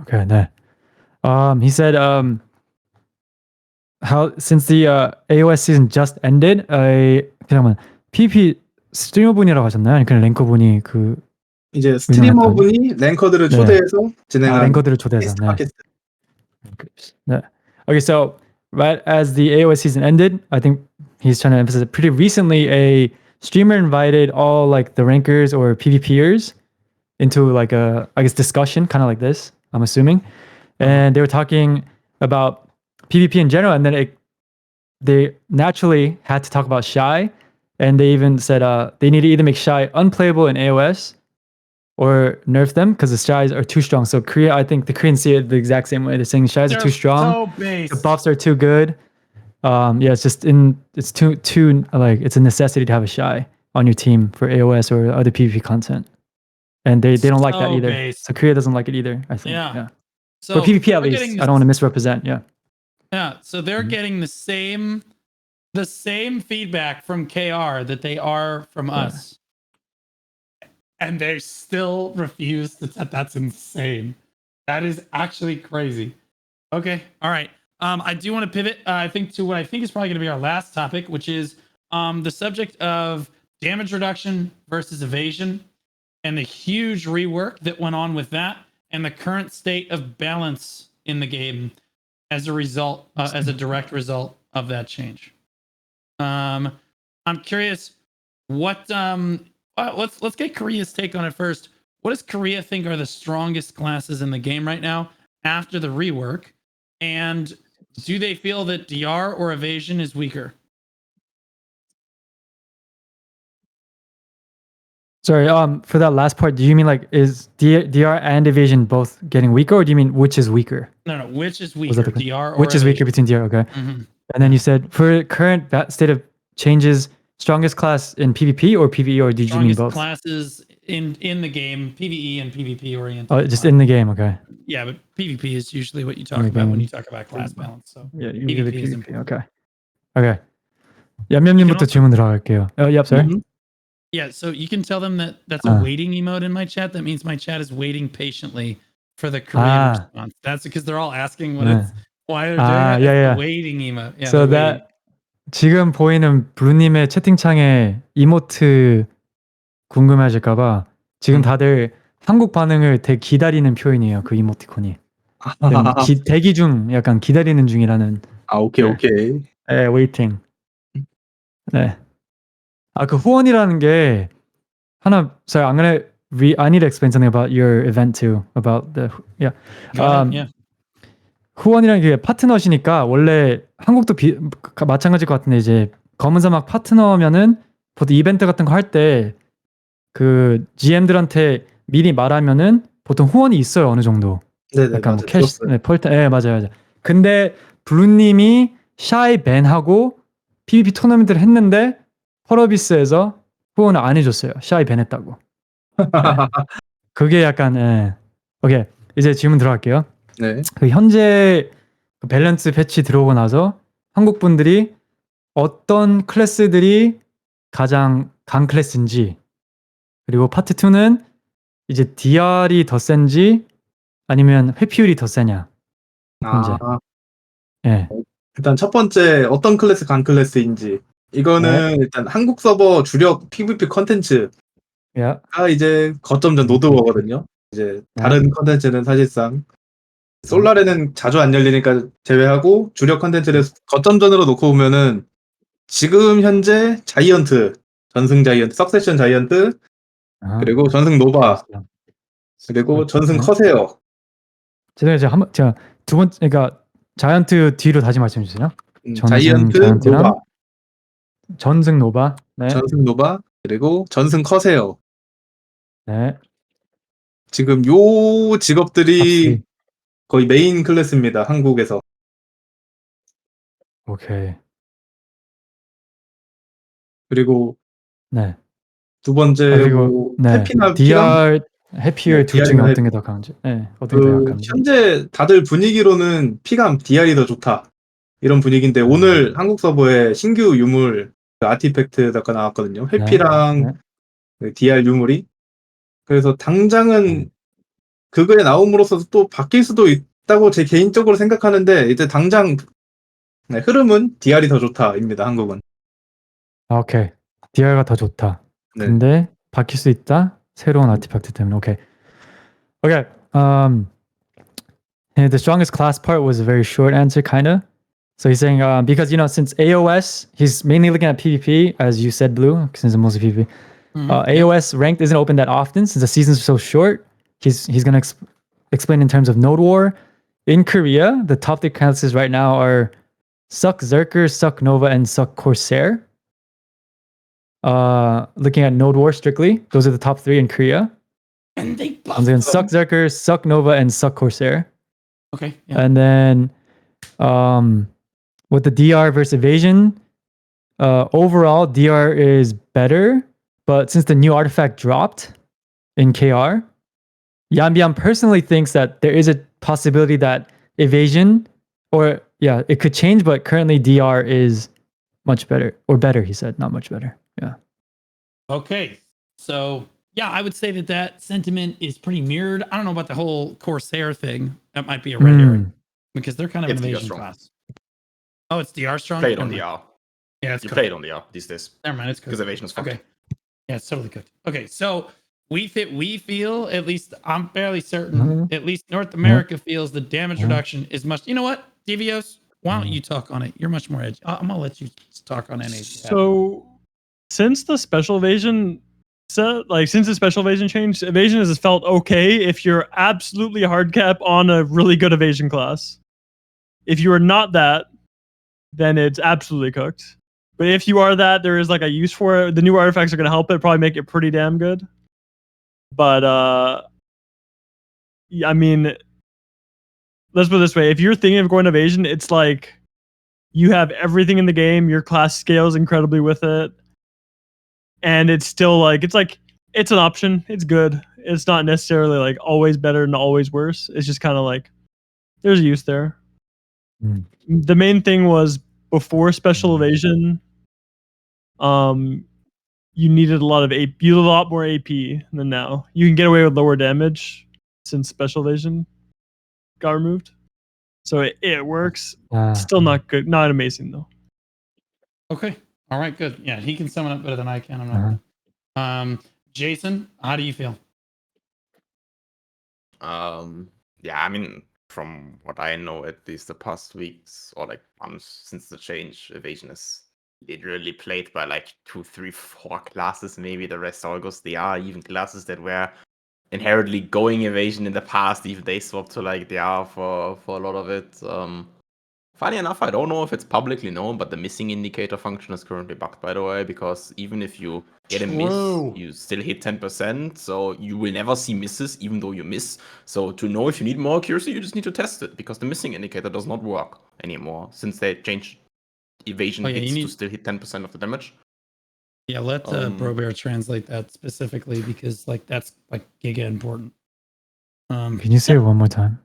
Okay, 네. He said how since the AOS season just ended, 잠깐만 PVP 스트리머분이라고 하셨나요? 아니 그냥 랭커분이 그 이제 스트리머분이 랭커들을 네. 초대해서 진행한 랭커들을 초대해서 네. 네. Okay, so right as the AOS season ended, I think he's trying to emphasize it. Pretty recently, a streamer invited all like the rankers or PvPers into like a, I guess, discussion, kind of like this, I'm assuming. And they were talking about PvP in general, and then they naturally had to talk about SHAI, and they even said they need to either make SHAI unplayable in AOS or nerf them because the SHAIs are too strong. So Korea, I think the Koreans see it the exact same way. They're saying SHAIs are too strong. The buffs are too good. Yeah, it's too like it's a necessity to have a SHAI on your team for AOS or other PvP content. And they don't like that either. Base. So Korea doesn't like it either, I think. Yeah. So for PvP at least. I don't want to misrepresent. Yeah. Yeah. So they're getting the same feedback from KR that they are from us. And they still refuse to that's insane. That is actually crazy. Okay. All right. I do want to pivot, I think, to what I think is probably going to be our last topic, which is the subject of damage reduction versus evasion and the huge rework that went on with that and the current state of balance in the game as a result, as a direct result of that change. I'm curious what let's get Korea's take on it first. What does Korea think are the strongest classes in the game right now after the rework? And do they feel that DR or evasion is weaker? Sorry, for that last part, do you mean like is DR and evasion both getting weaker, or do you mean which is weaker? No, which is weaker, DR or which is evasion? weaker between DR? Okay. Mm-hmm. And then you said for current state of changes, strongest class in PvP or PvE, or did you mean both? Classes in the game, PvE and PvP oriented. Oh, just in the game, okay. Yeah, but PvP is usually what you talk about when you talk about class balance. So yeah, PvP is important. Okay. 얌얌님부터 질문 들어갈게요. Yep, sorry. Mm-hmm. Yeah, so you can tell them that that's a waiting emote in my chat. That means my chat is waiting patiently for the Korean response. That's because they're all asking why they're doing it. It's a waiting emote. Yeah, so that 지금 보이는 블루님의 채팅창에 이모트 궁금해하실까봐 지금 다들 한국 반응을 되게 기다리는 표현이에요. 그 이모티콘이. 대기 중, 약간 기다리는 중이라는. 오케이. 네, waiting. 네. 그 후원이라는 게 sorry, I need to explain something about your event too. About the 후원이라는 게 파트너시니까 원래 한국도 마찬가지일 것 같은데 이제 검은 사막 파트너면은 보통 이벤트 같은 거 할 때 그 GM들한테 미리 말하면은 보통 후원이 있어요, 어느 정도. 네네. 약간 뭐 캐시, 펄트, 맞아요. 근데 블루님이 샤이 밴하고 PVP 토너먼트를 했는데 펄어비스에서 후원을 안 해줬어요. 샤이 밴했다고. 그게 약간 오케이, 이제 질문 들어갈게요. 네. 그 현재 그 밸런스 패치 들어오고 나서 한국 분들이 어떤 클래스들이 가장 강 클래스인지, 그리고 파트 2는 이제 DR이 더 센지 아니면 회피율이 더 세냐. 현재. 일단 첫 번째 어떤 클래스 강 클래스인지 이거는 일단 한국 서버 주력 PVP 컨텐츠가 이제 거점전 노드워거든요. 이제 다른 컨텐츠는 사실상 솔라레는 자주 안 열리니까 제외하고 주력 컨텐츠를 거점전으로 놓고 보면은 지금 현재 자이언트, 전승 자이언트, 석세션 자이언트, 그리고 전승 노바, 그리고 전승 커세어. 제가 두 번째, 그러니까 자이언트 뒤로 다시 말씀해 주세요. 자이언트, 노바. 전승 노바. 네. 전승 노바, 그리고 전승 커세어. 네. 지금 요 직업들이 거의 메인 클래스입니다. 한국에서. 오케이. 그리고 네. 두 번째 해피나 DR, 해피율 둘 중에 어떤 게 더 강한지. 네. 어떤 게 더 강한지. 현재 다들 분위기로는 피감 DR이 더 좋다. 이런 분위기인데 오늘 한국 서버에 신규 유물 아티팩트가 나왔거든요. 회피랑 DR 유물이. 그래서 당장은 그거에 나옴으로써 또 바뀔 수도 있다고 제 개인적으로 생각하는데 이제 당장 네, 흐름은 DR이 더 좋다입니다. 한국은. 오케이. DR가 더 좋다. 네. 근데 바뀔 수 있다. 새로운 아티팩트 때문에. 오케이. Okay. And the strongest class part was a very short answer, kind of. So he's saying because since AOS, he's mainly looking at PvP, as you said, Blue, since it's mostly PvP. AOS ranked isn't open that often since the seasons are so short. He's gonna explain in terms of Node War. In Korea, the top 3 classes right now are Suck Zerker, Suck Nova, and Suck Corsair. Looking at Node War strictly, those are the top 3 in Korea. And they And then Suck Zerker, Suck Nova, and Suck Corsair. Okay. Yeah. And then with the DR versus evasion, overall DR is better, but since the new artifact dropped in KR, Yambyam personally thinks that there is a possibility that evasion, or it could change, but currently DR is much better, or better, he said, not much better. Yeah. Okay. So yeah, I would say that sentiment is pretty mirrored. I don't know about the whole Corsair thing. That might be a red herring because they're kind of an evasion class. Oh, it's DR strong? Play it on DR. Yeah, it's you play it on DR these days. Never mind, it's good. Because evasion is fucked. Okay. Yeah, it's totally good. Okay, so we feel, at least I'm fairly certain, at least North America feels the damage reduction is much. You know what, Divios? Why don't you talk on it? You're much more edgy. I'm gonna let you talk on NA. So since the special evasion since the special evasion changed, evasion has felt okay if you're absolutely hard cap on a really good evasion class. If you are not that, then it's absolutely cooked. But if you are that, there is like a use for it. The new artifacts are going to help it, probably make it pretty damn good. But I mean, let's put it this way: if you're thinking of going evasion, it's like you have everything in the game. Your class scales incredibly with it. And it's still like it's an option. It's good. It's not necessarily like always better and always worse. It's just kind of like there's a use there. The main thing was before special evasion, you needed a lot of AP. You had a lot more AP than now. You can get away with lower damage since special evasion got removed. So it works. Still not good. Not amazing though. Okay. All right, good. Yeah, he can sum it up better than I can. I'm not. Jason, how do you feel? Yeah, I mean, from what I know, at least the past weeks or like months since the change, evasion is literally played by like 2, 3, 4 classes. Maybe the rest all goes. There are even classes that were inherently going evasion in the past. Even they swapped to like DR for a lot of it. Funny enough, I don't know if it's publicly known, but the missing indicator function is currently bugged, by the way, because even if you get a miss, you still hit 10%, so you will never see misses, even though you miss. So to know if you need more accuracy, you just need to test it, because the missing indicator does not work anymore, since they changed evasion hits to still hit 10% of the damage. Yeah, let Brobear translate that specifically, because like that's like giga important. Can you say it one more time?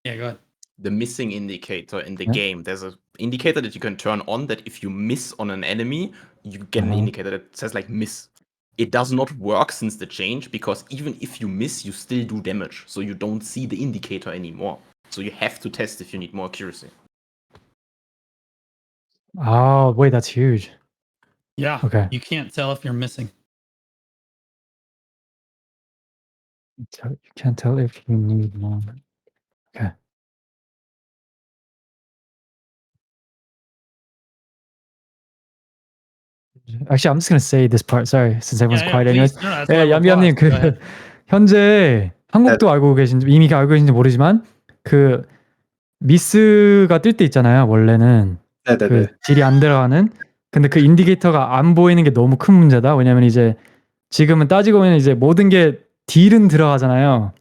Yeah, go ahead. The missing indicator in the game. There's an indicator that you can turn on that if you miss on an enemy, you get an indicator that says like miss. It does not work since the change because even if you miss, you still do damage. So you don't see the indicator anymore. So you have to test if you need more accuracy. Oh, wait, that's huge. Yeah. Okay. You can't tell if you're missing. You can't tell if you need more. Okay. Actually, I'm just gonna say this part. Sorry, since everyone's quiet anyways. 얌얌님 그 현재 한국도 알고 계신지 이미 알고 계신지 모르지만 그 미스가 뜰 때 있잖아요. 원래는 그 딜이 안 들어가는. 근데 그 인디케이터가 안 보이는 게 너무 큰 문제다. 왜냐면 이제 지금은 따지고 보면 이제 모든 게 딜은 들어가잖아요.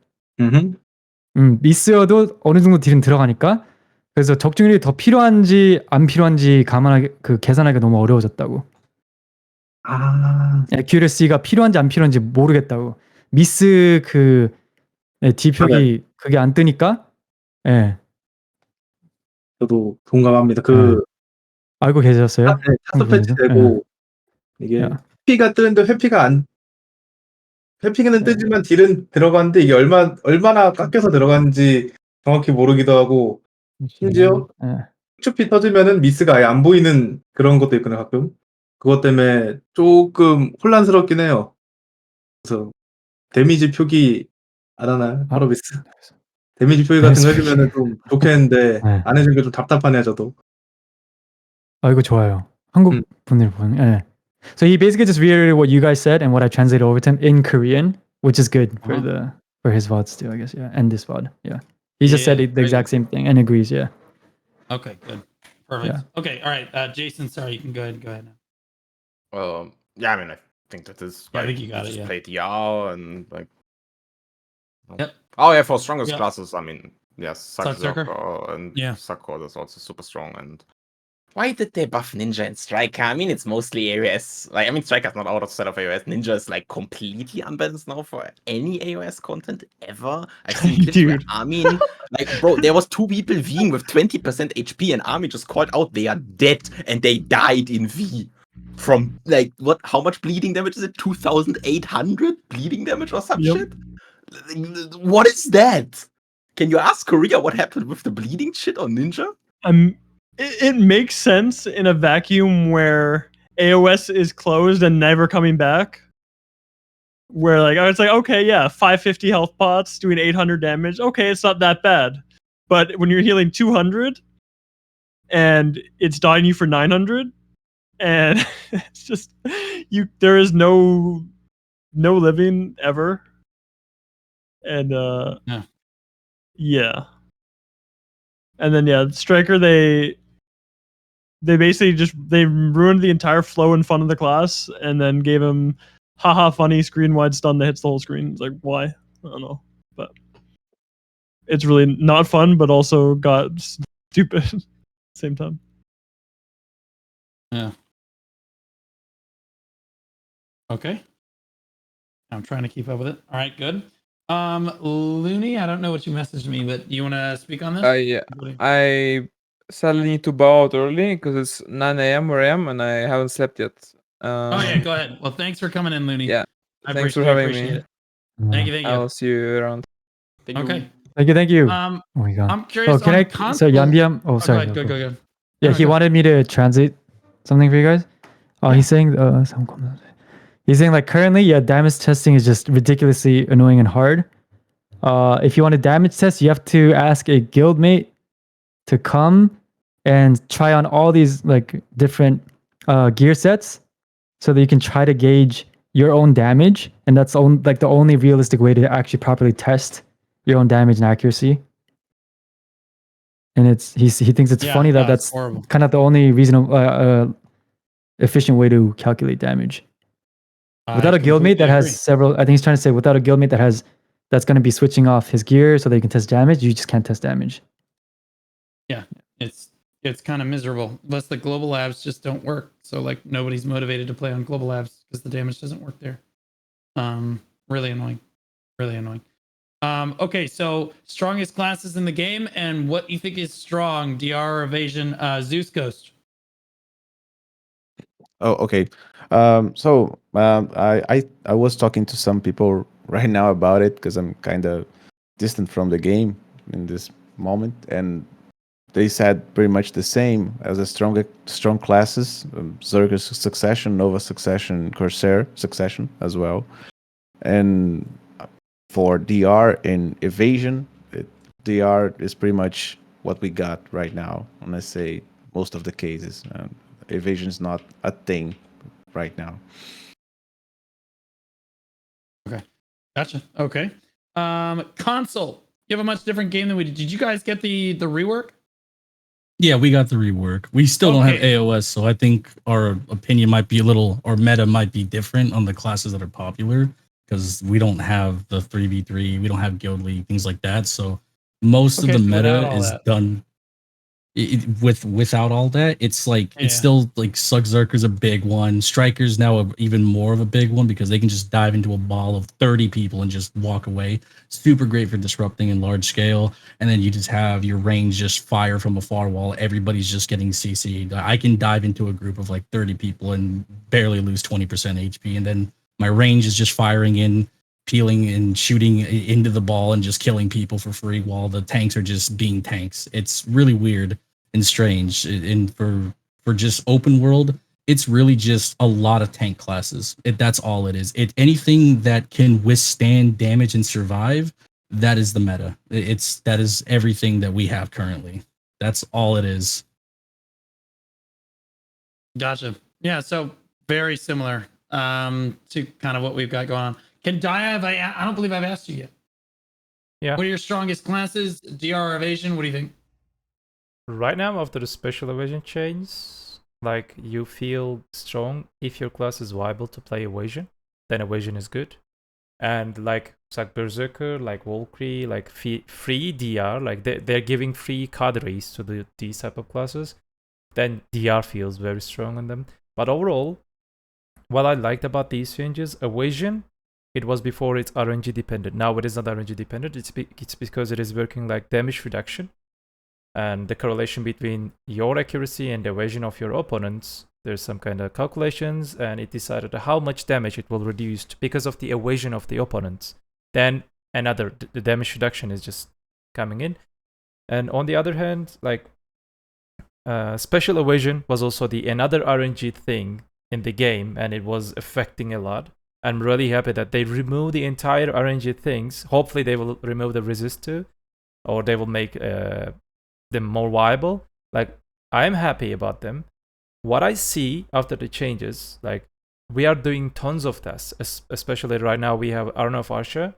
미스여도 어느 정도 딜은 들어가니까. 그래서 적중률이 더 필요한지 안 필요한지 계산하기가 너무 어려워졌다고. 액큐러시가 필요한지 안 필요한지 모르겠다고. 미스 D표기 그게 안 뜨니까. 예. 저도 동감합니다. 알고 계셨어요? 네, 탑 패치 되고 이게 회피가 뜨는데 회피가 안 회핑은 뜨지만 딜은 들어가는데 이게 얼마나 깎여서 들어가는지 정확히 모르기도 하고 심지어 HP 터지면은 미스가 아예 안 보이는 그런 것도 있거든요 가끔. 그것 때문에 조금 혼란스럽긴 해요. 그래서 데미지 표기 안 하나요? 파로비스? 데미지 표기 같은 거 해주면은 좀 좋겠는데 안 해준 게 좀 답답하네요 저도. 이거 좋아요. 한국 분들 보는. 예. So he basically just reiterated what you guys said and what I translated over to him in Korean, which is good for his VODs too, I guess. Yeah, and this VOD. Yeah, he just said the exact same thing and agrees. Yeah. Okay, good, perfect. Yeah. Okay, all right, Jason. Sorry, you can go ahead now. Yeah, I mean, I think that is. I think you got it. Just play DR and like. Yep. Oh yeah, for strongest classes, I mean, yes, Sucker and Sakura is also super strong. And why did they buff Ninja and Striker? I mean, it's mostly AOS. Like, I mean, Striker's not outside of AOS. Ninja is like completely unbalanced now for any AOS content ever. I've seen clips where Armin, like, bro, there was 2 people Ving with 20% HP, and Armin just called out they are dead and they died in V. From like what? How much bleeding damage is it? 2,800 bleeding damage or some shit? What is that? Can you ask Korea what happened with the bleeding shit on Ninja? It makes sense in a vacuum where AOS is closed and never coming back. Where like it's like, okay, yeah, 550 health pots doing 800 damage. Okay, it's not that bad. But when you're healing 200 and it's dying you for 900, and it's just there is no living ever. And yeah. And then Striker, they basically just ruined the entire flow and fun of the class, and then gave him haha funny screen wide stun that hits the whole screen. It's like, why? I don't know, but it's really not fun, but also got stupid at the same time. Yeah. Okay. I'm trying to keep up with it. All right, good. Loony, I don't know what you messaged me, but you want to speak on this? Yeah. I sadly need to bow out early because it's 9 a.m. where I am and I haven't slept yet. Oh yeah, go ahead. Well, thanks for coming in, Loony. Yeah. Thanks for having me. It. Thank you. I'll see you around. Okay. Thank you. Oh my god. I'm curious. Can I? So Yambyam. Oh, sorry. Go. Yeah, he wanted me to translate something for you guys. He's saying he's saying like currently, damage testing is just ridiculously annoying and hard. If you want to damage test, you have to ask a guildmate to come and try on all these like different gear sets so that you can try to gauge your own damage, and that's the only realistic way to actually properly test your own damage and accuracy. And he thinks it's funny that's kind of the only reasonable efficient way to calculate damage. Without a guildmate that has several, I think he's trying to say without a guildmate that's going to be switching off his gear so that you can test damage, you just can't test damage. Yeah, it's kind of miserable. Unless the global labs just don't work. So like nobody's motivated to play on global labs because the damage doesn't work there. Really annoying. Okay, so strongest classes in the game and what you think is strong, DR or evasion, ZeusGhostz. Oh, okay. I was talking to some people right now about it because I'm kind of distant from the game in this moment, and they said pretty much the same as the strong classes: Zerger's Succession, Nova Succession, Corsair Succession as well. And for DR and evasion, DR is pretty much what we got right now. And I say most of the cases, evasion is not a thing right now. Okay, gotcha. Okay, console. You have a much different game than we did. Did you guys get the rework? Yeah, we got the rework. We still don't have AOS, so I think our opinion might be our meta might be different on the classes that are popular because we don't have the 3v3, we don't have Guild League, things like that. So most of the meta is done without all that. It's like it's still like Zerger's a big one. Striker's now even more of a big one because they can just dive into a ball of 30 people and just walk away. Super great for disrupting in large scale. And then you just have your range just fire from a far wall. Everybody's just getting CC'd. I can dive into a group of like 30 people and barely lose 20% HP. And then my range is just firing in peeling and shooting into the ball and just killing people for free while the tanks are just being tanks. It's really weird and strange. And for just open world, it's really just a lot of tank classes. That's all it is. Anything that can withstand damage and survive, that is the meta. That is everything that we have currently. That's all it is. Gotcha. Yeah, so very similar to kind of what we've got going on. Quendya, I don't believe I've asked you yet. Yeah. What are your strongest classes? DR or evasion? What do you think? Right now, after the special evasion chains, like you feel strong if your class is viable to play evasion, then evasion is good. And like Berserker, like Valkyrie, like free DR, like they're giving free cadres to these type of classes, then DR feels very strong on them. But overall, what I liked about these changes, evasion, it was before it's RNG dependent. Now it is not RNG dependent. It's because it is working like damage reduction. And the correlation between your accuracy and the evasion of your opponents, there's some kind of calculations, and it decided how much damage it will reduce because of the evasion of the opponents. Then the damage reduction is just coming in. And on the other hand, like special evasion was also another RNG thing in the game, and it was affecting a lot. I'm really happy that they remove the entire RNG things. Hopefully they will remove the resist too, or they will make them more viable. Like, I'm happy about them. What I see after the changes, like, we are doing tons of tests, especially right now we have Arnav Arsha.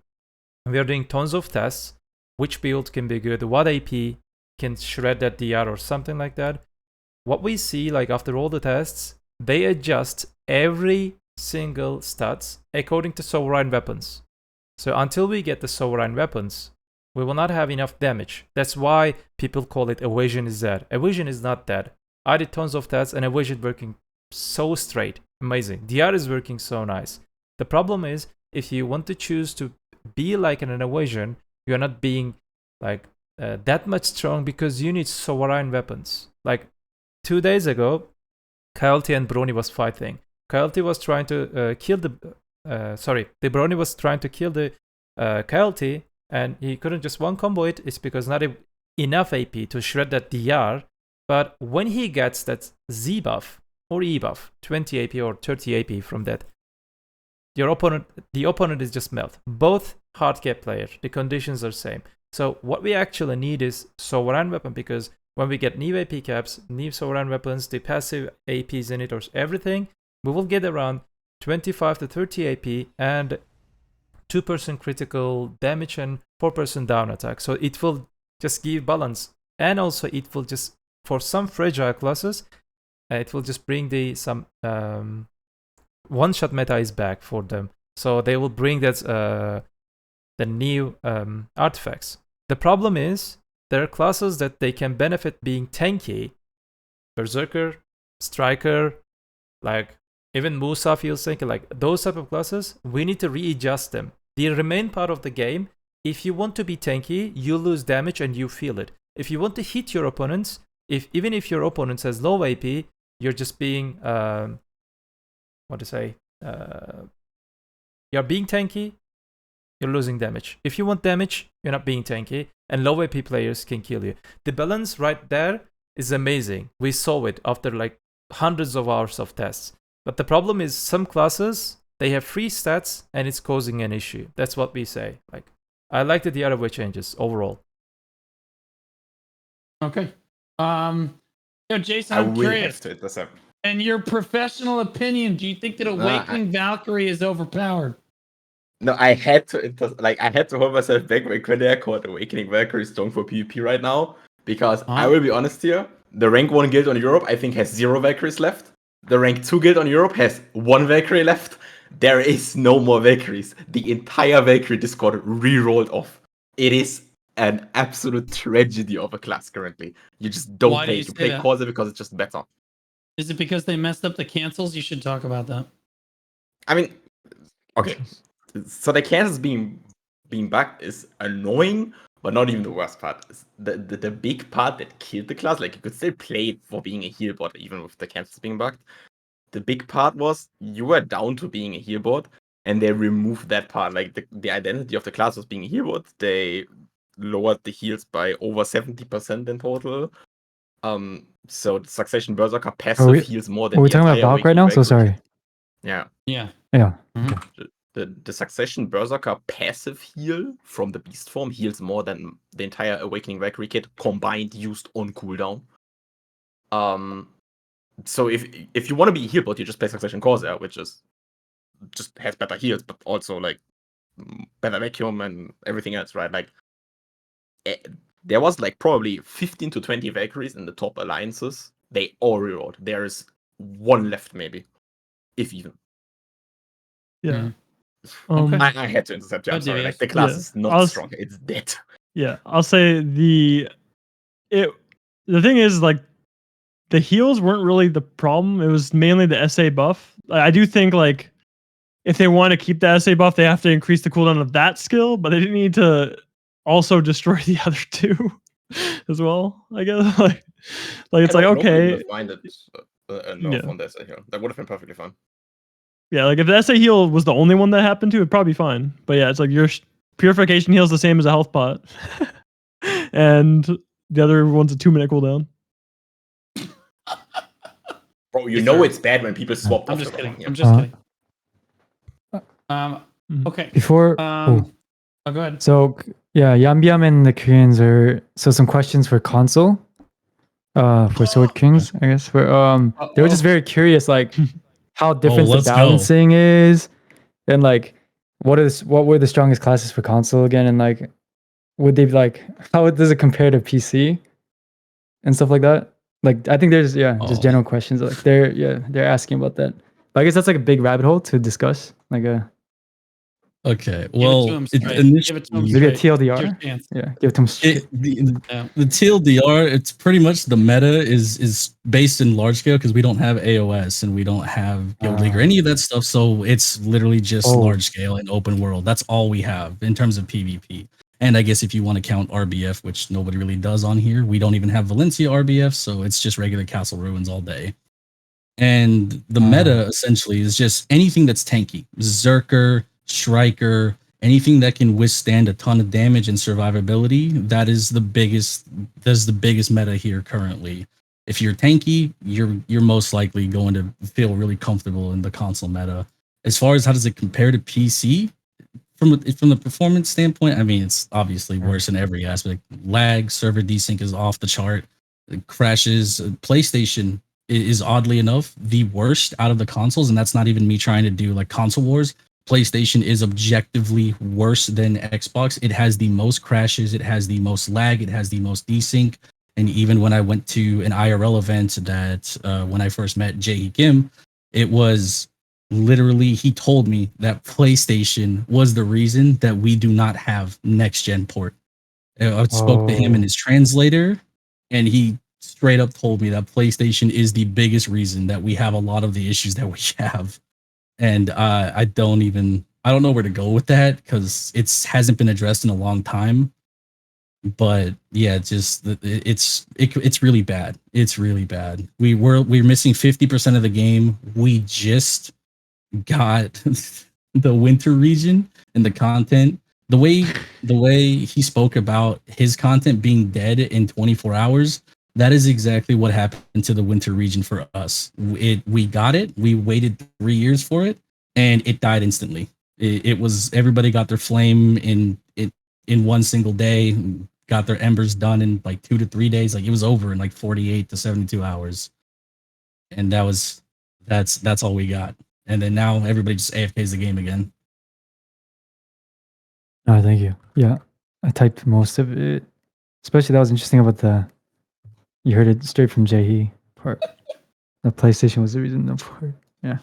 We are doing tons of tests. Which build can be good? What AP can shred that DR or something like that? What we see, like, after all the tests, they adjust every single stats according to sovereign weapons. So until we get the sovereign weapons, we will not have enough damage. That's why people call it evasion is dead. Evasion is not dead. I did tons of tests and evasion working so straight. Amazing. DR is working so nice. The problem is, if you want to choose to be like an evasion, you're not being like that much strong because you need sovereign weapons. Like 2 days ago, Coyote and Brony was fighting. Coyote was trying to kill the Brony was trying to kill the Coyote, and he couldn't just one combo it. It's because not enough AP to shred that DR. But when he gets that Z buff or E buff, 20 AP or 30 AP from that, the opponent is just melt. Both hard cap players, the conditions are same. So what we actually need is sovereign weapon, because when we get new AP caps, new sovereign weapons, the passive APs in it, or everything, we will get around 25 to 30 AP and 2% critical damage and 4% down attack. So it will just give balance. And also it will just, for some fragile classes, it will just bring some one-shot meta is back for them. So they will bring that the new artifacts. The problem is, there are classes that they can benefit being tanky. Berserker, Striker, like even Musa feels tanky. Like those type of classes, we need to readjust them. The remain part of the game, if you want to be tanky, you lose damage and you feel it. If you want to hit your opponents, even if your opponent has low AP, you're just being you're being tanky, you're losing damage. If you want damage, you're not being tanky, and low AP players can kill you. The balance right there is amazing. We saw it after like hundreds of hours of tests. But the problem is, some classes, they have free stats and it's causing an issue. That's what we say. Like, I like the DRW changes overall. Okay. Jason, I'm curious. In your professional opinion, do you think that Awakening Valkyrie is overpowered? No, I had to hold myself back when Quendya called Awakening Valkyrie strong for PvP right now, because I will be honest here, the rank 1 guild on Europe I think has 0 Valkyries left. The rank 2 guild on Europe has 1 Valkyrie left. There is no more Valkyries. The entire Valkyrie Discord re-rolled off. It is an absolute tragedy of a class currently. You just don't play. You play Corsair because it's just better. Is it because they messed up the cancels? You should talk about that. I mean, okay. So the cancels being back is annoying, but not even the worst part. The big part that killed the class, like you could still play it for being a heal bot even with the cancels being bugged. The big part was you were down to being a heal bot, and they removed that part. Like the identity of the class as being a hero, they lowered the heals by over 70% in total. So the Succession Berserker passive heals more than are we the talking about entire Valk right now? So sorry. Yeah. Yeah. The Succession Berserker passive heal from the Beast form heals more than the entire Awakening Valkyrie kit combined used on cooldown. So if you want to be a heal bot, you just play Succession Corsair, which is just has better heals, but also like better vacuum and everything else, right? Like there was like probably 15 to 20 Valkyries in the top alliances. They all rerolled. There is one left, maybe, if even. Yeah. Okay. I had to intercept you. I'm sorry. Like the class is not strong. It's dead. Yeah, I'll say the thing is, like, the heals weren't really the problem. It was mainly the SA buff. I do think, like, if they want to keep the SA buff, they have to increase the cooldown of that skill, but they didn't need to also destroy the other two as well, I guess. like it's like, okay. Find it enough on the SA heal. That would have been perfectly fine. Yeah, like if the SA heal was the only one that happened to, it'd probably be fine. But yeah, it's like your purification heal is the same as a health pot. And the other one's a 2-minute cooldown. Bro, you know it's bad when people swap. I'm just kidding. I'm just kidding. Okay. Before go ahead. So yeah, Yambyam and the Koreans are some questions for console. For SwordKings, I guess. They were just very curious, like how different the balancing is, and like what were the strongest classes for console again, and like would they like how does it compare to PC and stuff like that? Like I think there's just general questions like they're asking about that. But I guess that's like a big rabbit hole to discuss. Like okay, well, maybe a TLDR. Yeah, give it to them straight. The TLDR, it's pretty much the meta is based in large scale because we don't have AOS and we don't have Guild League or any of that stuff. So it's literally just large scale and open world. That's all we have in terms of PvP. And I guess if you want to count RBF, which nobody really does on here, we don't even have Valencia RBF, so it's just regular Castle Ruins all day. And the meta essentially is just anything that's tanky, Zerker, Striker, anything that can withstand a ton of damage and survivability. That's the biggest meta here currently. If you're tanky, you're most likely going to feel really comfortable in the console meta. As far as how does it compare to PC, from the performance standpoint, I mean it's obviously worse in every aspect. Lag, server desync is off the chart. It crashes. PlayStation is oddly enough the worst out of the consoles, and that's not even me trying to do like console wars. PlayStation is objectively worse than Xbox. It has the most crashes, it has the most lag, it has the most desync. And even when I went to an IRL event that when I first met Jae Kim, it was literally, he told me that PlayStation was the reason that we do not have next gen port. I spoke to him and his translator, and he straight up told me that PlayStation is the biggest reason that we have a lot of the issues that we have. And I don't know where to go with that because it hasn't been addressed in a long time. But yeah, it's really bad. It's really bad. We're missing 50% of the game. We just got the winter region and the content. The way he spoke about his content being dead in 24 hours, that is exactly what happened to the winter region for us. We got it. We waited 3 years for it, and it died instantly. It was everybody got their flame in one single day, got their embers done in like 2 to 3 days. Like it was over in like 48 to 72 hours, and that's all we got. And then now everybody just AFKs the game again. Oh, thank you. Yeah, I typed most of it. Especially that was interesting about you heard it straight from Jae part. The PlayStation was the reason no part. Yeah.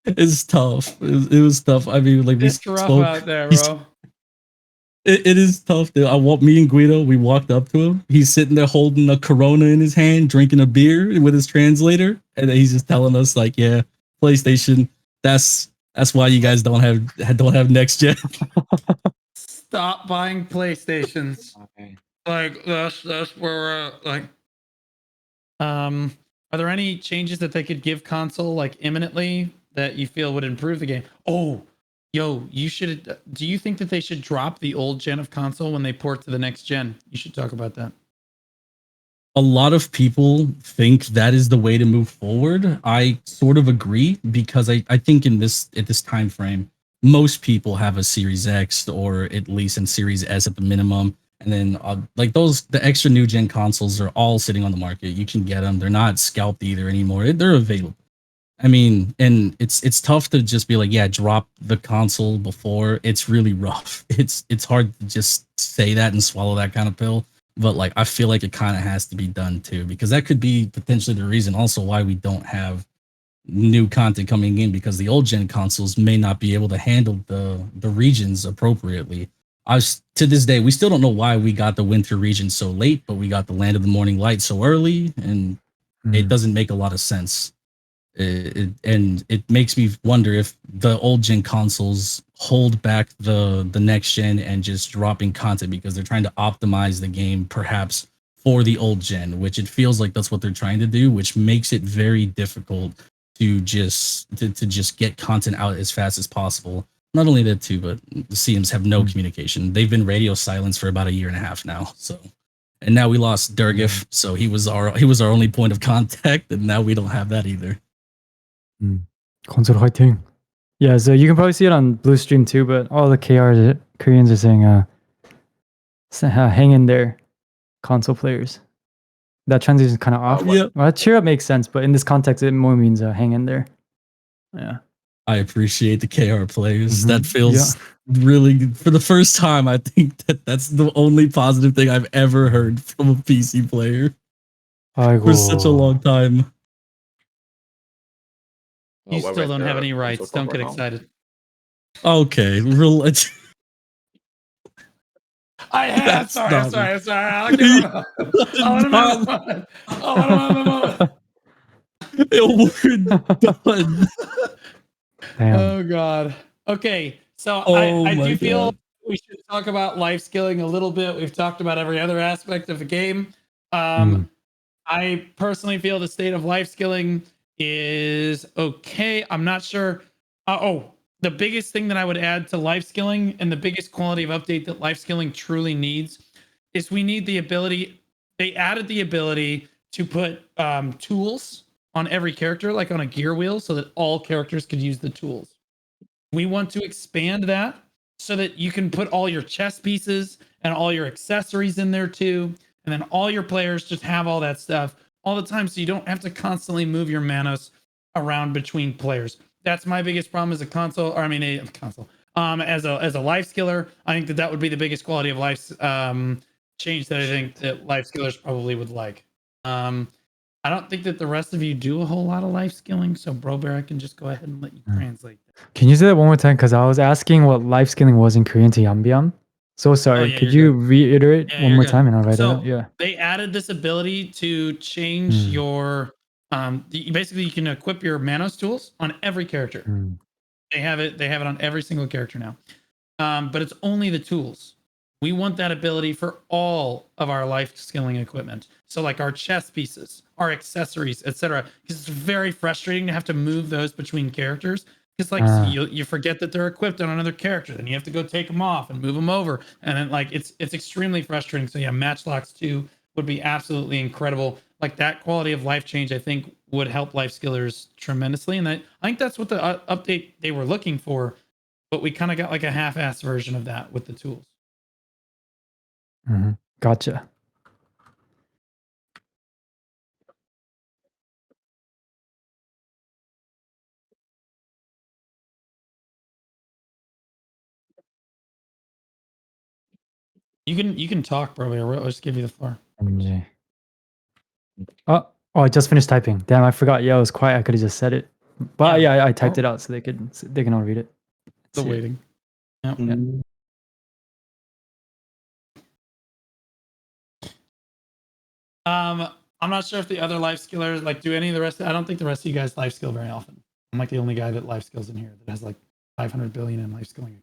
It's tough. It was tough. I mean, like it's rough out there, bro. It is tough. Me and Guido, we walked up to him. He's sitting there holding a Corona in his hand, drinking a beer with his translator, and then he's just telling us like, "Yeah, PlayStation. That's why you guys don't have next gen." Stop buying PlayStations. Okay. Like that's where we're like. Are there any changes that they could give console like imminently that you feel would improve the game. Oh, yo, you should. Do you think that they should drop the old gen of console when they port to the next gen? You should talk about that. A lot of people think that is the way to move forward. I sort of agree because I think at this time frame, most people have a Series X or at least in Series S at the minimum. And then like the extra new gen consoles are all sitting on the market. You can get them. They're not scalped either anymore. They're available. I mean, and it's tough to just be like, yeah, drop the console before. It's really rough. It's hard to just say that and swallow that kind of pill. But like, I feel like it kind of has to be done too, because that could be potentially the reason also why we don't have new content coming in, because the old gen consoles may not be able to handle the regions appropriately. To this day, we still don't know why we got the winter region so late, but we got the land of the morning light so early, and it doesn't make a lot of sense. And it makes me wonder if the old gen consoles hold back the next gen and just dropping content because they're trying to optimize the game perhaps for the old gen, which it feels like that's what they're trying to do, which makes it very difficult to just get content out as fast as possible. Not only that too, but the CMs have no communication. They've been radio silence for about a year and a half now. So, and now we lost Durgif, so he was our only point of contact, and now we don't have that either. Console fighting. Yeah, so you can probably see it on Blue Stream too, but all the Koreans are saying, hang in there, console players. That transition is kind of off. Well, cheer up makes sense, but in this context, it more means hang in there. Yeah. I appreciate the KR players. That feels really, for the first time, I think that's the only positive thing I've ever heard from a PC player for such a long time. You still don't have any rights. Don't get excited. Okay. I have. Sorry. I'll give him a moment. We're done. Oh God. Okay. So I do feel we should talk about life skilling a little bit. We've talked about every other aspect of the game. I personally feel the state of life skilling is okay. I'm not sure. The biggest thing that I would add to life skilling and the biggest quality of update that life skilling truly needs is we need the ability. They added the ability to put tools on every character, like on a gear wheel, so that all characters could use the tools. We want to expand that so that you can put all your chest pieces and all your accessories in there too. And then all your players just have all that stuff all the time, so you don't have to constantly move your manas around between players. That's my biggest problem as a console, or I mean a console. As a life skiller, I think that would be the biggest quality of life change that I think that life skillers probably would like. I don't think that the rest of you do a whole lot of life skilling, so Brobear, I can just go ahead and let you translate that. Can you say that one more time? Because I was asking what life skilling was in Korean to Yambyam. So sorry. Could you reiterate one more time and I'll write it out? Yeah. They added this ability to change your basically you can equip your Manos tools on every character. They have it on every single character now. But it's only the tools. We want that ability for all of our life skilling equipment. So like our chest pieces, our accessories, etc. Because it's very frustrating to have to move those between characters. Because like you forget that they're equipped on another character, then you have to go take them off and move them over, and then like it's extremely frustrating. So yeah, Matchlocks 2 would be absolutely incredible. Like that quality of life change, I think would help life skillers tremendously, and I think that's what the update they were looking for. But we kind of got like a half-assed version of that with the tools. Gotcha. You can talk, bro. I'll just give you the floor. Oh, I just finished typing. Damn, I forgot. Yeah, it was quiet. I could have just said it. But yeah, I typed it out so they can all read it. Still waiting. Yep. I'm not sure if the other life skillers like do any of the rest. I don't think the rest of you guys life skill very often. I'm like the only guy that life skills in here that has like 500 billion in life skilling.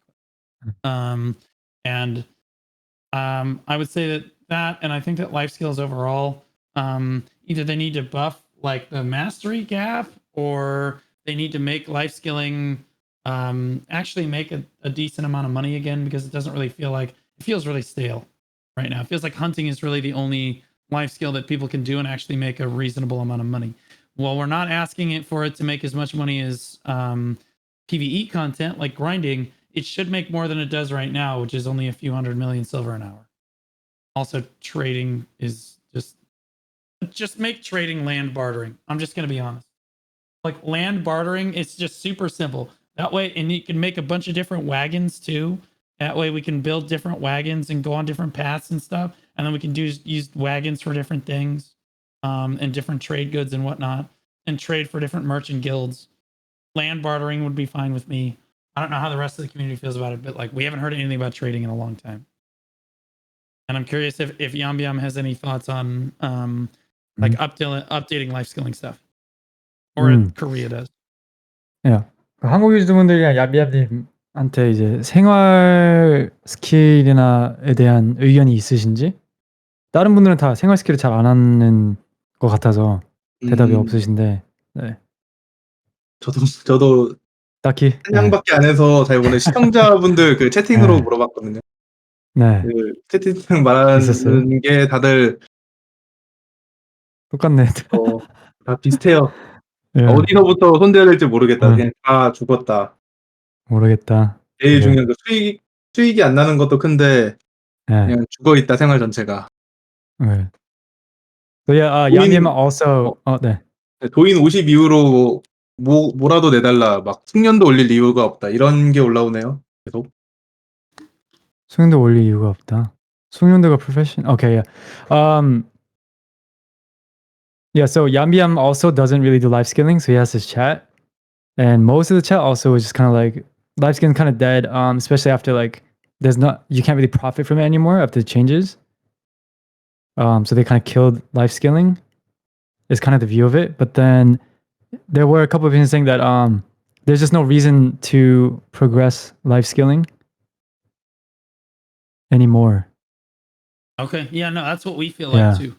I would say that, and I think that life skills overall, either they need to buff like the mastery gap, or they need to make life skilling actually make a decent amount of money again, because it doesn't really feel like, it feels really stale right now. It feels like hunting is really the only life skill that people can do and actually make a reasonable amount of money. Well, we're not asking it for it to make as much money as PVE content like grinding. It should make more than it does right now, which is only a few 100 million silver an hour. Also, trading is just make trading land bartering. I'm just going to be honest. Like land bartering, it's just super simple. That way, and you can make a bunch of different wagons too. That way we can build different wagons and go on different paths and stuff. And then we can use wagons for different things, and different trade goods and whatnot, and trade for different merchant guilds. Land bartering would be fine with me. I don't know how the rest of the community feels about it, but like we haven't heard anything about trading in a long time. And I'm curious if Yambyam has any thoughts on like updating life skilling stuff. Or Korea does. Yeah. 한국 유저분들이랑 야비야비한테 이제 생활 스킬이나에 대한 의견이 있으신지? 다른 분들은 다 생활 스킬을 잘 안 하는 것 같아서 대답이 없으신데. 네. 저도 딱히 한양밖에 안 해서 잘 모르는 시청자분들 그 채팅으로 물어봤거든요. 네. 그 채팅 말하는 있었어요? 게 다들 똑같네. 다 비슷해요. 예. 어디서부터 손대야 될지 모르겠다. 그냥 다 죽었다. 모르겠다. 제일 중요한 거 수익이 안 나는 것도 큰데 그냥 죽어 있다 생활 전체가. 네. So yeah, Yambyam also. 네. 도인 50 이후로 뭐라도 내달라. 막 숙련도 올릴 이유가 없다. 이런 게 올라오네요. 계속. 숙련도 올릴 이유가 없다. 숙련도가 profession. Okay, yeah. Yeah, so Yambyam also doesn't really do life skilling, so he has his chat. And most of the chat also is just kind of like life skilling kind of dead, especially after like you can't really profit from it anymore after the changes. So they kind of killed life skilling is kind of the view of it. But then there were a couple of people saying that there's just no reason to progress life skilling anymore. Okay. Yeah, no, that's what we feel like too.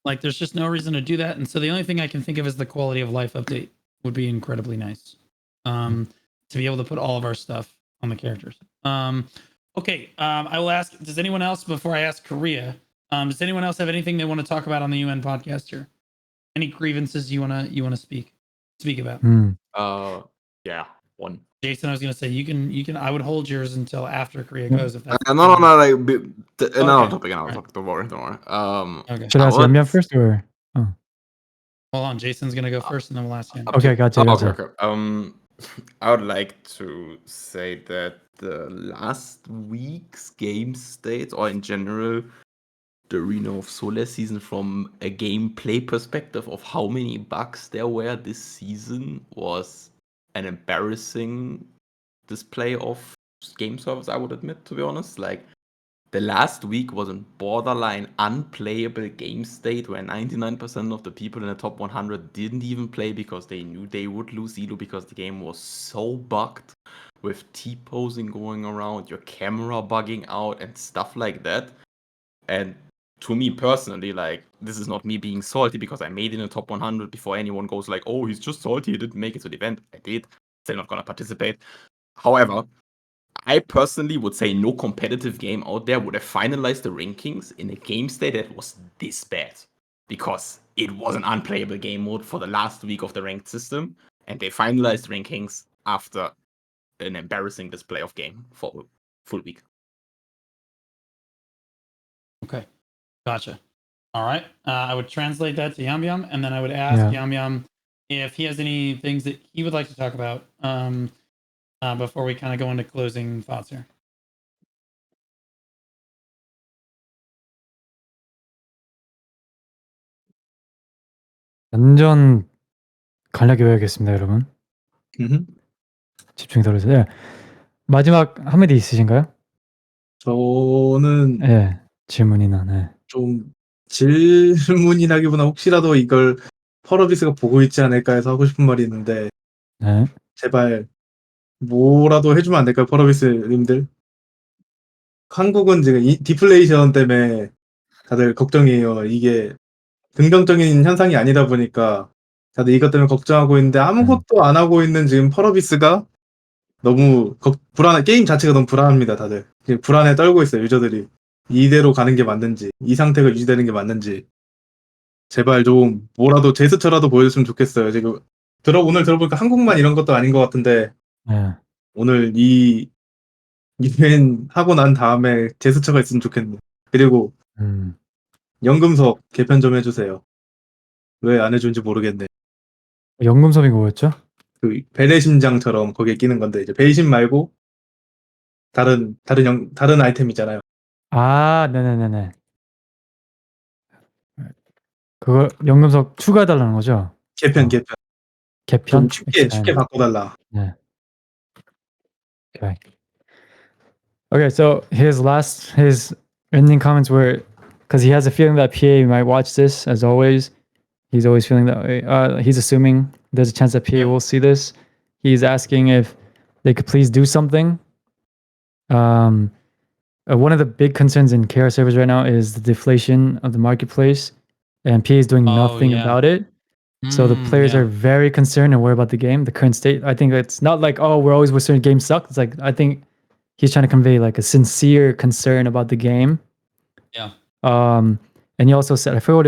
Like there's just no reason to do that. And so the only thing I can think of is the quality of life update would be incredibly nice. To be able to put all of our stuff on the characters. Okay. I will ask, does anyone else, before I ask Korea, does anyone else have anything they want to talk about on the UN podcast here? Any grievances you wanna speak about? Yeah, one. Jason, I was gonna say you can. I would hold yours until after Korea goes. If that's no, like another topic. Don't worry. Okay. Should I ask Yambyam first or? Hold on, Jason's gonna go first, and then we'll ask him. Okay, gotcha. Okay. I would like to say that the last week's game state, or in general, the Arena of Solar season, from a gameplay perspective of how many bugs there were this season, was an embarrassing display of game service, I would admit, to be honest. Like, the last week was a borderline unplayable game state where 99% of the people in the top 100 didn't even play because they knew they would lose Elo because the game was so bugged with T-posing going around, your camera bugging out and stuff like that. And to me personally, like, this is not me being salty because I made it in the top 100 before anyone goes like, oh, he's just salty, he didn't make it to the event. I did. Still not gonna participate. However, I personally would say no competitive game out there would have finalized the rankings in a game state that was this bad, because it was an unplayable game mode for the last week of the ranked system, and they finalized rankings after an embarrassing display of game for a full week. Okay, gotcha. All right, I would translate that to Yambyam, and then I would ask Yambyam if he has any things that he would like to talk about before we kind of go into closing thoughts here. 완전 간략히 외우겠습니다, 여러분. 집중이 떨어져요. 네. 마지막 한마디 있으신가요? 저는 질문이나 좀 질문이라기보다 혹시라도 이걸 펄어비스가 보고 있지 않을까 해서 하고 싶은 말이 있는데 제발 뭐라도 해주면 안 될까요, 펄어비스님들? 한국은 지금 디플레이션 때문에 다들 걱정이에요. 이게 긍정적인 현상이 아니다 보니까 다들 이것 때문에 걱정하고 있는데 아무것도 안 하고 있는 지금 펄어비스가 너무 불안해. 게임 자체가 너무 불안합니다. 다들 지금 불안에 떨고 있어요. 유저들이 이대로 가는 게 맞는지, 이 상태가 유지되는 게 맞는지. 제발 좀 뭐라도 제스처라도 보여줬으면 좋겠어요. 지금 오늘 들어보니까 한국만 이런 것도 아닌 것 같은데 오늘 이 유엔 하고 난 다음에 제스처가 있으면 좋겠네. 그리고 연금석 개편 좀 해주세요. 왜 안 해준지 모르겠네. 연금섭이 뭐였죠? 그 벨의 심장처럼 거기에 끼는 건데 이제 배신 말고 다른 아이템 있잖아요. 아, 네네네네. 그거 연금석 추가해달라는 거죠? 개편. 개편? 좀 쉽게 바꿔달라. 네. Okay. Okay, so his ending comments were, because he has a feeling that PA might watch this, as always. He's always feeling that way. He's assuming there's a chance that PA will see this. He's asking if they could please do something. One of the big concerns in KR servers right now is the deflation of the marketplace, and PA is doing nothing about it. So the players are very concerned and worried about the game, the current state. I think it's not like, oh, we're always certain games suck. It's like, I think he's trying to convey like a sincere concern about the game. Yeah. And he also said, I forgot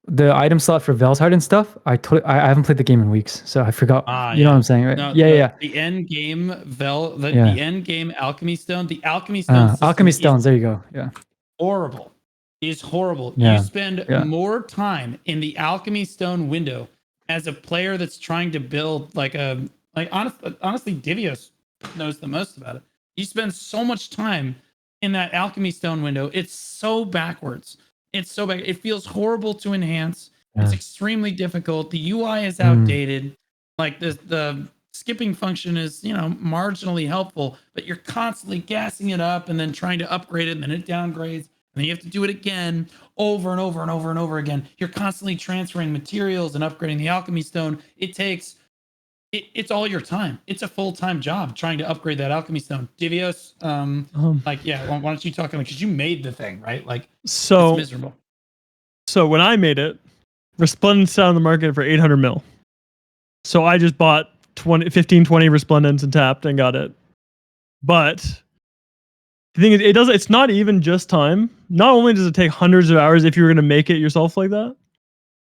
the item slot for Velshard and stuff. I haven't played the game in weeks, so I forgot. You know what I'm saying, right? No, yeah. The end game the end game alchemy stone. The alchemy stone. Alchemy stones. There you go. Yeah. Horrible. Is horrible. Yeah. You spend more time in the alchemy stone window as a player that's trying to build honestly Divios knows the most about it. You spend so much time in that alchemy stone window. It's so backwards. It feels horrible to enhance. It's extremely difficult. The UI is outdated. Like the skipping function is, marginally helpful, but you're constantly gassing it up and then trying to upgrade it, and then it downgrades. And then you have to do it again over and over and over and over again. You're constantly transferring materials and upgrading the alchemy stone. It's all your time. It's a full-time job trying to upgrade that alchemy stone. Divios, why don't you talk about it? Because you made the thing, right? It's miserable. So when I made it, Resplendent's out on the market for 800 mil. So I just bought 15, 20 Resplendents and tapped and got it. But the thing is, it's not even just time. Not only does it take hundreds of hours if you're going to make it yourself like that,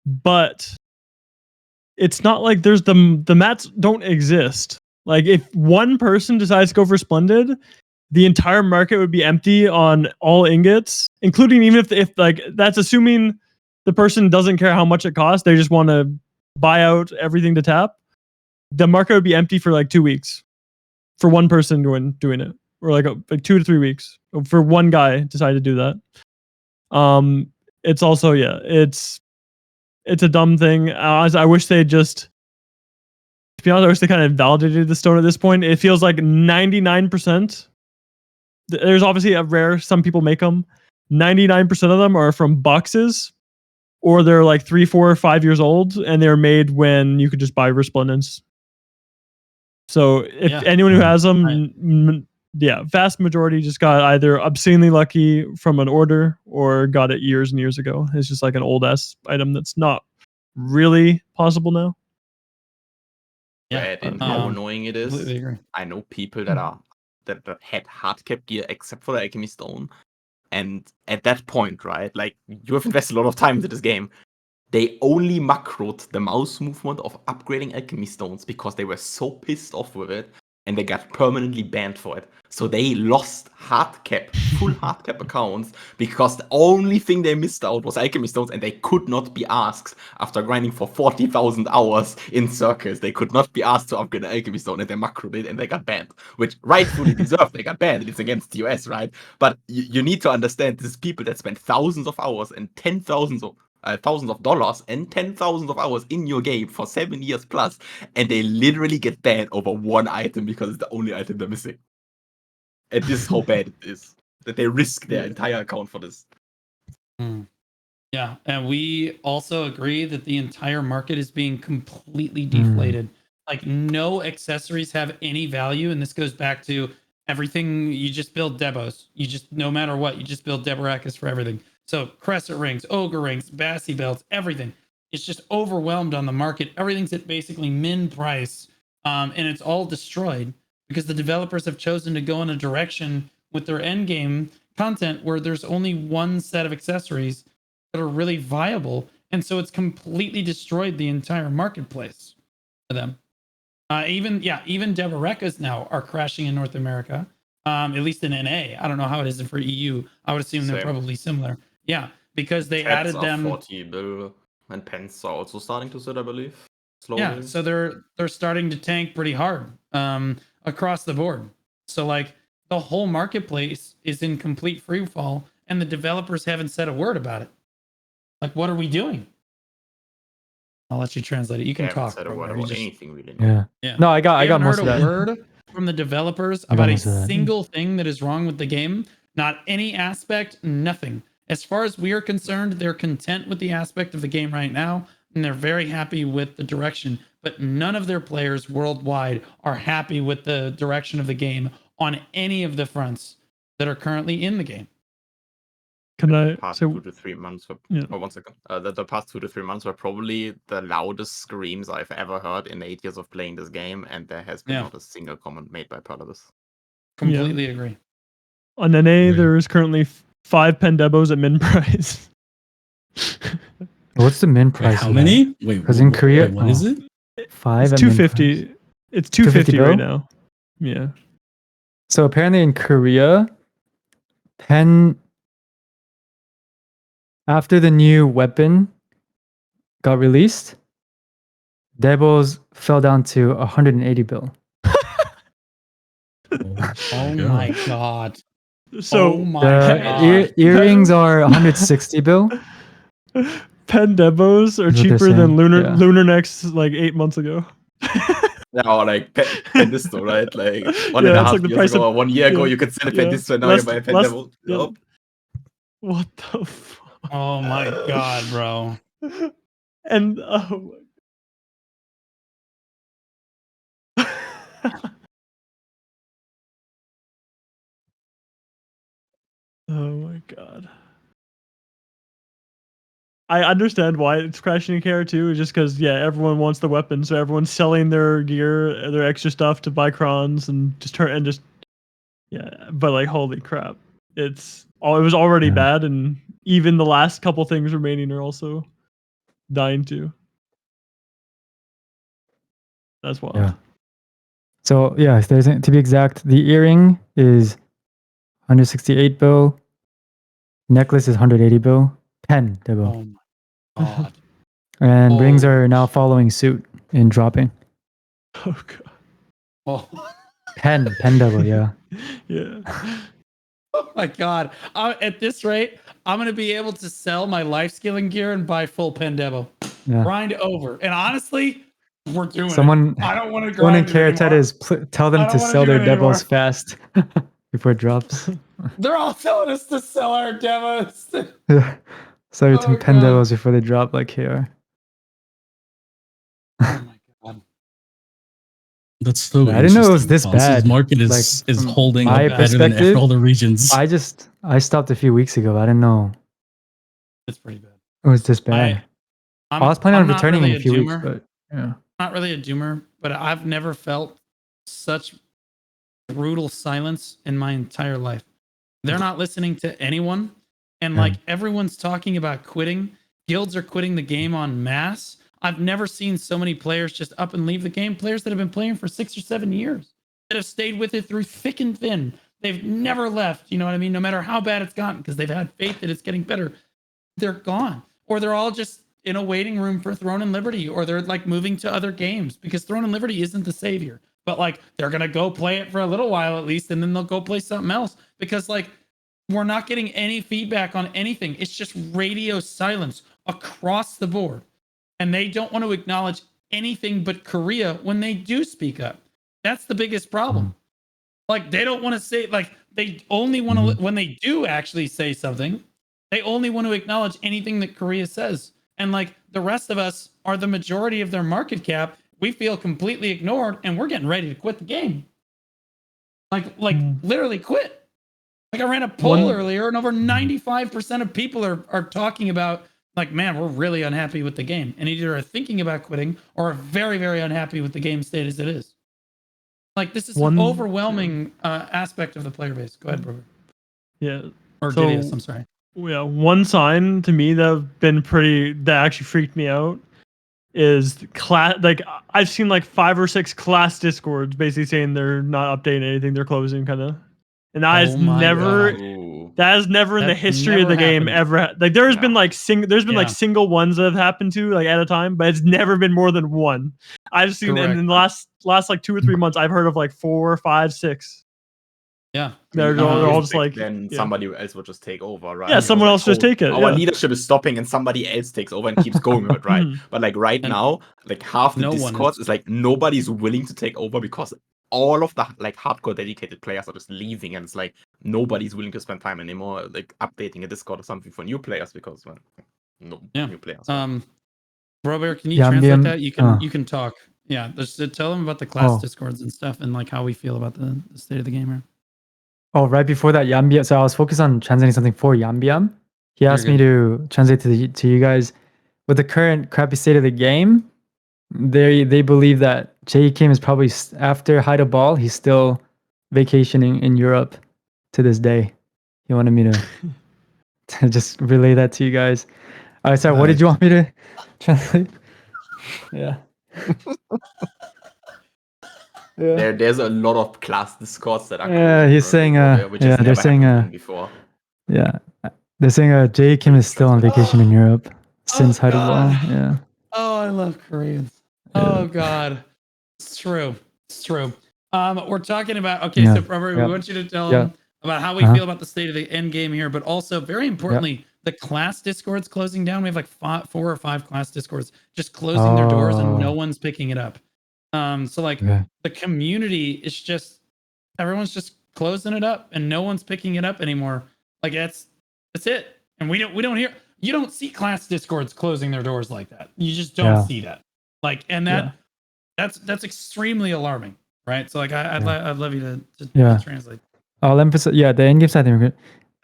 but it's not like there's the mats don't exist. Like if one person decides to go for Splendid, the entire market would be empty on all ingots, including even if like that's assuming the person doesn't care how much it costs. They just want to buy out everything to tap. The market would be empty for like 2 weeks for one person doing it, or like 2 to 3 weeks for one guy decide to do that. It's also it's a dumb thing. I wish they just, to be honest, I wish they kind of validated the stone at this point. It feels like 99%. There's obviously a rare, some people make them. 99% of them are from boxes, or they're like 3, 4, or 5 years old, and they're made when you could just buy Resplendents. So if anyone who has them, vast majority just got either obscenely lucky from an order or got it years and years ago. It's just like an old ass item that's not really possible now. Yeah, and how annoying it is. I know people that had hardcap gear except for the alchemy stone, and at that point, right, like you have invested a lot of time into this game. They only macroed the mouse movement of upgrading alchemy stones because they were so pissed off with it, and they got permanently banned for it. So they lost full hardcap accounts because the only thing they missed out was alchemy stones, and they could not be asked after grinding for 40,000 hours in circles. They could not be asked to upgrade an alchemy stone, and they macroed it and they got banned, which rightfully deserved. They got banned. It's against the US, right? But you need to understand this is people that spend thousands of hours and thousands of dollars and 10,000 of hours in your game for 7 years plus, and they literally get banned over one item because it's the only item they're missing. And this is how bad it is, that they risk their entire account for this. Yeah, and we also agree that the entire market is being completely deflated. Like no accessories have any value, and this goes back to everything. You just build Debos. You just, no matter what, you just build Deboracus for everything. So crescent rings, ogre rings, Bassy belts, everything it's just overwhelmed on the market. Everything's at basically min price, and it's all destroyed because the developers have chosen to go in a direction with their end game content where there's only one set of accessories that are really viable, and so it's completely destroyed the entire marketplace for them. Even Devarekas now are crashing in North America, at least in NA. I don't know how it is for EU. I would assume they're probably similar. Yeah, because they Tabs added them. 40 bill, and pens are also starting to sit, I believe. Slowly. Yeah, so they're starting to tank pretty hard across the board. So like the whole marketplace is in complete free fall, and the developers haven't said a word about it. Like, what are we doing? I'll let you translate it. You can talk. Said a word about anything really. Yeah. No, I got most of that. Word from the developers about a single thing that is wrong with the game. Not any aspect, nothing. As far as we are concerned, they're content with the aspect of the game right now, and they're very happy with the direction. But none of their players worldwide are happy with the direction of the game on any of the fronts that are currently in the game. Can I? Past So 2 to 3 months. Yeah. Oh, 1 second. The past 2 to 3 months were probably the loudest screams I've ever heard in 8 years of playing this game, and there has been not a single comment made by part of this. Completely agree. On NA, there is currently 5 Pendebos at min price. What's the min price? How many? Wait, because in Korea, what is it? 5. It's 250. It's 250 right now. Yeah. So apparently in Korea, pen after the new weapon got released, Devils fell down to 180 bill. Oh my god. So oh my god. Earrings are 160 bill. Pendebos are cheaper than Lunar Necks like 8 months ago. Yeah, or like Pendisto, right? Like 1.5 years ago or 1 year ago, you could sell a Pendisto, and now you buy a Pendebol. Yep. What the fuck? Oh my god, bro. And oh my god. I understand why it's crashing in KR too, just because everyone wants the weapon, so everyone's selling their gear, their extra stuff to buy crons and but like holy crap. It was already bad, and even the last couple things remaining are also dying too. That's wild. Yeah. So if there's to be exact, the earring is 168 bill, necklace is 180 bill, pen devil. Oh my god. And rings are now following suit in dropping. Oh god. Oh. Pen devil, yeah. Yeah. Oh my god. At this rate, I'm going to be able to sell my life skilling gear and buy full Pendebo. Yeah. Grind over. And honestly, we're doing it. I don't want to grind. Someone in Karatet is tell them to sell their demos fast before it drops. They're all telling us to sell our demos. Sell some pen demos before they drop like here. Oh my god. That's so I didn't know it was this bad. The market is holding up better than all the regions. I stopped a few weeks ago. I didn't know it's pretty bad. It was this bad. I was planning on returning in a few weeks, but not really a doomer, but I've never felt such brutal silence in my entire life. They're not listening to anyone, and like everyone's talking about quitting. Guilds are quitting the game en masse. I've never seen so many players just up and leave the game. Players that have been playing for 6 or 7 years, that have stayed with it through thick and thin. They've never left. You know what I mean? No matter how bad it's gotten, because they've had faith that it's getting better. They're gone, or they're all just in a waiting room for Throne and Liberty, or they're like moving to other games because Throne and Liberty isn't the savior. But like they're gonna go play it for a little while at least, and then they'll go play something else because like we're not getting any feedback on anything. It's just radio silence across the board. And they don't want to acknowledge anything but Korea when they do speak up. That's the biggest problem. Like they don't want to say, like they only want to, when they do actually say something, they only want to acknowledge anything that Korea says. And like the rest of us are the majority of their market cap. We feel completely ignored and we're getting ready to quit the game. Like literally quit. Like I ran a poll earlier and over 95% of people are talking about like, man, we're really unhappy with the game, and either are thinking about quitting or are very, very unhappy with the game state as it is. Like, this is an overwhelming aspect of the player base. Go ahead, bro. Yeah. Or Divios, I'm sorry. Yeah, one sign to me that actually freaked me out is class. Like, I've seen like 5 or 6 class discords basically saying they're not updating anything, they're closing, kind of. And that has never in the history of the game ever. Like, there's been like like single ones that have happened to like at a time, but it's never been more than one. I've seen in the last like 2 or 3 months, I've heard of like 4, 5, 6. Yeah, they're all just like then somebody else will just take over, right? Yeah, someone else just take it. Our leadership is stopping, and somebody else takes over and keeps going with it, right? But like right now, like half the Discords is like nobody's willing to take over because all of the like hardcore dedicated players are just leaving, and it's like nobody's willing to spend time anymore, like updating a Discord or something for new players because new players. Brobear, can you translate that? You can talk. Yeah, just tell them about the class Discords and stuff, and like how we feel about the state of the game here. Oh, right before that, Yambyam. So I was focused on translating something for Yambyam. He asked me to translate to you guys. With the current crappy state of the game, they believe that J Kim is probably after Hide a Ball. He's still vacationing in Europe to this day. He wanted me to just relay that to you guys. All right, sorry. What did you want me to translate? Yeah. There's a lot of class Discords that are he's saying they're saying before. Yeah, they're saying J Kim is still on vacation in Europe since Hide a Ball. Yeah. Oh, I love Koreans. Oh God, it's true. It's true. We're talking about so Brobear, we want you to tell them about how we feel about the state of the end game here, but also very importantly, the class Discords closing down. We have like 4 or 5 class Discords just closing their doors and no one's picking it up. So like the community is just everyone's just closing it up and no one's picking it up anymore. Like that's it. And we don't hear, you don't see class Discords closing their doors like that. You just don't see that. Like, and that's extremely alarming, right? So like I'd love you to translate. I'll emphasize the endgame side thing.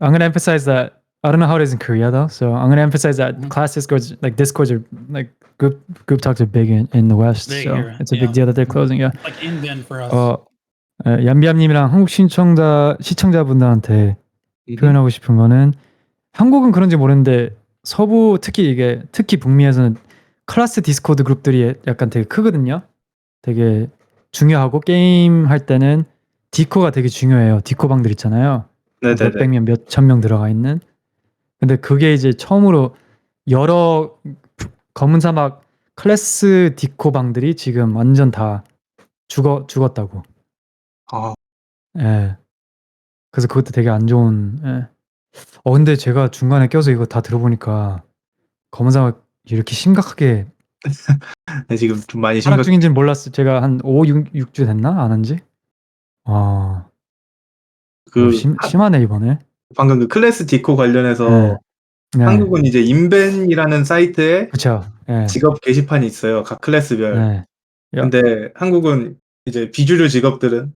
I'm gonna emphasize that I don't know how it is in Korea though, so I'm gonna emphasize that class Discords, like Discords are like group talks are big in the West, so it's a big deal that they're closing. Yeah. Like in for us. 얌비암님이랑 한국 시청자분들한테 표현하고 싶은 거는 한국은 그런지 모르는데 서부 특히 북미에서는 클래스 디스코드 그룹들이 약간 되게 크거든요. 되게 중요하고 게임 할 때는 디코가 되게 중요해요. 디코방들 있잖아요. 몇백 명, 몇천 명 들어가 있는. 근데 그게 이제 처음으로 여러 검은 사막 클래스 디코방들이 지금 완전 다 죽었다고. 예. 그래서 그것도 되게 안 좋은. 예. 근데 제가 중간에 껴서 이거 다 들어보니까 검은 사막 이렇게 심각하게 지금 좀 많이 하락 중인지는 몰랐어요. 제가 한 6주 됐나? 안 한지? 심하네 이번에. 방금 그 클래스 디코 관련해서 한국은 이제 인벤이라는 사이트에 직업 게시판이 있어요. 각 클래스별. 근데 한국은 이제 비주류 직업들은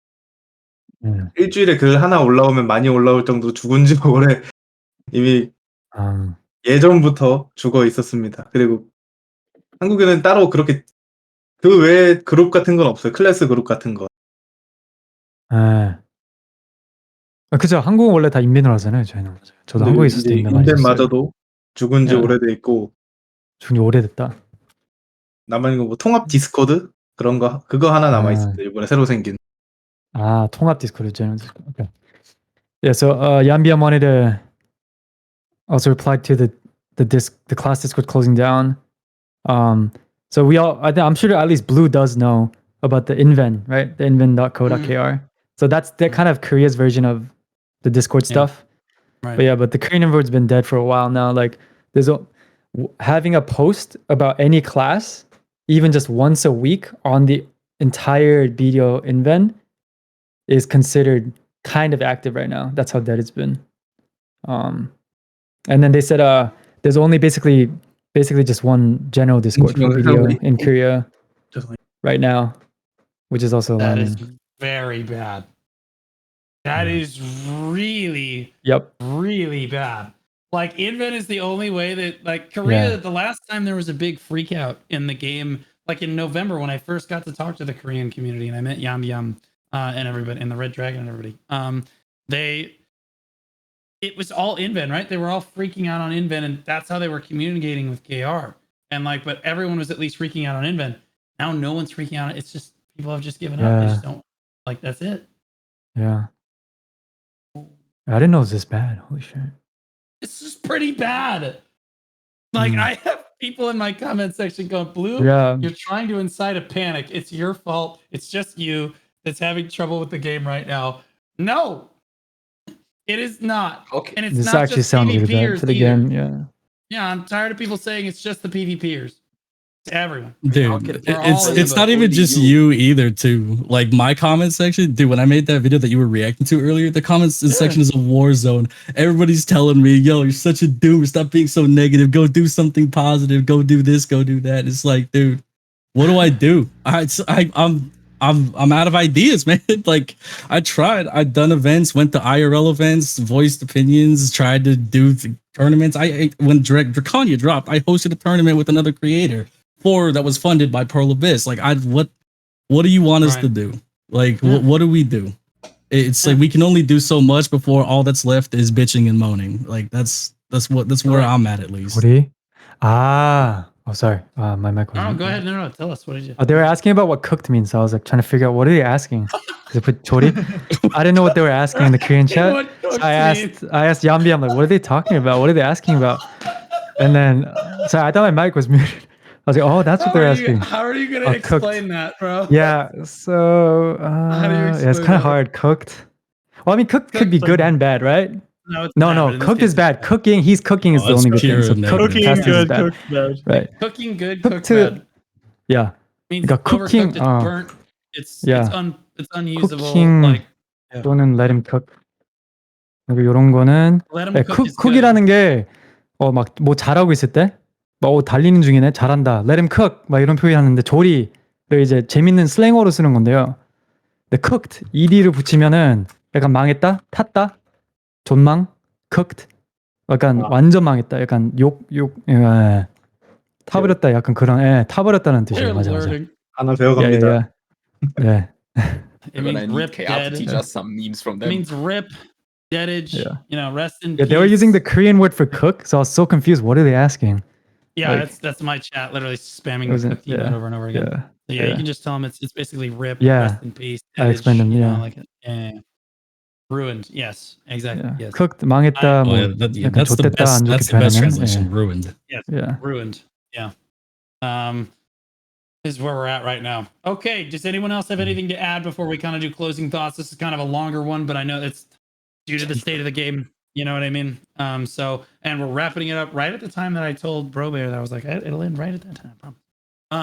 일주일에 글 하나 올라오면 많이 올라올 정도로 죽은 지 오래 이미 예전부터 죽어 있었습니다. 그리고 한국에는 따로 그렇게 그 외에 그룹 같은 건 없어요. 클래스 그룹 같은 거. 그죠. 한국은 원래 다 인벤으로 하잖아요. 저희는. 저도 한국에 있을 때 인벤마저도 죽은 지 오래돼있고. 죽은 지 오래됐다. 남아있는 거 뭐 통합 디스코드? 그런 거 그거 하나 남아있습니다. 이번에 새로 생긴. 통합 디스코드. Okay. Yeah, so Yambyam wanted to also reply to the class Discord closing down. So I'm sure at least Blue does know about the Inven, right? The inven.co.kr. So that's kind of Korea's version of the Discord stuff. Right. But the Korean invert's been dead for a while now. Like having a post about any class, even just once a week on the entire BDO Inven is considered kind of active right now. That's how dead it's been. And then they said there's only basically just one general Discord for BDO in Korea right now, which is also alarming. Very bad. That is really, really bad. Like Invent is the only way that like Korea. The last time there was a big freak out in the game, like in November when I first got to talk to the Korean community and I met Yambyam and everybody and the Red Dragon and everybody. It was all Invent, right? They were all freaking out on Invent, and that's how they were communicating with KR. And like, but everyone was at least freaking out on Invent. Now no one's freaking out. It's just people have just given up. They just don't like. That's it. Yeah. I didn't know it was this bad. Holy shit. It's just pretty bad. Like I have people in my comment section going, Blue, you're trying to incite a panic. It's your fault. It's just you that's having trouble with the game right now. No, it is not. Okay. And it's This not actually just sounds really bad PvPers for the either. game. Yeah. Yeah, I'm tired of people saying it's just the PvPers. To everyone. Dude, it's not even just you either, too. Like my comment section, dude, when I made that video that you were reacting to earlier, the comments section is a war zone. Everybody's telling me, yo, you're such a doomer. Stop being so negative. Go do something positive. Go do this. Go do that. It's like, dude, what do I do? I'm out of ideas, man. Like I tried. I've done events, went to IRL events, voiced opinions, tried to do tournaments. When Draconia dropped, I hosted a tournament with another creator that was funded by Pearl Abyss. Like what do you want us to do? Like what do we do? It's like we can only do so much before all that's left is bitching and moaning. Like that's where I'm at least. Chori? Oh, sorry. My mic was. Oh, go ahead. No, tell us. What did you? They were asking about what cooked means. So I was like trying to figure out what are they asking. They put chori. I didn't know what they were asking in the Korean chat. So I asked Yambi. I'm like, what are they talking about? What are they asking about? And then, sorry, I thought my mic was muted. I was like, oh, that's what they're asking. How are you gonna explain that, bro? Yeah. So it's kind of hard. Cooked. Well, I mean, cooked could be good and bad, right? No. Cooked is bad. Cooking. He's cooking is the only good thing. So cooking good, cooked bad. Right. Cooking good, cooked bad. Yeah. Means cooking. It's burnt. It's unusable. Cooking. Like 또는 let him cook. 그리고 이런 거는 쿡이라는 게 막 뭐 잘하고 있을 때 막 달리는 중이네 잘한다 let him cook 막 이런 표현하는데 조리를 이제 재밌는 슬랭어로 쓰는 건데요. 근데 cooked ed를 붙이면은 약간 망했다 탔다 존망 cooked 약간 완전 망했다 약간 욕 타버렸다 약간 그런 타버렸다는 뜻이에요. 맞아. 하나 배워갑니다. Yeah. It means rip dead. Teach us some memes from them. It means rip, deadage. You know, rest in peace. Yeah, they were using the Korean word for cook, so I was so confused. What are they asking? Yeah, that's my chat literally spamming the cook over and over again. Yeah, you can just tell them it's basically rip, rest in peace. Deadage, I explained them. Ruined. Yes, exactly. Yes. Cooked, 망했다. That's the best translation. Ruined. Yes. Yeah. Ruined. Yeah. This is where we're at right now. Okay. Does anyone else have anything to add before we kind of do closing thoughts? This is kind of a longer one, but I know it's due to the state of the game. You know what I mean? And we're wrapping it up right at the time that I told Brobear that I was like, it'll end right at that time. I promise.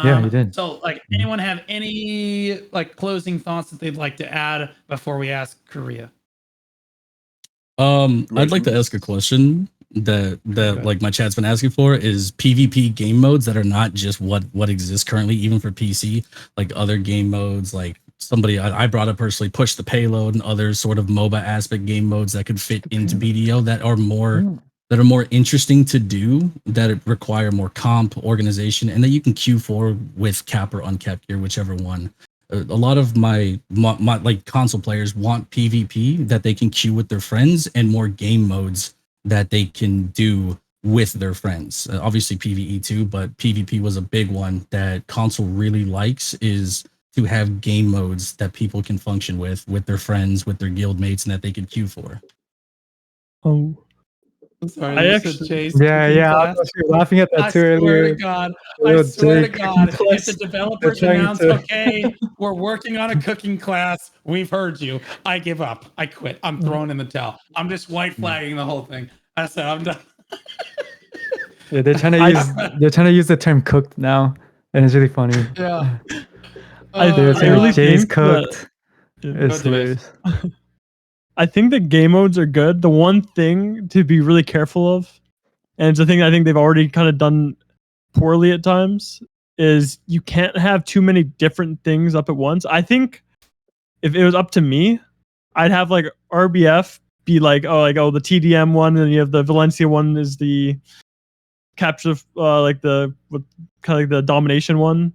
Yeah, you did. So, like, anyone have any like closing thoughts that they'd like to add before we ask Korea? I'd like to ask a question that like my chat's been asking for is PvP game modes that are not just what exists currently, even for PC, like other game modes, like somebody I brought up personally, Push the Payload and other sort of MOBA aspect game modes that could fit into BDO that are more interesting to do, that require more comp organization, and that you can queue for with cap or uncapped gear, whichever one. A lot of my like console players want PvP that they can queue with their friends and more game modes that they can do with their friends. Obviously PvE too, but PvP was a big one that console really likes, is to have game modes that people can function with their friends, with their guild mates, and that they can queue for. Oh, I'm sorry. I actually, I was laughing at that too earlier. I swear to God, if the developers announce, okay, we're working on a cooking class, we've heard you. I give up. I quit. I'm throwing in the towel. I'm just white flagging the whole thing. I said I'm done. Yeah, they're trying to use the term cooked now, and it's really funny. Yeah. They're saying Jay's cooked. It's hilarious. I think the game modes are good. The one thing to be really careful of, and it's a thing I think they've already kind of done poorly at times, is you can't have too many different things up at once. I think if it was up to me, I'd have like RBF be like the TDM one, and you have the Valencia one is the capture like the kind of like the domination one,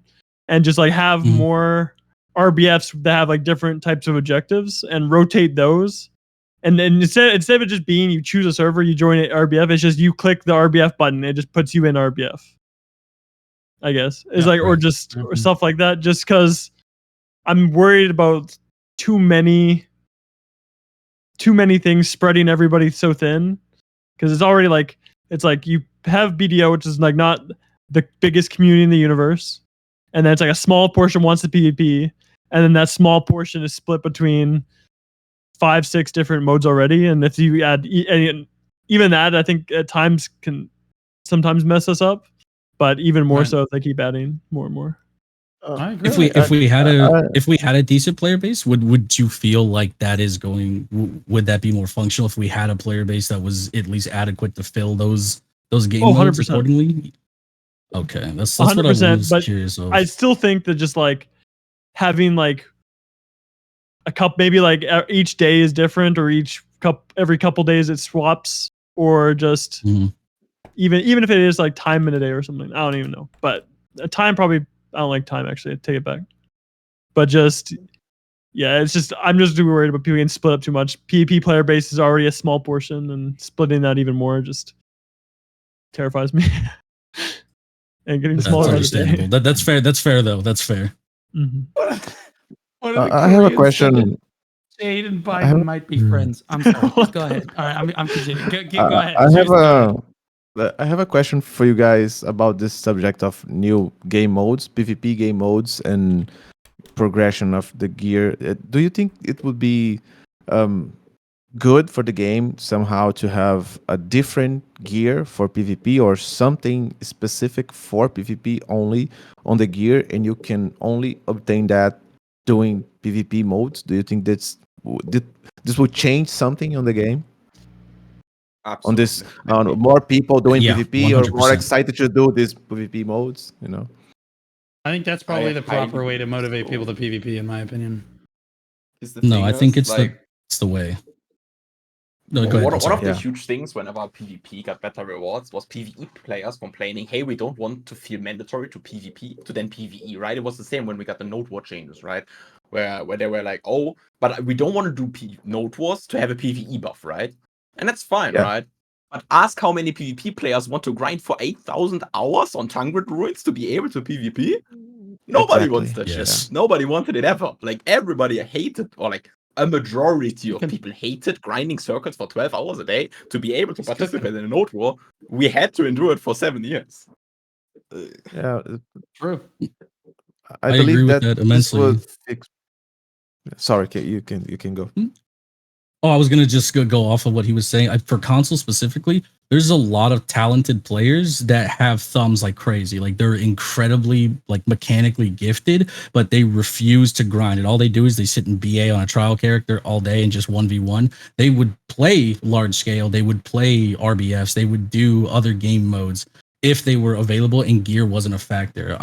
and just like have more RBFs that have like different types of objectives and rotate those. And then instead of it just being you choose a server, you join an RBF, it's just you click the RBF button, it just puts you in RBF. I guess it's like, or just or stuff like that. Just because I'm worried about too many things spreading everybody so thin. Because it's already like you have BDO, which is like not the biggest community in the universe, and then it's like a small portion wants the PvP, and then that small portion is split between 5-6 different modes already. And if you add even that, I think at times can sometimes mess us up. But even more so if they keep adding more and more. I agree. If we had a decent player base, would you feel like that is going? Would that be more functional if we had a player base that was at least adequate to fill those game modes 100%. accordingly? Okay, that's 100%, what I was but curious of. I still think that just like having like a cup, maybe like each day is different, or every couple days it swaps, or just. Even if it is like time in a day or something, I don't even know. But a time probably, I don't like time actually. I take it back. But just, yeah, it's just, I'm just too worried about people getting split up too much. PvP player base is already a small portion, and splitting that even more just terrifies me. And getting smaller. That's understandable. That's fair. That's fair though. That's fair. I have a question. Jade and Biden might be friends. I'm sorry. Just go ahead. All right, I'm continuing. Go ahead. I have a question for you guys about this subject of new game modes, PvP game modes, and progression of the gear. Do you think it would be good for the game somehow to have a different gear for PvP, or something specific for PvP only on the gear, and you can only obtain that doing PvP modes? Do you think this would change something on the game? Absolutely. On this, more people doing PvP 100%. or more excited to do these PvP modes, you know? I think that's probably the proper way to motivate people to PvP, in my opinion. No, I think it's the way. No, go ahead. One of the huge things whenever PvP got better rewards was PvE players complaining, hey, we don't want to feel mandatory to PvP to then PvE, right? It was the same when we got the Node War changes, right? Where they were like, oh, but we don't want to do Node Wars to have a PvE buff, right? And that's fine, right? But ask how many PvP players want to grind for 8,000 hours on tongue grid ruins to be able to PvP? Nobody wants that shit. Nobody wanted it ever. Like, everybody hated, or like a majority of people hated grinding circuits for 12 hours a day to be able to participate in a Node War. We had to endure it for 7 years. Yeah, true. I agree believe with that immensely. Sorry, you can go. Oh, I was gonna just go off of what he was saying. For console specifically, there's a lot of talented players that have thumbs like crazy. Like, they're incredibly like mechanically gifted, but they refuse to grind. And all they do is they sit in BA on a trial character all day and just 1v1. They would play large scale. They would play RBFs. They would do other game modes if they were available and gear wasn't a factor.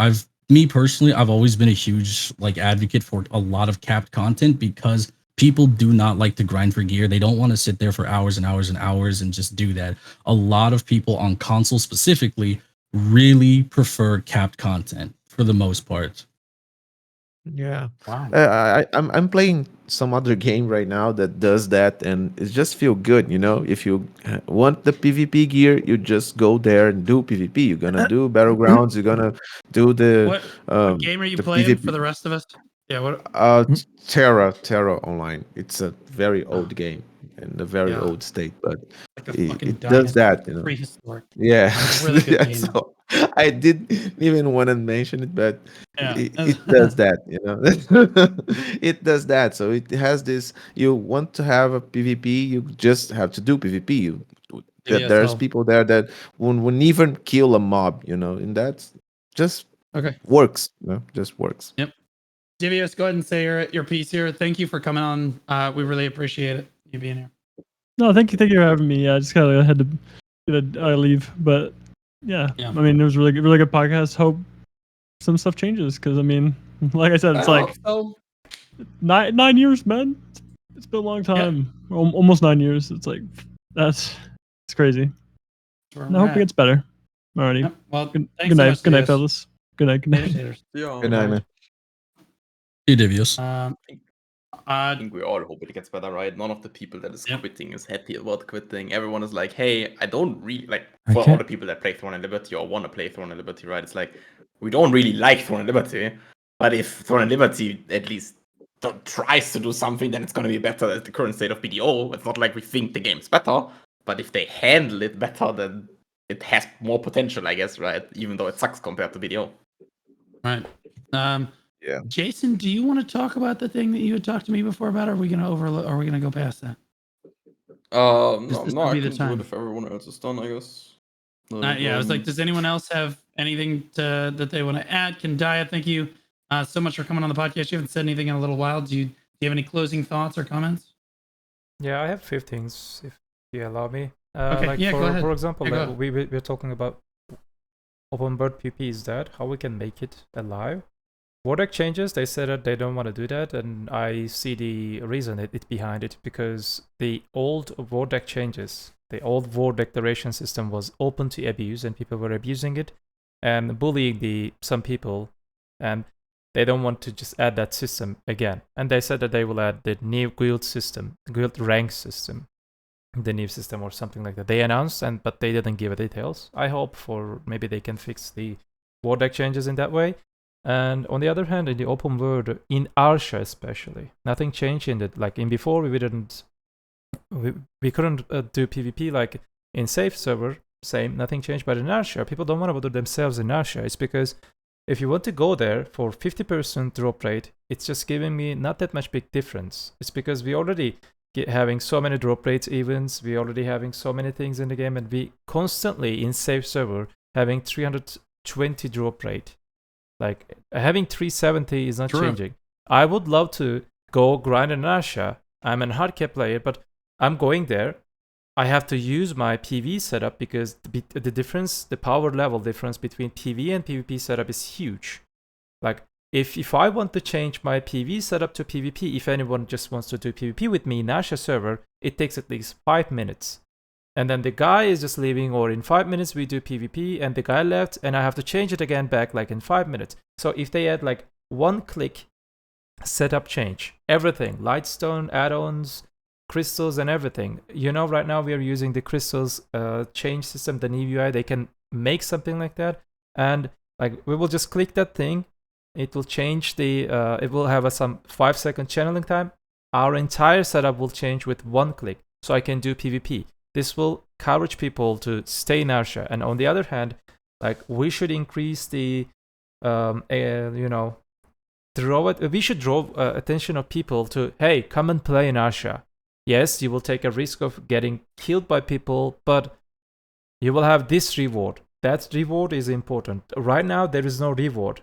Me personally, I've always been a huge like advocate for a lot of capped content, because people do not like to grind for gear. They don't want to sit there for hours and hours and hours and just do that. A lot of people on console specifically really prefer capped content for the most part. Yeah. Wow. I'm playing some other game right now that does that, and it just feel good, you know. If you want the PvP gear, you just go there and do PvP. You're gonna do battlegrounds. You're gonna do the what game are you playing PvP. for the rest of us? Yeah, what? Terra Online. It's a very old game in a very old state, but like it does that, you know. Prehistoric. Yeah, Really good game. So I didn't even want to mention it, but it does that, you know. It does that. So it has this. You want to have a PvP, you just have to do PvP. There's people there that wouldn't even kill a mob, you know, and that's just works. You know, just works. Yep. Divios, go ahead and say your piece here. Thank you for coming on. We really appreciate it, you being here. No, thank you for having me. Yeah, I just kind of had to leave, but yeah, I mean, it was really good podcast. Hope some stuff changes, because I mean, like I said, it's like so. 9 years, man. It's been a long time. Almost 9 years. It's like it's crazy. And I hope it gets better. Alrighty. Yep. Well, good thanks night. so Good much, night, fellas. Good night. Good night. Yeah. Good night, man. Hey, Divios. I think we all hope it gets better, right? None of the people that is quitting is happy about quitting. Everyone is like, hey, I don't really like, for all the people that play Throne and Liberty or want to play Throne and Liberty, right? It's like, we don't really like Throne and Liberty, but if Throne and Liberty at least tries to do something, then it's going to be better at the current state of BDO. It's not like we think the game's better, but if they handle it better, then it has more potential, I guess, right? Even though it sucks compared to BDO. Right. Yeah. Jason, do you want to talk about the thing that you had talked to me before about? Or are we going to overlook? Are we going to go past that? No, This I be can the do it time. if everyone else is done, I guess. Yeah, I was like, does anyone else have anything that they want to add? Quendya, thank you so much for coming on the podcast. You haven't said anything in a little while. Do you have any closing thoughts or comments? Yeah, I have a few things, if you allow me. Okay, like go ahead. For example, Yeah, like we're talking about open world PvP is dead. How we can make it alive? Vortex changes, they said that they don't want to do that, and I see the reason it behind it, because the old Vortex changes, the old Vor declaration system was open to abuse, and people were abusing it and bullying some people, and they don't want to just add that system again. And they said that they will add the new guild system, guild rank system, the new system or something like that. They announced, but they didn't give details. I hope maybe they can fix the Vortex changes in that way. And on the other hand, in the open world, in Arsha especially, nothing changed in it. Like in before, we couldn't do PvP like in safe server, same, nothing changed. But in Arsha, people don't want to bother themselves in Arsha. It's because if you want to go there for 50% drop rate, it's just giving me not that much big difference. It's because we already having so many drop rates events, we already having so many things in the game, and we constantly in safe server having 320 drop rate. Like having 370 is not changing. I would love to go grind in Arsha. I'm a hardcap player, but I'm going there. I have to use my PV setup because the difference, the power level difference between PV and PvP setup is huge. Like if I want to change my PV setup to PvP, if anyone just wants to do PvP with me in Arsha server, it takes at least 5 minutes. And then the guy is just leaving, or in 5 minutes we do PvP and the guy left and I have to change it again back like in 5 minutes. So if they add like 1 click setup change, everything, lightstone, add-ons, crystals and everything. You know, right now we are using the crystals change system, the new UI, they can make something like that. And like we will just click that thing. It will change it will have some 5-second channeling time. Our entire setup will change with 1 click. So I can do PvP. This will encourage people to stay in Arsha. And on the other hand, like we should increase we should draw attention of people to, hey, come and play in Arsha. Yes, you will take a risk of getting killed by people, but you will have this reward. That reward is important. Right now, there is no reward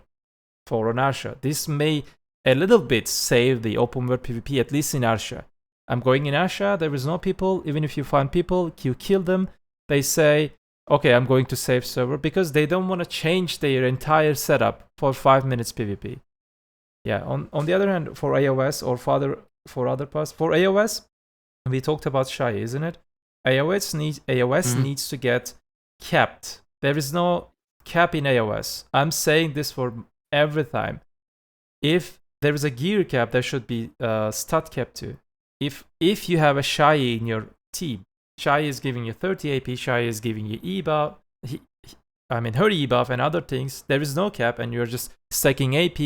for an Arsha. This may a little bit save the open world PvP, at least in Arsha. I'm going in Arsha, there is no people. Even if you find people, you kill them. They say, okay, I'm going to save server, because they don't want to change their entire setup for 5 minutes PvP. Yeah, on the other hand, for AOS or for other parts, for AOS, we talked about SHAI, isn't it? AOS needs to get capped. There is no cap in AOS. I'm saying this for every time. If there is a gear cap, there should be stat cap too. If you have a SHAI in your team, SHAI is giving you 30 AP, SHAI is giving you E-buff, her E-buff and other things, there is no cap and you're just stacking AP.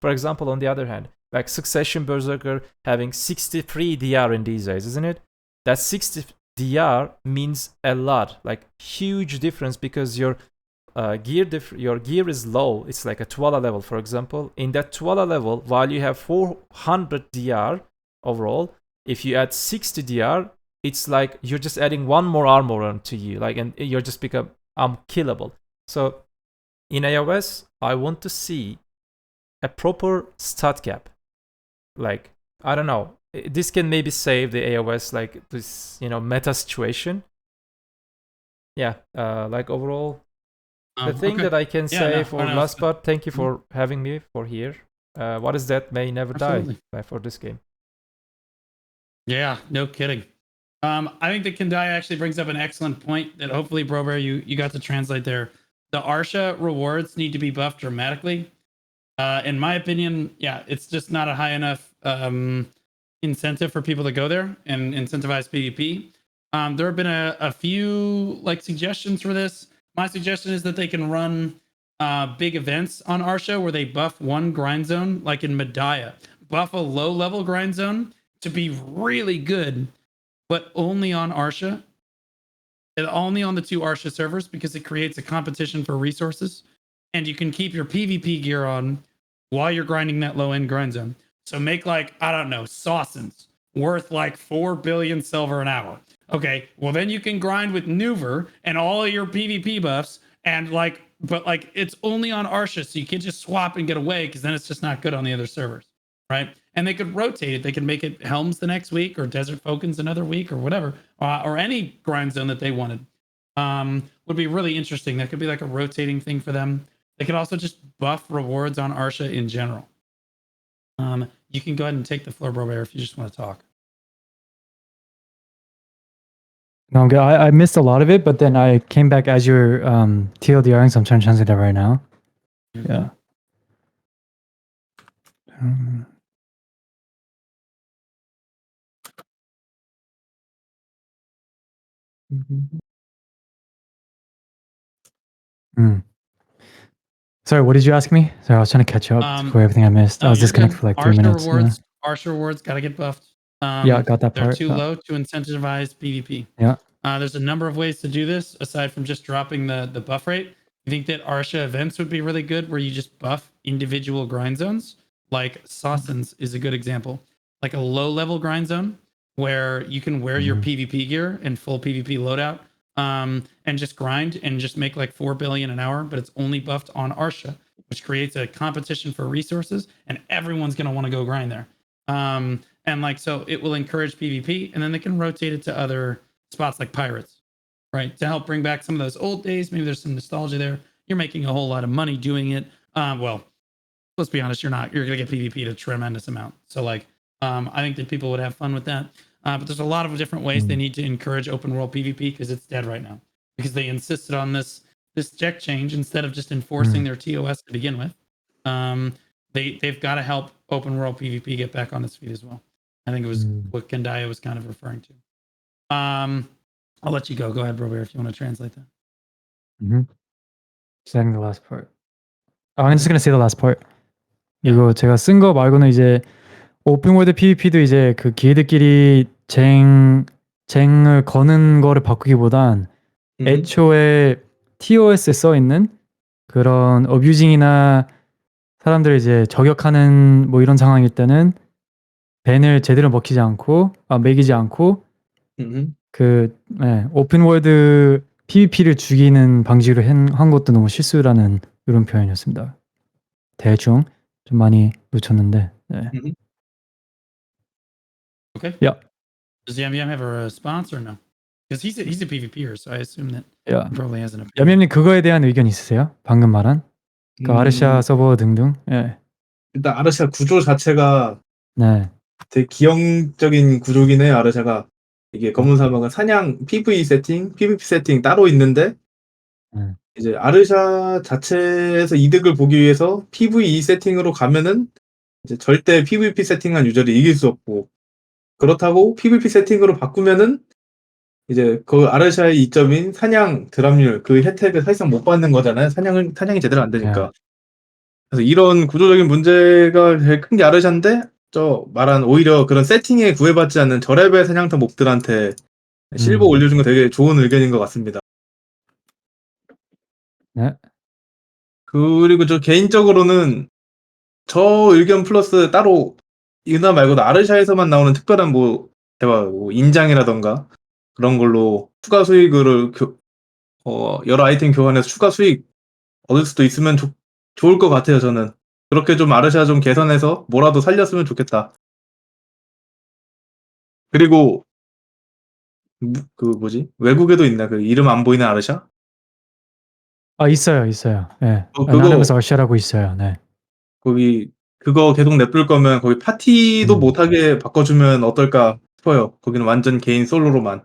For example, on the other hand, like Succession Berserker having 63 DR in these days, isn't it? That 60 DR means a lot, like huge difference, because your gear is low. It's like a Twala level, for example. In that Twala level, while you have 400 DR overall, if you add 60 DR, it's like you're just adding 1 more armor onto you, like, and you're just become unkillable. So in AOS, I want to see a proper stat cap. Like, I don't know, this can maybe save the AOS, like this, meta situation. Yeah, like overall, the thing that I can say for last part, thank you for having me for here. What is that may never die for this game. Yeah, no kidding. I think that Quendya actually brings up an excellent point that hopefully, Brobear, you got to translate there. The Arsha rewards need to be buffed dramatically. In my opinion, yeah, it's just not a high enough incentive for people to go there and incentivize PvP. There have been a few like suggestions for this. My suggestion is that they can run big events on Arsha where they buff one grind zone, like in Medaya, buff a low level grind zone to be really good, but only on Arsha and only on the 2 Arsha servers because it creates a competition for resources, and you can keep your PvP gear on while you're grinding that low end grind zone. So make like, I don't know, Sawsons worth like 4 billion silver an hour. Okay, well then you can grind with Nuver and all your PvP buffs and like, but like it's only on Arsha, so you can't just swap and get away because then it's just not good on the other servers, right? And they could rotate it. They could make it Helms the next week or Desert Falcons another week or whatever, or any grind zone that they wanted. Would be really interesting. That could be like a rotating thing for them. They could also just buff rewards on Arsha in general. You can go ahead and take the floor, Brobear, if you just want to talk. No, I'm good. I missed a lot of it, but then I came back as you're TLDRing, so I'm trying to translate that right now. Yeah. Sorry, what did you ask me? Sorry, I was trying to catch up for everything I missed. I was disconnected for like 3 minutes. Arsha rewards got to get buffed. Yeah, got that part. They're too low to incentivize PvP. Yeah. There's a number of ways to do this aside from just dropping the buff rate. You think that Arsha events would be really good where you just buff individual grind zones? Like Sawsons is a good example. Like a low level grind zone where you can wear your PvP gear and full PvP loadout and just grind and just make like 4 billion an hour, but it's only buffed on Arsha, which creates a competition for resources and everyone's going to want to go grind there. And like, so it will encourage PvP and then they can rotate it to other spots like pirates, right? To help bring back some of those old days. Maybe there's some nostalgia there. You're making a whole lot of money doing it. Well, let's be honest, you're not. You're going to get PvP a tremendous amount. So like, I think that people would have fun with that. But there's a lot of different ways they need to encourage open world PvP because it's dead right now. Because they insisted on this deck change instead of just enforcing their TOS to begin with. They've got to help open world PvP get back on its feet as well. I think it was what Quendya was kind of referring to. I'll let you go. Go ahead, Brobear, if you want to translate that. Saying the last part. I'm just gonna say the last part. 이거 제가 쓴 거 말고는 이제 오픈월드 PVP도 이제 그 길드끼리 쟁을 거는 거를 바꾸기보단 애초에 TOS에 써 있는 그런 어뷰징이나 사람들을 이제 저격하는 뭐 이런 상황일 때는 밴을 제대로 먹히지 않고 매기지 않고 오픈월드 PVP를 죽이는 방식으로 한 것도 너무 실수라는 이런 표현이었습니다. 대충 좀 많이 놓쳤는데. 네. Okay. Yeah. Does Yambyam have a response or no? Because he's a PvPer, so I assume that he probably has an opinion. 얌얌님 그거에 대한 의견 있으세요? 방금 말한 그 아르샤 서버 등등. 예. 일단 아르샤 구조 자체가 네. 되게 기형적인 구조긴 해요. 아르샤가 이게 검은 사막은 사냥 PVE 세팅, PVP 세팅 따로 있는데 이제 아르샤 자체에서 이득을 보기 위해서 PVE 세팅으로 가면은 이제 절대 PVP 세팅한 유저를 이길 수 없고 그렇다고 PVP 세팅으로 바꾸면은 이제 그 아르샤의 이점인 사냥 드랍률 그 혜택을 사실상 못 받는 거잖아요. 사냥이 제대로 안 되니까. 그래서 이런 구조적인 문제가 제일 큰 게 아르샤인데 저 말한 오히려 그런 세팅에 구애받지 않는 저레벨 사냥터 몹들한테 실버 올려준 거 되게 좋은 의견인 것 같습니다. 네. 그리고 저 개인적으로는 저 의견 플러스 따로 이나 말고도 아르샤에서만 나오는 특별한 뭐 인장이라던가 그런 걸로 추가 수익을 여러 아이템 교환해서 추가 수익 얻을 수도 있으면 좋을 것 같아요. 저는 그렇게 좀 아르샤 좀 개선해서 뭐라도 살렸으면 좋겠다. 그리고 그 뭐지 외국에도 있나 그 이름 안 보이는 아르샤? 있어요. 예. 나름에서 아르샤라고 있어요. 네. 거기 그거 계속 냅둘 거면 거기 파티도 못하게 바꿔주면 어떨까 싶어요. 거기는 완전 개인 솔로로만.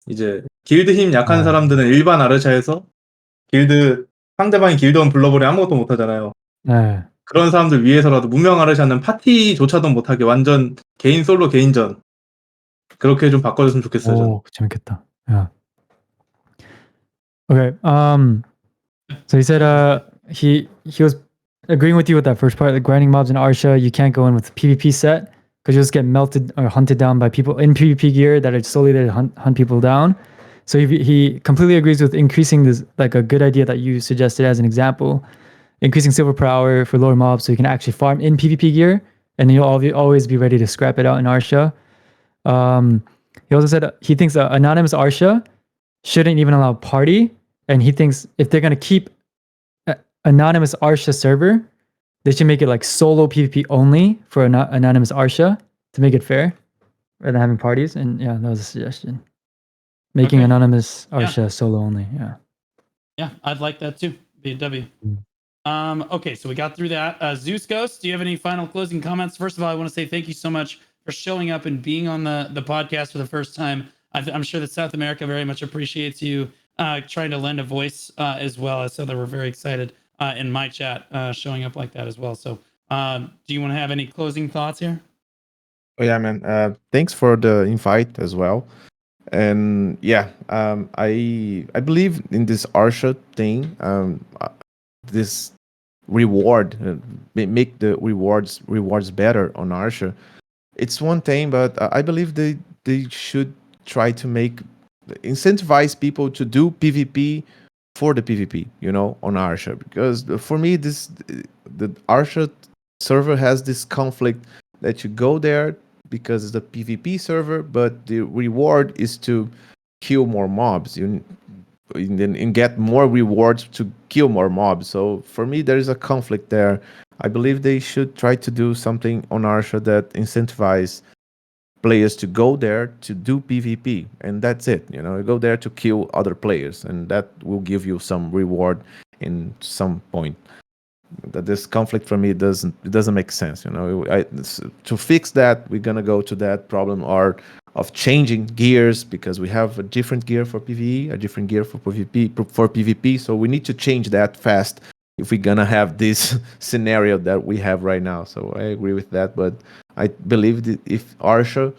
이제 길드 힘 약한 사람들은 일반 아르샤에서 길드 상대방이 길드원 불러버리면 아무것도 못하잖아요. 네. 그런 사람들 위해서라도 무명 아르샤는 파티조차도 못하게 완전 개인 솔로 개인전 그렇게 좀 바꿔줬으면 좋겠어요. 저는. 오, 재밌겠다. Yeah. Okay. So he said he was agreeing with you with that first part, like grinding mobs in Arsha. You can't go in with PvP set because you'll just get melted or hunted down by people in PvP gear that are solely there to hunt people down. So he completely agrees with increasing this, like a good idea that you suggested as an example, increasing silver per hour for lower mobs so you can actually farm in PvP gear and you'll always be ready to scrap it out in Arsha. He also said he thinks anonymous Arsha shouldn't even allow party, and he thinks if they're going to keep anonymous Arsha server, they should make it like solo PvP only for anonymous Arsha to make it fair rather than having parties. And yeah, that was a suggestion. Making anonymous Arsha solo only. Yeah. Yeah, I'd like that too. BW. Okay, so we got through that. ZeusGhostz, do you have any final closing comments? First of all, I want to say thank you so much for showing up and being on the podcast for the first time. I'm sure that South America very much appreciates you trying to lend a voice as well. So they were very excited in my chat showing up like that as well. So do you want to have any closing thoughts here? Oh yeah, man. Thanks for the invite as well. And yeah, I believe in this Arsha thing. This reward, make the rewards better on Arsha. It's one thing, but I believe they should try to incentivize people to do PvP for the PvP, on Arsha. Because for me, the Arsha server has this conflict that you go there because it's a PvP server, but the reward is to kill more mobs. You get more rewards to kill more mobs. So for me, there is a conflict there. I believe they should try to do something on Arsha that incentivize players to go there to do PvP, and that's it. You go there to kill other players, and that will give you some reward in some point. That this conflict for me doesn't make sense. To fix that, we're gonna go to that problem of changing gears, because we have a different gear for PvE, a different gear for PvP. So we need to change that fast if we're gonna have this scenario that we have right now. So I agree with that, but I believe that if Arsha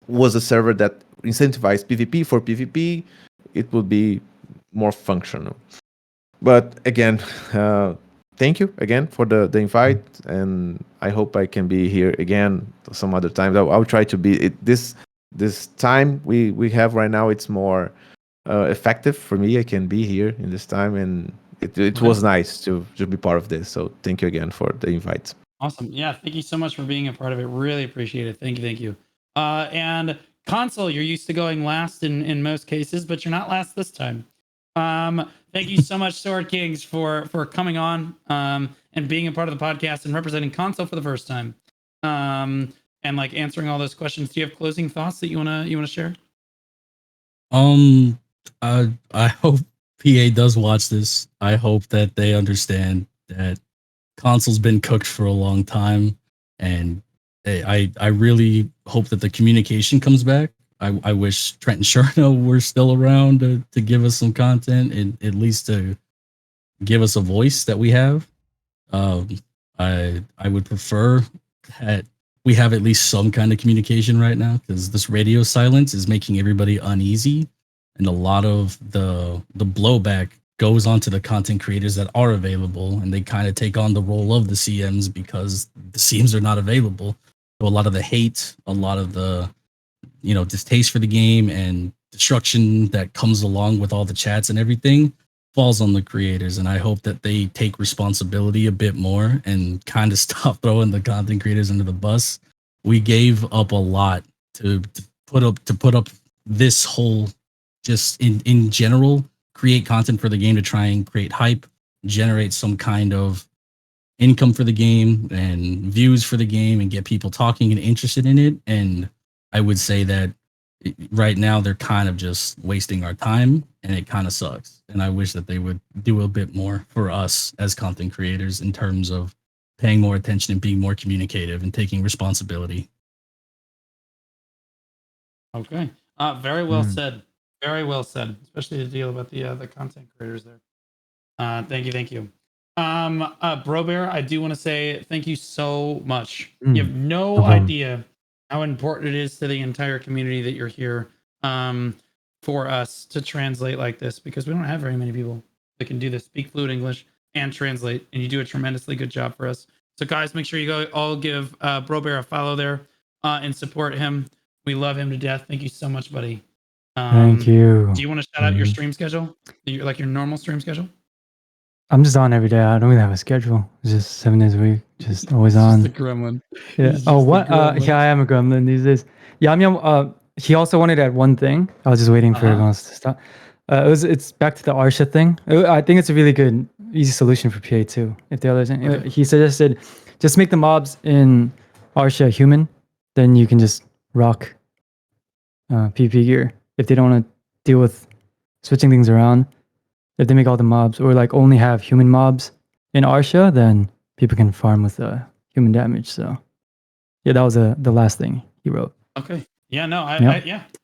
was a server that incentivized PvP for PvP, it would be more functional. But again, thank you again for the invite, and I hope I can be here again some other time. I'll try to be this time we have right now. It's more effective for me. I can be here in this time, and it was nice to be part of this. So thank you again for the invite. Awesome. Yeah, thank you so much for being a part of it. Really appreciate it. Thank you. And console, you're used to going last in most cases, but you're not last this time. Thank you so much, SwordKings, for coming on and being a part of the podcast and representing console for the first time. And like answering all those questions. Do you have closing thoughts that you wanna share? I hope PA does watch this. I hope that they understand that console's been cooked for a long time, and I really hope that the communication comes back. I wish Trent and Sharno were still around to give us some content, and at least to give us a voice that we have. I would prefer that we have at least some kind of communication right now, because this radio silence is making everybody uneasy, and a lot of the blowback goes onto the content creators that are available, and they kind of take on the role of the CMs because the CMs are not available. So a lot of the hate, a lot of the distaste for the game and destruction that comes along with all the chats and everything falls on the creators. And I hope that they take responsibility a bit more and kind of stop throwing the content creators under the bus. We gave up a lot to put up this whole, just in general, create content for the game to try and create hype, generate some kind of income for the game and views for the game, and get people talking and interested in it. And I would say that right now they're kind of just wasting our time, and it kind of sucks. And I wish that they would do a bit more for us as content creators in terms of paying more attention and being more communicative and taking responsibility. Okay. Very well said. Very well said. Especially the deal about the content creators there. Thank you. Brobear, I do want to say thank you so much. You have no idea how important it is to the entire community that you're here for us to translate like this, because we don't have very many people that can do this, speak fluent English and translate, and you do a tremendously good job for us. So guys, make sure you go all give Brobear a follow there and support him. We love him to death. Thank you so much, buddy. Thank you. Do you want to shout out your stream schedule? Like your normal stream schedule? I'm just on every day. I don't really have a schedule. It's just 7 days a week, just always on. Just a gremlin. Yeah. Oh, what? Yeah, I am a gremlin these days. Yambyam, he also wanted to add one thing. I was just waiting for everyone else to stop. It's back to the Arsha thing. I think it's a really good, easy solution for PA too. If the others, he suggested just make the mobs in Arsha human, then you can just rock PvP gear. If they don't want to deal with switching things around, if they make all the mobs or like only have human mobs in Arsha, then people can farm with human damage. So yeah, that was the last thing he wrote. Okay. Yeah, no, I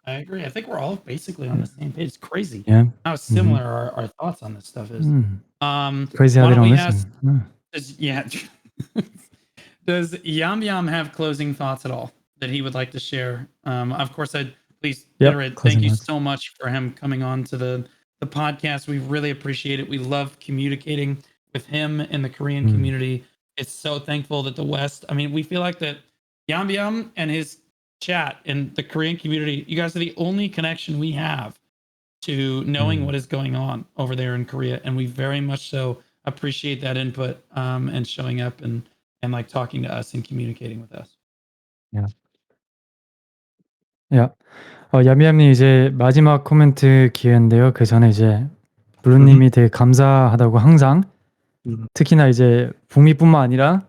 agree. I think we're all basically on the same page. It's crazy how similar our thoughts on this stuff is. Crazy how they don't listen. Does Yambyam have closing thoughts at all that he would like to share? Of course, please reiterate. Thank you so much for him coming on to the podcast. We really appreciate it. We love communicating with him and the Korean community. It's so thankful that the West, I mean, we feel like that Yambyam and his chat and the Korean community, you guys are the only connection we have to knowing what is going on over there in Korea. And we very much so appreciate that input and showing up and like talking to us and communicating with us. Yeah. 야미야님 이제 마지막 코멘트 기회인데요. 그 전에 이제 블루님이 되게 감사하다고 항상 특히나 이제 북미뿐만 아니라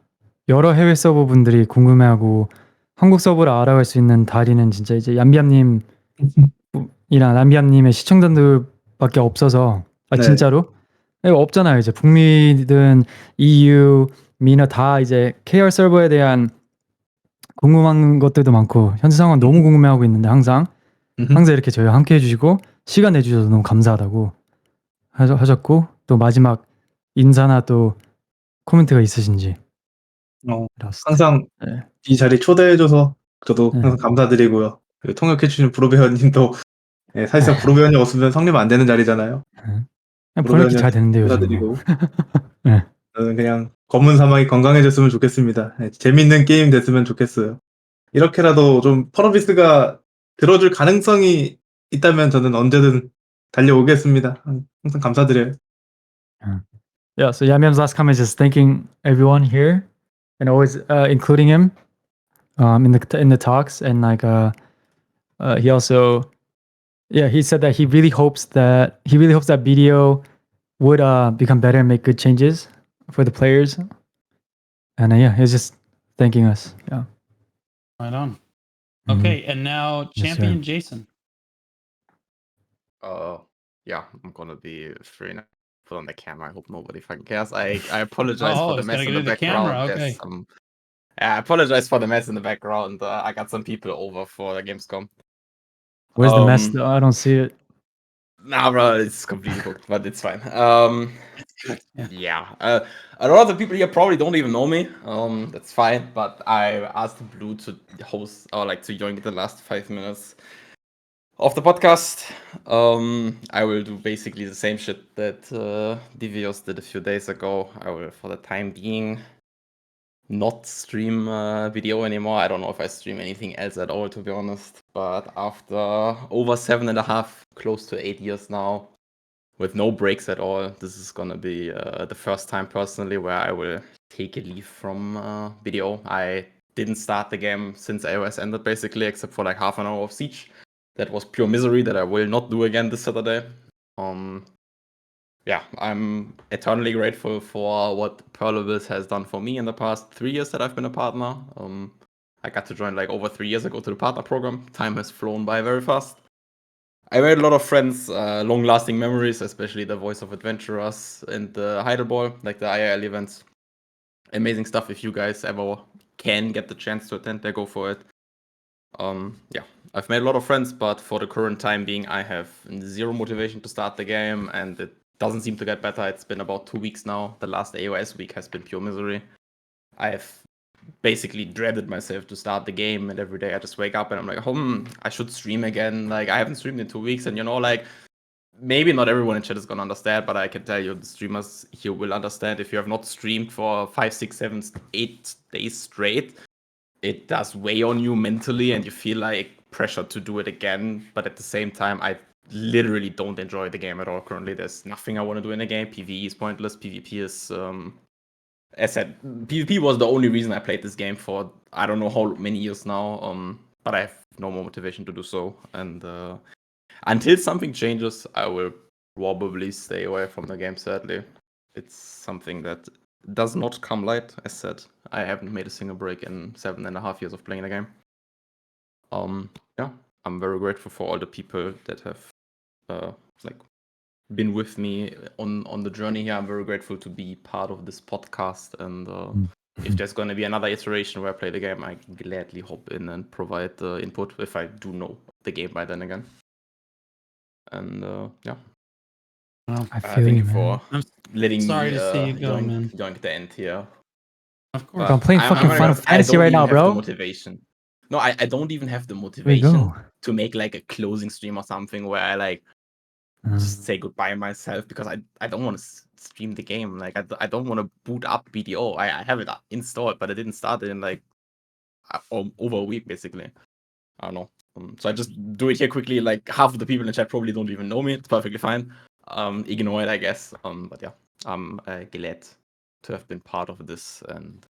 여러 해외 서버 분들이 궁금해하고 한국 서버를 알아갈 수 있는 다리는 진짜 이제 얌비암님이랑 얌비암님의 시청자들밖에 없어서 진짜로 없잖아요. 이제 북미든 EU, 미나 다 이제 KR 서버에 대한 궁금한 것들도 많고 현재 상황 너무 궁금해하고 있는데 항상 이렇게 저희와 함께 해주시고 시간 내주셔서 너무 감사하다고 하셨고, 또 마지막 인사나 또 코멘트가 있으신지. 항상 이 자리 초대해줘서 저도 항상 감사드리고요. 통역해주신 브로베어님도 사실상 브로베어님 없으면 성립 안 되는 자리잖아요. 번역이 잘 되는데요. 감사드리고 저는 그냥 검은 사막이 건강해졌으면 좋겠습니다. 재밌는 게임 됐으면 좋겠어요. 이렇게라도 좀 퍼러비스가 들어줄 가능성이 있다면 저는 언제든 달려오겠습니다. 항상 감사드려요. Yeah, so Yamyam's last comment is just thanking everyone here and always including him in the talks, and like he also he said that he really hopes that BDO would become better and make good changes for the players, and he's just thanking us. Yeah. Right on. Okay, and now ChampionJason. Yeah, I'm gonna be free now. Put on the camera. I hope nobody fucking cares. I apologize for the mess in the background. Okay. I apologize for the mess in the background. I got some people over for the Gamescom. Where's the mess though? I don't see it. Nah, bro, it's completely booked, but it's fine. Yeah. A lot of the people here probably don't even know me. That's fine, but I asked Blue to host or like to join the last 5 minutes of the podcast. I will do basically the same shit that Divios did a few days ago. I will, for the time being, not stream BDO anymore. I don't know if I stream anything else at all, to be honest. But after over 7.5, close to 8 years now, with no breaks at all, this is gonna be the first time personally where I will take a leave from BDO. I didn't start the game since AOS ended, basically, except for like half an hour of Siege. That was pure misery that I will not do again this Saturday. Yeah, I'm eternally grateful for what Perlevis has done for me in the past 3 years that I've been a partner. I got to join like over 3 years ago to the partner program. Time has flown by very fast. I made a lot of friends, long-lasting memories, especially the Voice of Adventurers and the Heidelball, like the IRL events. Amazing stuff. If you guys ever can get the chance to attend there, go for it. Yeah, I've made a lot of friends, but for the current time being, I have zero motivation to start the game, and it doesn't seem to get better. It's been about 2 weeks now. The last AOS week has been pure misery. I've basically dreaded myself to start the game, and every day I just wake up and I'm like, I should stream again. Like, I haven't streamed in 2 weeks, and like, maybe not everyone in chat is gonna understand, but I can tell you the streamers here will understand. If you have not streamed for 5, 6, 7, 8 days straight, it does weigh on you mentally, and you feel like pressure to do it again. But at the same time, I literally don't enjoy the game at all currently. There's nothing I want to do in the game. PvE is pointless. PvP is as said, PvP was the only reason I played this game for I don't know how many years now. But I have no more motivation to do so. And until something changes, I will probably stay away from the game. Sadly, it's something that does not come light. As said, I haven't made a single break in 7.5 years of playing the game. Yeah, I'm very grateful for all the people that have been with me on the journey here. I'm very grateful to be part of this podcast, and if there's going to be another iteration where I play the game, I can gladly hop in and provide the input if I do know the game by then again. And yeah, well, thank you for letting sorry me to see you go, man. join the end here. Of course, I'm playing fucking Final Fantasy right now, bro. Motivation. No, I don't even have the motivation to make like a closing stream or something where I just say goodbye myself, because I don't want to stream the game. Like I don't want to boot up BDO. I have it installed, but I didn't start it in like over a week basically. I don't know. So I just do it here quickly. Like half of the people in the chat probably don't even know me. It's perfectly fine. Ignore it, I guess. But yeah, I'm glad to have been part of this, and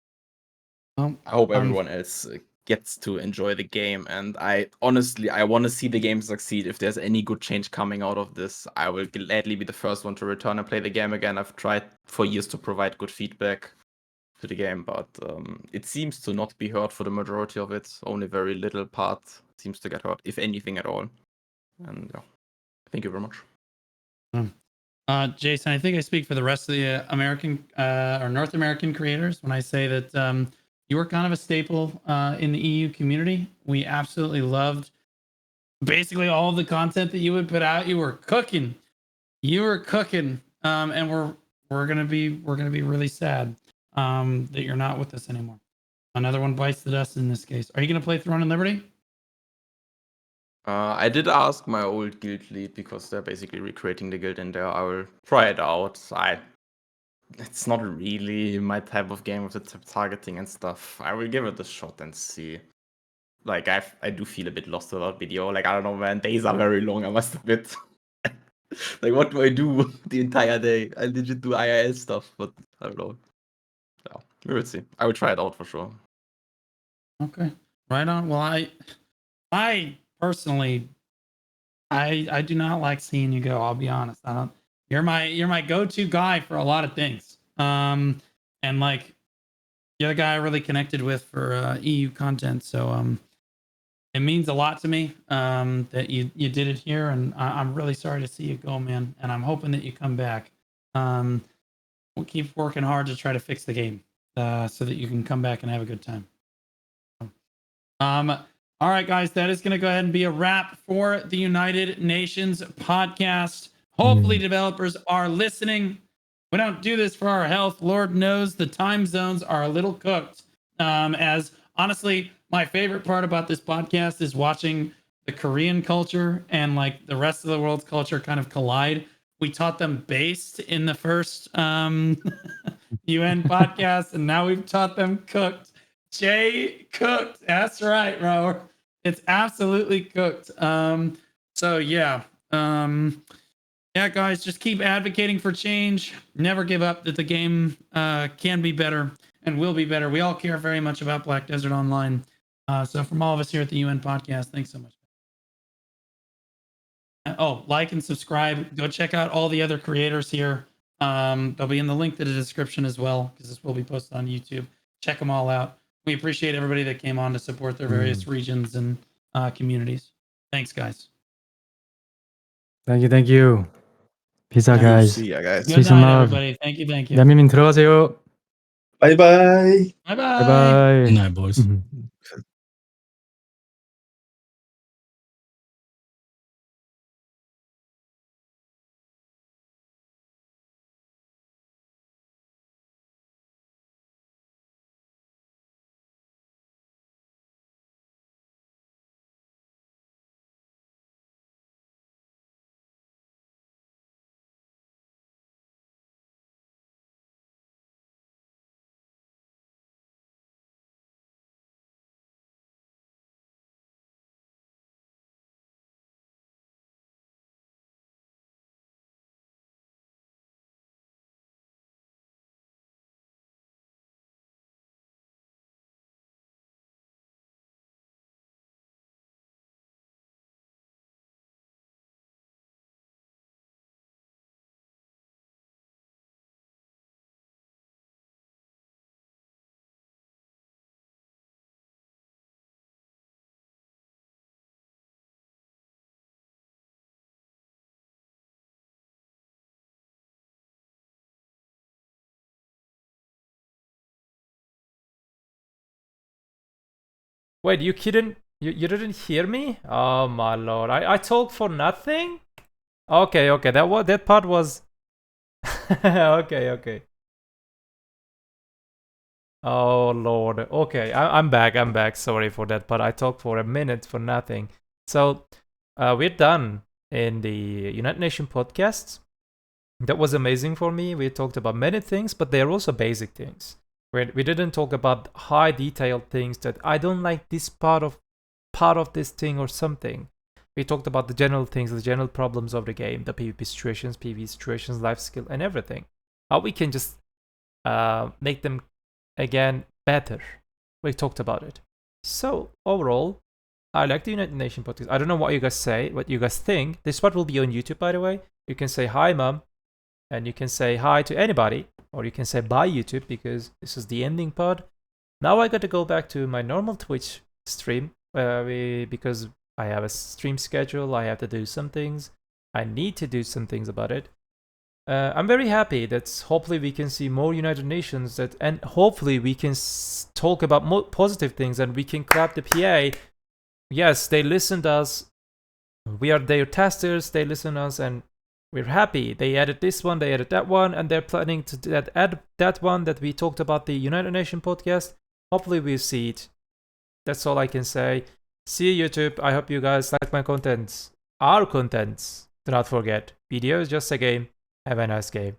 I hope everyone else gets to enjoy the game. And I honestly want to see the game succeed. If there's any good change coming out of this, I will gladly be the first one to return and play the game again. I've tried for years to provide good feedback to the game, but it seems to not be heard for the majority of it. Only very little part seems to get heard, if anything at all. And yeah, thank you very much. Jason, I think I speak for the rest of the American or North American creators when I say that you were kind of a staple in the EU community. We absolutely loved basically all of the content that you would put out. You were cooking, and we're gonna be really sad that you're not with us anymore. Another one bites the dust in this case. Are you gonna play Throne and Liberty? I did ask my old guild lead, because they're basically recreating the guild in there. I will try it out. It's not really my type of game with the targeting and stuff. I will give it a shot and see. Like I do feel a bit lost without BDO. Like I don't know, man. Days are very long, I must admit. Like what do I do the entire day? I legit do IRL stuff, but I don't know. Yeah, we will see. I will try it out for sure. Okay, right on. Well, I personally, I do not like seeing you go. I'll be honest. I don't. You're my go-to guy for a lot of things. And like you're the guy I really connected with for EU content. So it means a lot to me that you did it here, and I'm really sorry to see you go, man. And I'm hoping that you come back. We'll keep working hard to try to fix the game so that you can come back and have a good time. All right, guys, that is going to go ahead and be a wrap for the United Nations podcast. Hopefully developers are listening. We don't do this for our health. Lord knows the time zones are a little cooked. As honestly, my favorite part about this podcast is watching the Korean culture and like the rest of the world's culture kind of collide. We taught them based in the first UN podcast, and now we've taught them cooked. Jay cooked. That's right, bro. It's absolutely cooked. So yeah. Yeah, guys, just keep advocating for change. Never give up that the game can be better and will be better. We all care very much about Black Desert Online. So from all of us here at the UN Podcast, thanks so much. Like and subscribe. Go check out all the other creators here. They'll be in the link to the description as well, because this will be posted on YouTube. Check them all out. We appreciate everybody that came on to support their various regions and communities. Thanks, guys. Thank you. Peace out, guys. See ya, guys. Good night, everybody. Thank you. 얌민님 들어가세요. 바이바이. Bye-bye. 바이바이. Good night, boys. Wait, you didn't hear me? Oh my lord! I talked for nothing. Okay, that part was. Okay. Oh lord. Okay, I'm back. Sorry for that, but I talked for a minute for nothing. So, we're done in the United Nations podcast. That was amazing for me. We talked about many things, but they're also basic things. We didn't talk about high detailed things that I don't like this part of this thing or something. We talked about the general things, the general problems of the game, the PvP situations, PvE situations, life skill, and everything. How we can just make them again better. We talked about it. So overall, I like the United Nations podcast. I don't know what you guys say, what you guys think. This part will be on YouTube, by the way. You can say hi, mom, and you can say hi to anybody, or you can say bye, YouTube, because this is the ending part. Now I got to go back to my normal Twitch stream, because I have a stream schedule. I have to do some things. I need to do some things about it. I'm very happy that hopefully we can see more United Nations, and hopefully we can talk about more positive things, and we can clap the PA. Yes, they listened to us. We are their testers. They listen to us, and we're happy. They added this one, they added that one, and they're planning to add that one that we talked about the United Nations podcast. Hopefully we'll see it. That's all I can say. See you, YouTube. I hope you guys like my contents. Our contents. Do not forget, BDO is just a game. Have a nice game.